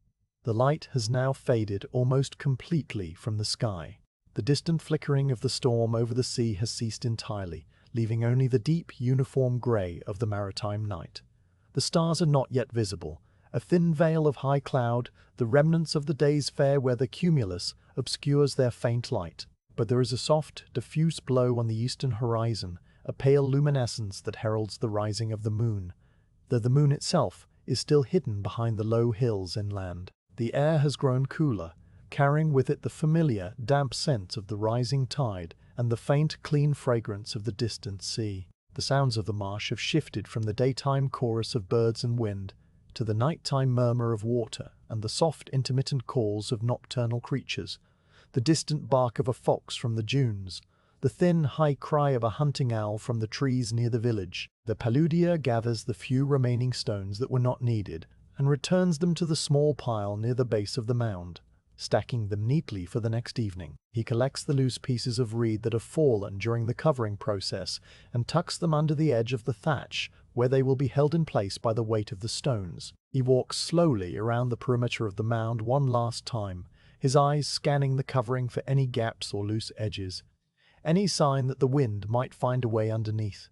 The light has now faded almost completely from the sky. The distant flickering of the storm over the sea has ceased entirely, leaving only the deep, uniform grey of the maritime night. The stars are not yet visible, a thin veil of high cloud, the remnants of the day's fair weather cumulus, obscures their faint light. But there is a soft, diffuse glow on the eastern horizon, a pale luminescence that heralds the rising of the moon, though the moon itself is still hidden behind the low hills inland. The air has grown cooler, carrying with it the familiar, damp scent of the rising tide and the faint, clean fragrance of the distant sea. The sounds of the marsh have shifted from the daytime chorus of birds and wind to the nighttime murmur of water and the soft, intermittent calls of nocturnal creatures, the distant bark of a fox from the dunes, the thin, high cry of a hunting owl from the trees near the village. The paludier gathers the few remaining stones that were not needed and returns them to the small pile near the base of the mound, stacking them neatly for the next evening. He collects the loose pieces of reed that have fallen during the covering process and tucks them under the edge of the thatch, where they will be held in place by the weight of the stones. He walks slowly around the perimeter of the mound one last time, his eyes scanning the covering for any gaps or loose edges, any sign that the wind might find a way underneath.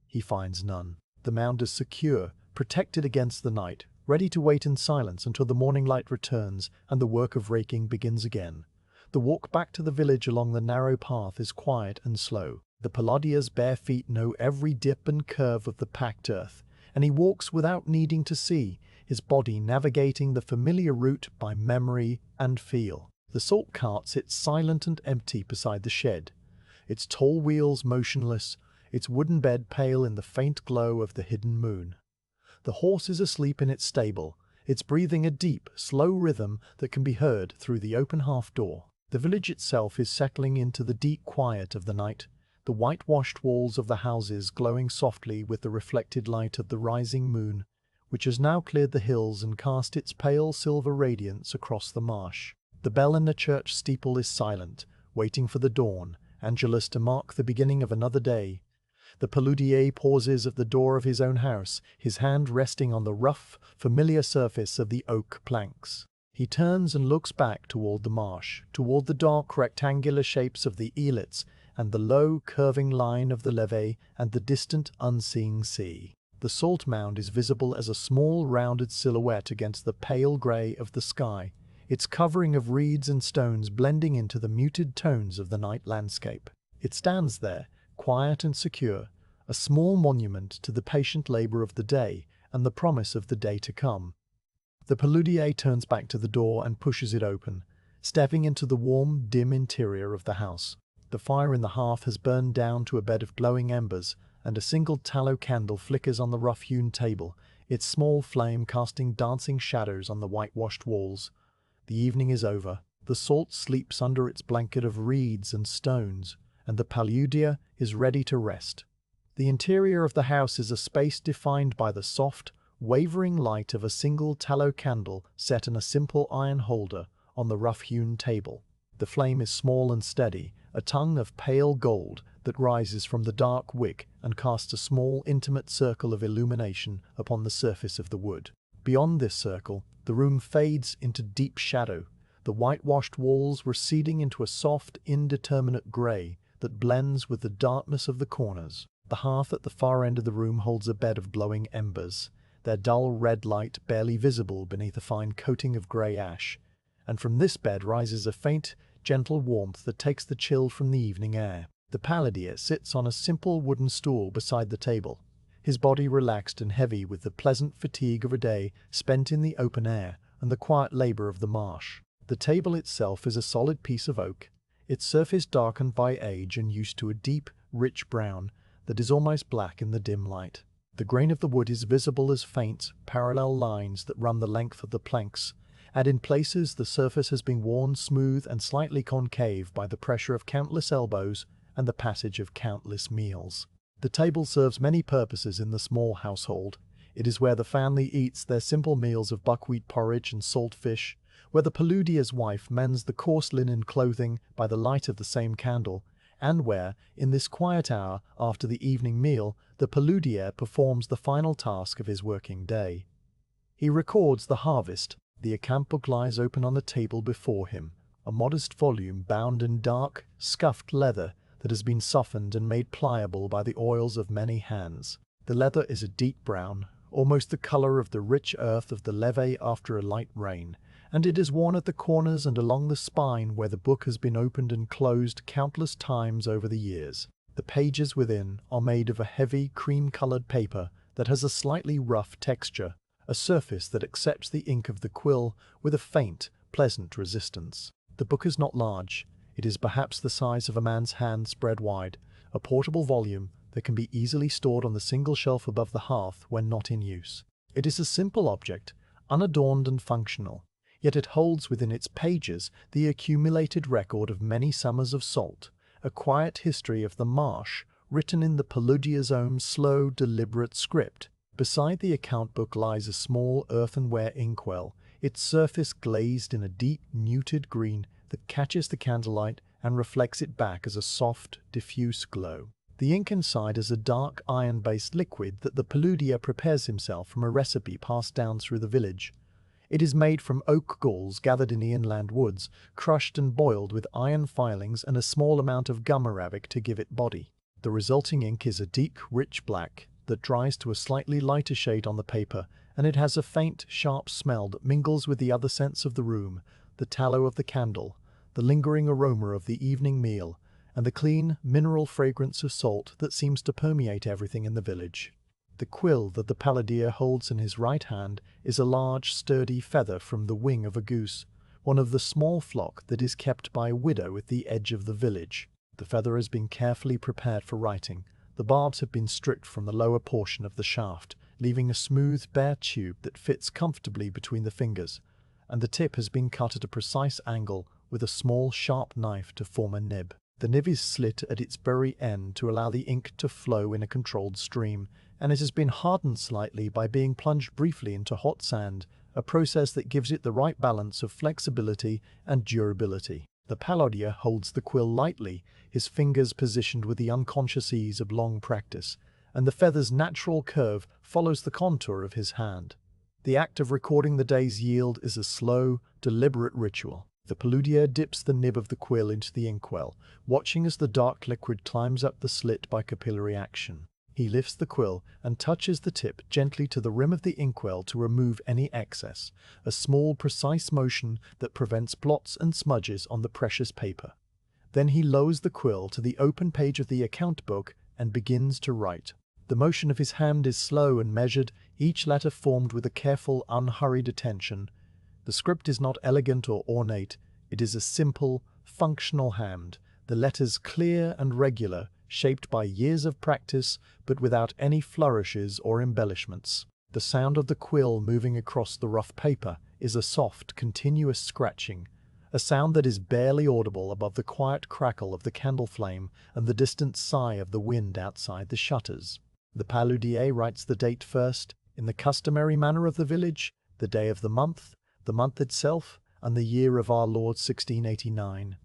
He finds none. The mound is secure, protected against the night, ready to wait in silence until the morning light returns and the work of raking begins again. The walk back to the village along the narrow path is quiet and slow. The paludier's bare feet know every dip and curve of the packed earth, and he walks without needing to see, his body navigating the familiar route by memory and feel. The salt cart sits silent and empty beside the shed, its tall wheels motionless, its wooden bed pale in the faint glow of the hidden moon. The horse is asleep in its stable, its breathing a deep, slow rhythm that can be heard through the open half-door. The village itself is settling into the deep quiet of the night, the whitewashed walls of the houses glowing softly with the reflected light of the rising moon, which has now cleared the hills and cast its pale silver radiance across the marsh. The bell in the church steeple is silent, waiting for the dawn, Angelus to mark the beginning of another day. The paludier pauses at the door of his own house, his hand resting on the rough, familiar surface of the oak planks. He turns and looks back toward the marsh, toward the dark rectangular shapes of the islets and the low, curving line of the levee and the distant, unseen sea. The salt mound is visible as a small, rounded silhouette against the pale grey of the sky, its covering of reeds and stones blending into the muted tones of the night landscape. It stands there, quiet and secure, a small monument to the patient labor of the day and the promise of the day to come. The paludier turns back to the door and pushes it open, stepping into the warm, dim interior of the house. The fire in the hearth has burned down to a bed of glowing embers, and a single tallow candle flickers on the rough-hewn table, its small flame casting dancing shadows on the whitewashed walls. The evening is over. The salt sleeps under its blanket of reeds and stones, and the paludier is ready to rest. The interior of the house is a space defined by the soft, wavering light of a single tallow candle set in a simple iron holder on the rough-hewn table. The flame is small and steady, a tongue of pale gold that rises from the dark wick and casts a small, intimate circle of illumination upon the surface of the wood. Beyond this circle, the room fades into deep shadow. The whitewashed walls receding into a soft, indeterminate grey that blends with the darkness of the corners. The hearth at the far end of the room holds a bed of glowing embers, their dull red light barely visible beneath a fine coating of grey ash, and from this bed rises a faint, gentle warmth that takes the chill from the evening air. The paludier sits on a simple wooden stool beside the table, his body relaxed and heavy with the pleasant fatigue of a day spent in the open air and the quiet labour of the marsh. The table itself is a solid piece of oak, its surface darkened by age and used to a deep, rich brown that is almost black in the dim light. The grain of the wood is visible as faint, parallel lines that run the length of the planks, and in places the surface has been worn smooth and slightly concave by the pressure of countless elbows and the passage of countless meals. The table serves many purposes in the small household. It is where the family eats their simple meals of buckwheat porridge and salt fish, where the paludier's wife mends the coarse linen clothing by the light of the same candle, and where, in this quiet hour after the evening meal, the paludier performs the final task of his working day. He records the harvest. The account book lies open on the table before him, a modest volume bound in dark, scuffed leather that has been softened and made pliable by the oils of many hands. The leather is a deep brown, almost the colour of the rich earth of the levee after a light rain, and it is worn at the corners and along the spine where the book has been opened and closed countless times over the years. The pages within are made of a heavy, cream-coloured paper that has a slightly rough texture, a surface that accepts the ink of the quill with a faint, pleasant resistance. The book is not large. It is perhaps the size of a man's hand spread wide, a portable volume that can be easily stored on the single shelf above the hearth when not in use. It is a simple object, unadorned and functional, yet it holds within its pages the accumulated record of many summers of salt, a quiet history of the marsh, written in the paludier's own slow, deliberate script. Beside the account book lies a small earthenware inkwell, its surface glazed in a deep, muted green that catches the candlelight and reflects it back as a soft, diffuse glow. The ink inside is a dark, iron-based liquid that the paludier prepares himself from a recipe passed down through the village. It is made from oak galls gathered in the inland woods, crushed and boiled with iron filings and a small amount of gum arabic to give it body. The resulting ink is a deep, rich black that dries to a slightly lighter shade on the paper, and it has a faint, sharp smell that mingles with the other scents of the room, the tallow of the candle, the lingering aroma of the evening meal, and the clean, mineral fragrance of salt that seems to permeate everything in the village. The quill that the paludier holds in his right hand is a large, sturdy feather from the wing of a goose, one of the small flock that is kept by a widow at the edge of the village. The feather has been carefully prepared for writing. The barbs have been stripped from the lower portion of the shaft, leaving a smooth, bare tube that fits comfortably between the fingers, and the tip has been cut at a precise angle with a small, sharp knife to form a nib. The nib is slit at its very end to allow the ink to flow in a controlled stream, and it has been hardened slightly by being plunged briefly into hot sand, a process that gives it the right balance of flexibility and durability. The paludier holds the quill lightly, his fingers positioned with the unconscious ease of long practice, and the feather's natural curve follows the contour of his hand. The act of recording the day's yield is a slow, deliberate ritual. The paludier dips the nib of the quill into the inkwell, watching as the dark liquid climbs up the slit by capillary action. He lifts the quill and touches the tip gently to the rim of the inkwell to remove any excess, a small, precise motion that prevents blots and smudges on the precious paper. Then he lowers the quill to the open page of the account book and begins to write. The motion of his hand is slow and measured, each letter formed with a careful, unhurried attention. The script is not elegant or ornate. It is a simple, functional hand, the letters clear and regular, shaped by years of practice, but without any flourishes or embellishments. The sound of the quill moving across the rough paper is a soft, continuous scratching, a sound that is barely audible above the quiet crackle of the candle flame and the distant sigh of the wind outside the shutters. The paludier writes the date first, in the customary manner of the village, the day of the month itself, and the year of our Lord 1689.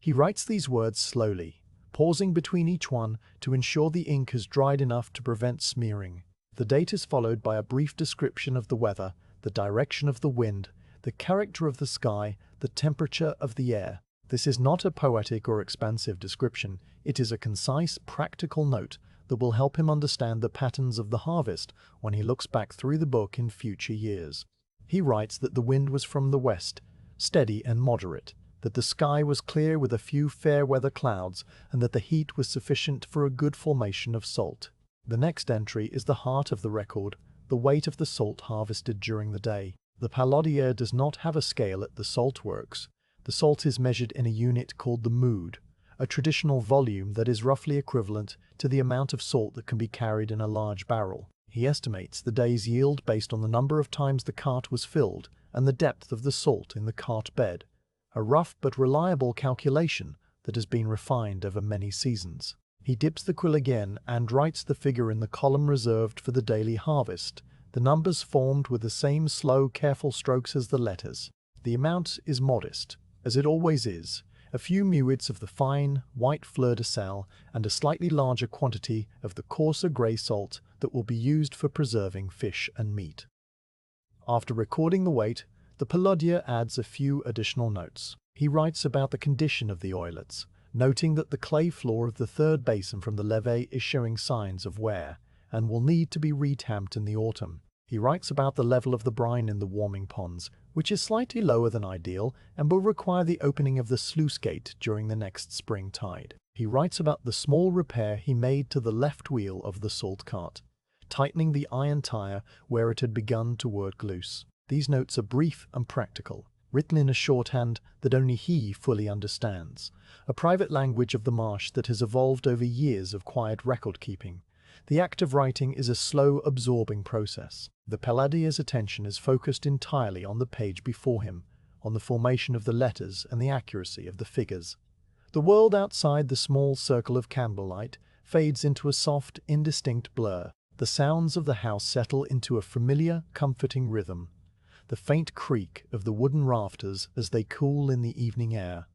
He writes these words slowly, pausing between each one to ensure the ink has dried enough to prevent smearing. The date is followed by a brief description of the weather, the direction of the wind, the character of the sky, the temperature of the air. This is not a poetic or expansive description, it is a concise, practical note that will help him understand the patterns of the harvest when he looks back through the book in future years. He writes that the wind was from the west, steady and moderate, that the sky was clear with a few fair weather clouds, and that the heat was sufficient for a good formation of salt. The next entry is the heart of the record, the weight of the salt harvested during the day. The paludier does not have a scale at the salt works. The salt is measured in a unit called the mood, a traditional volume that is roughly equivalent to the amount of salt that can be carried in a large barrel. He estimates the day's yield based on the number of times the cart was filled and the depth of the salt in the cart bed, a rough but reliable calculation that has been refined over many seasons. He dips the quill again and writes the figure in the column reserved for the daily harvest, the numbers formed with the same slow, careful strokes as the letters. The amount is modest, as it always is, a few muids of the fine, white fleur de sel and a slightly larger quantity of the coarser grey salt that will be used for preserving fish and meat. After recording the weight, the paludier adds a few additional notes. He writes about the condition of the oilets, noting that the clay floor of the third basin from the levee is showing signs of wear and will need to be retamped in the autumn. He writes about the level of the brine in the warming ponds, which is slightly lower than ideal and will require the opening of the sluice gate during the next spring tide. He writes about the small repair he made to the left wheel of the salt cart, tightening the iron tire where it had begun to work loose. These notes are brief and practical, written in a shorthand that only he fully understands, a private language of the marsh that has evolved over years of quiet record-keeping. The act of writing is a slow, absorbing process. The paludier's attention is focused entirely on the page before him, on the formation of the letters and the accuracy of the figures. The world outside the small circle of candlelight fades into a soft, indistinct blur. The sounds of the house settle into a familiar, comforting rhythm. The faint creak of the wooden rafters as they cool in the evening air.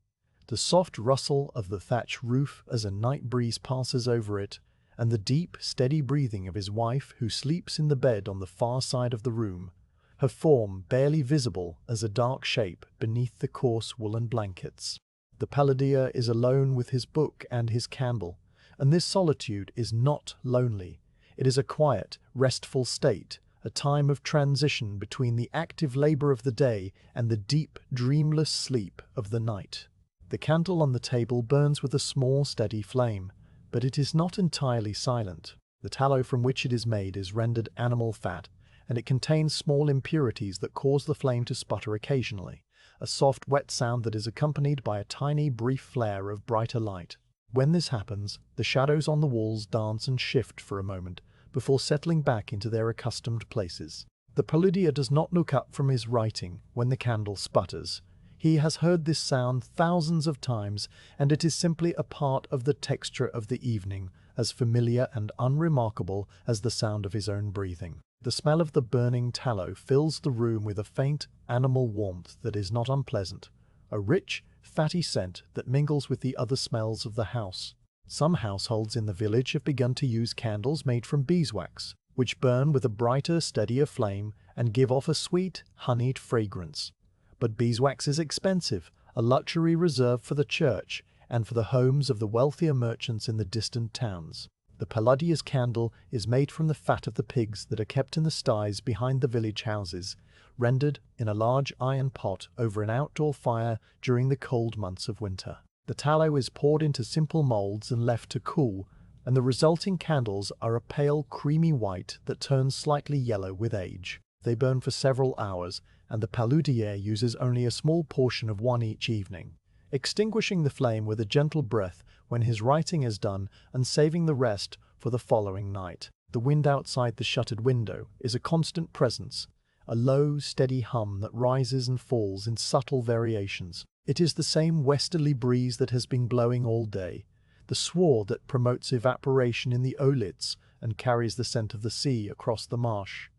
The soft rustle of the thatch roof as a night breeze passes over it, and the deep, steady breathing of his wife who sleeps in the bed on the far side of the room, her form barely visible as a dark shape beneath the coarse woolen blankets. The paludier is alone with his book and his candle, and this solitude is not lonely. It is a quiet, restful state, a time of transition between the active labor of the day and the deep, dreamless sleep of the night. The candle on the table burns with a small, steady flame, but it is not entirely silent. The tallow from which it is made is rendered animal fat, and it contains small impurities that cause the flame to sputter occasionally, a soft, wet sound that is accompanied by a tiny, brief flare of brighter light. When this happens, the shadows on the walls dance and shift for a moment, before settling back into their accustomed places. The paludier does not look up from his writing when the candle sputters. He has heard this sound thousands of times, and it is simply a part of the texture of the evening, as familiar and unremarkable as the sound of his own breathing. The smell of the burning tallow fills the room with a faint, animal warmth that is not unpleasant, a rich, fatty scent that mingles with the other smells of the house. Some households in the village have begun to use candles made from beeswax, which burn with a brighter, steadier flame and give off a sweet, honeyed fragrance. But beeswax is expensive, a luxury reserved for the church and for the homes of the wealthier merchants in the distant towns. The paludier's candle is made from the fat of the pigs that are kept in the sties behind the village houses, rendered in a large iron pot over an outdoor fire during the cold months of winter. The tallow is poured into simple molds and left to cool, and the resulting candles are a pale, creamy white that turns slightly yellow with age. They burn for several hours, and the paludier uses only a small portion of one each evening, extinguishing the flame with a gentle breath when his writing is done and saving the rest for the following night. The wind outside the shuttered window is a constant presence, a low, steady hum that rises and falls in subtle variations. It is the same westerly breeze that has been blowing all day, the sward that promotes evaporation in the olids and carries the scent of the sea across the marsh.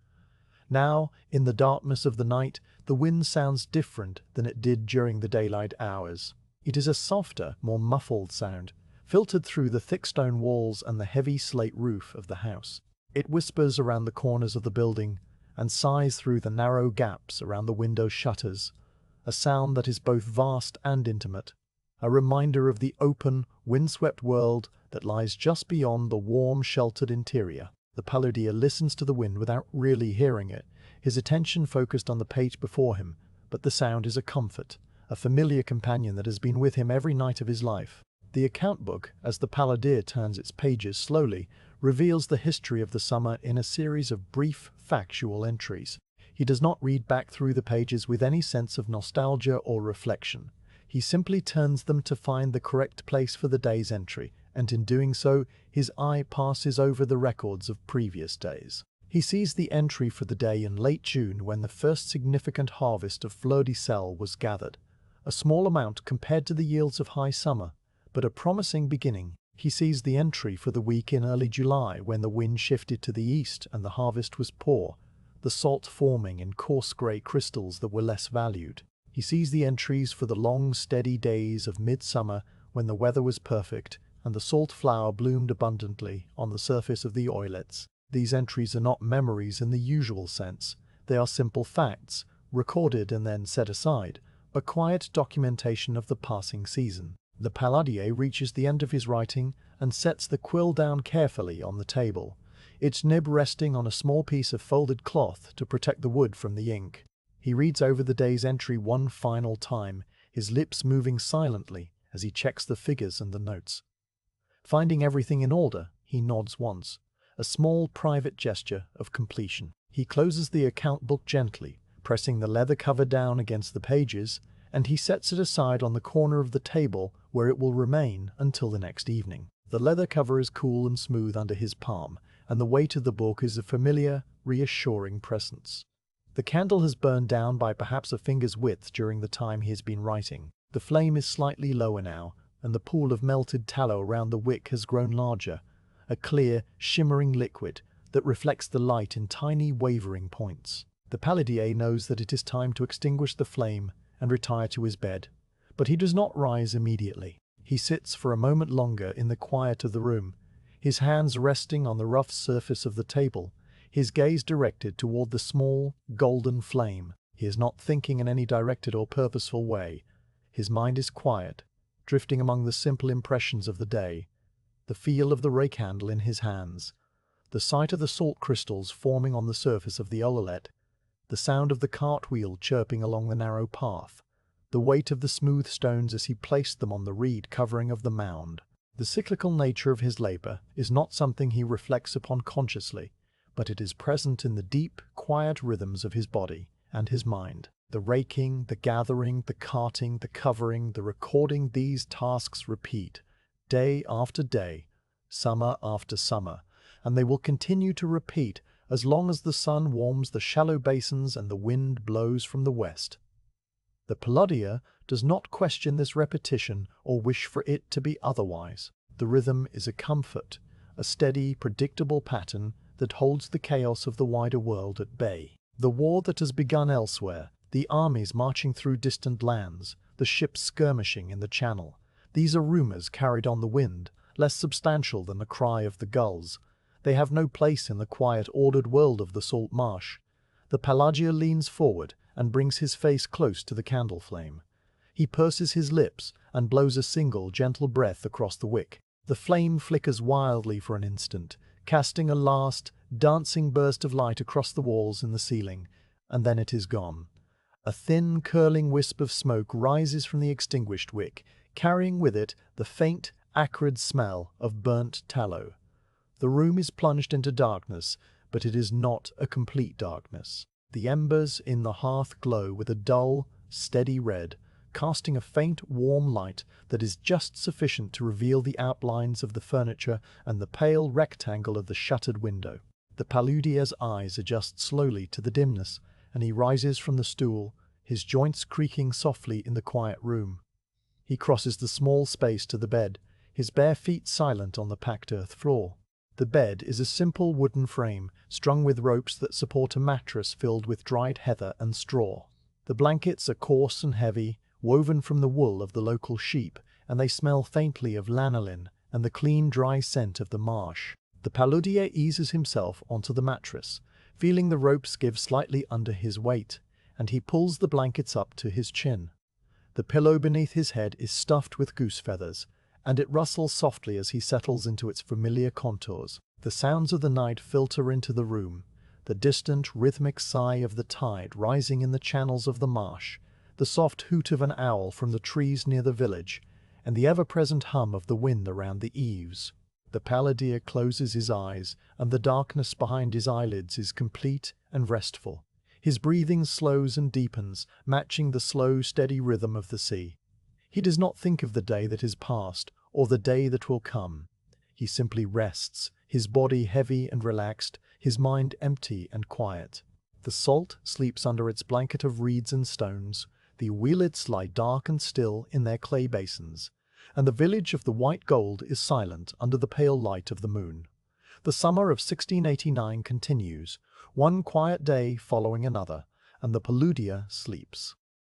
Now, in the darkness of the night, the wind sounds different than it did during the daylight hours. It is a softer, more muffled sound, filtered through the thick stone walls and the heavy slate roof of the house. It whispers around the corners of the building and sighs through the narrow gaps around the window shutters, a sound that is both vast and intimate, a reminder of the open, windswept world that lies just beyond the warm, sheltered interior. The paludier listens to the wind without really hearing it, his attention focused on the page before him, but the sound is a comfort, a familiar companion that has been with him every night of his life. The account book, as the paludier turns its pages slowly, reveals the history of the summer in a series of brief, factual entries. He does not read back through the pages with any sense of nostalgia or reflection. He simply turns them to find the correct place for the day's entry, and in doing so, his eye passes over the records of previous days. He sees the entry for the day in late June when the first significant harvest of fleur de sel was gathered, a small amount compared to the yields of high summer, but a promising beginning. He sees the entry for the week in early July when the wind shifted to the east and the harvest was poor, the salt forming in coarse grey crystals that were less valued. He sees the entries for the long, steady days of midsummer when the weather was perfect and the salt flower bloomed abundantly on the surface of the oilets. These entries are not memories in the usual sense. They are simple facts, recorded and then set aside, a quiet documentation of the passing season. The paludier reaches the end of his writing and sets the quill down carefully on the table, its nib resting on a small piece of folded cloth to protect the wood from the ink. He reads over the day's entry one final time, his lips moving silently as he checks the figures and the notes. Finding everything in order, he nods once, a small private gesture of completion. He closes the account book gently, pressing the leather cover down against the pages, and he sets it aside on the corner of the table where it will remain until the next evening. The leather cover is cool and smooth under his palm, and the weight of the book is a familiar, reassuring presence. The candle has burned down by perhaps a finger's width during the time he has been writing. The flame is slightly lower now, and the pool of melted tallow around the wick has grown larger, a clear, shimmering liquid that reflects the light in tiny, wavering points. The paludier knows that it is time to extinguish the flame and retire to his bed, but he does not rise immediately. He sits for a moment longer in the quiet of the room, his hands resting on the rough surface of the table, his gaze directed toward the small, golden flame. He is not thinking in any directed or purposeful way. His mind is quiet, drifting among the simple impressions of the day, the feel of the rake handle in his hands, the sight of the salt crystals forming on the surface of the oilet, the sound of the cartwheel chirping along the narrow path, the weight of the smooth stones as he placed them on the reed covering of the mound. The cyclical nature of his labor is not something he reflects upon consciously, but it is present in the deep, quiet rhythms of his body and his mind. The raking, the gathering, the carting, the covering, the recording, these tasks repeat, day after day, summer after summer, and they will continue to repeat as long as the sun warms the shallow basins and the wind blows from the west. The paludier does not question this repetition or wish for it to be otherwise. The rhythm is a comfort, a steady, predictable pattern that holds the chaos of the wider world at bay. The war that has begun elsewhere, the armies marching through distant lands, the ships skirmishing in the channel, these are rumors carried on the wind, less substantial than the cry of the gulls. They have no place in the quiet, ordered world of the salt marsh. The paludier leans forward and brings his face close to the candle flame. He purses his lips and blows a single, gentle breath across the wick. The flame flickers wildly for an instant, casting a last, dancing burst of light across the walls and the ceiling, and then it is gone. A thin, curling wisp of smoke rises from the extinguished wick, carrying with it the faint, acrid smell of burnt tallow. The room is plunged into darkness, but it is not a complete darkness. The embers in the hearth glow with a dull, steady red, casting a faint, warm light that is just sufficient to reveal the outlines of the furniture and the pale rectangle of the shuttered window. The paludier's eyes adjust slowly to the dimness, and he rises from the stool, his joints creaking softly in the quiet room. He crosses the small space to the bed, his bare feet silent on the packed earth floor. The bed is a simple wooden frame, strung with ropes that support a mattress filled with dried heather and straw. The blankets are coarse and heavy, woven from the wool of the local sheep, and they smell faintly of lanolin and the clean, dry scent of the marsh. The paludier eases himself onto the mattress, feeling the ropes give slightly under his weight, and he pulls the blankets up to his chin. The pillow beneath his head is stuffed with goose feathers, and it rustles softly as he settles into its familiar contours. The sounds of the night filter into the room, the distant, rhythmic sigh of the tide rising in the channels of the marsh, the soft hoot of an owl from the trees near the village, and the ever-present hum of the wind around the eaves. The paludier closes his eyes, and the darkness behind his eyelids is complete and restful. His breathing slows and deepens, matching the slow, steady rhythm of the sea. He does not think of the day that is past, or the day that will come. He simply rests, his body heavy and relaxed, his mind empty and quiet. The salt sleeps under its blanket of reeds and stones, the wheelets lie dark and still in their clay basins, and the village of the white gold is silent under the pale light of the moon. The summer of 1689 continues, one quiet day following another, and the paludier sleeps.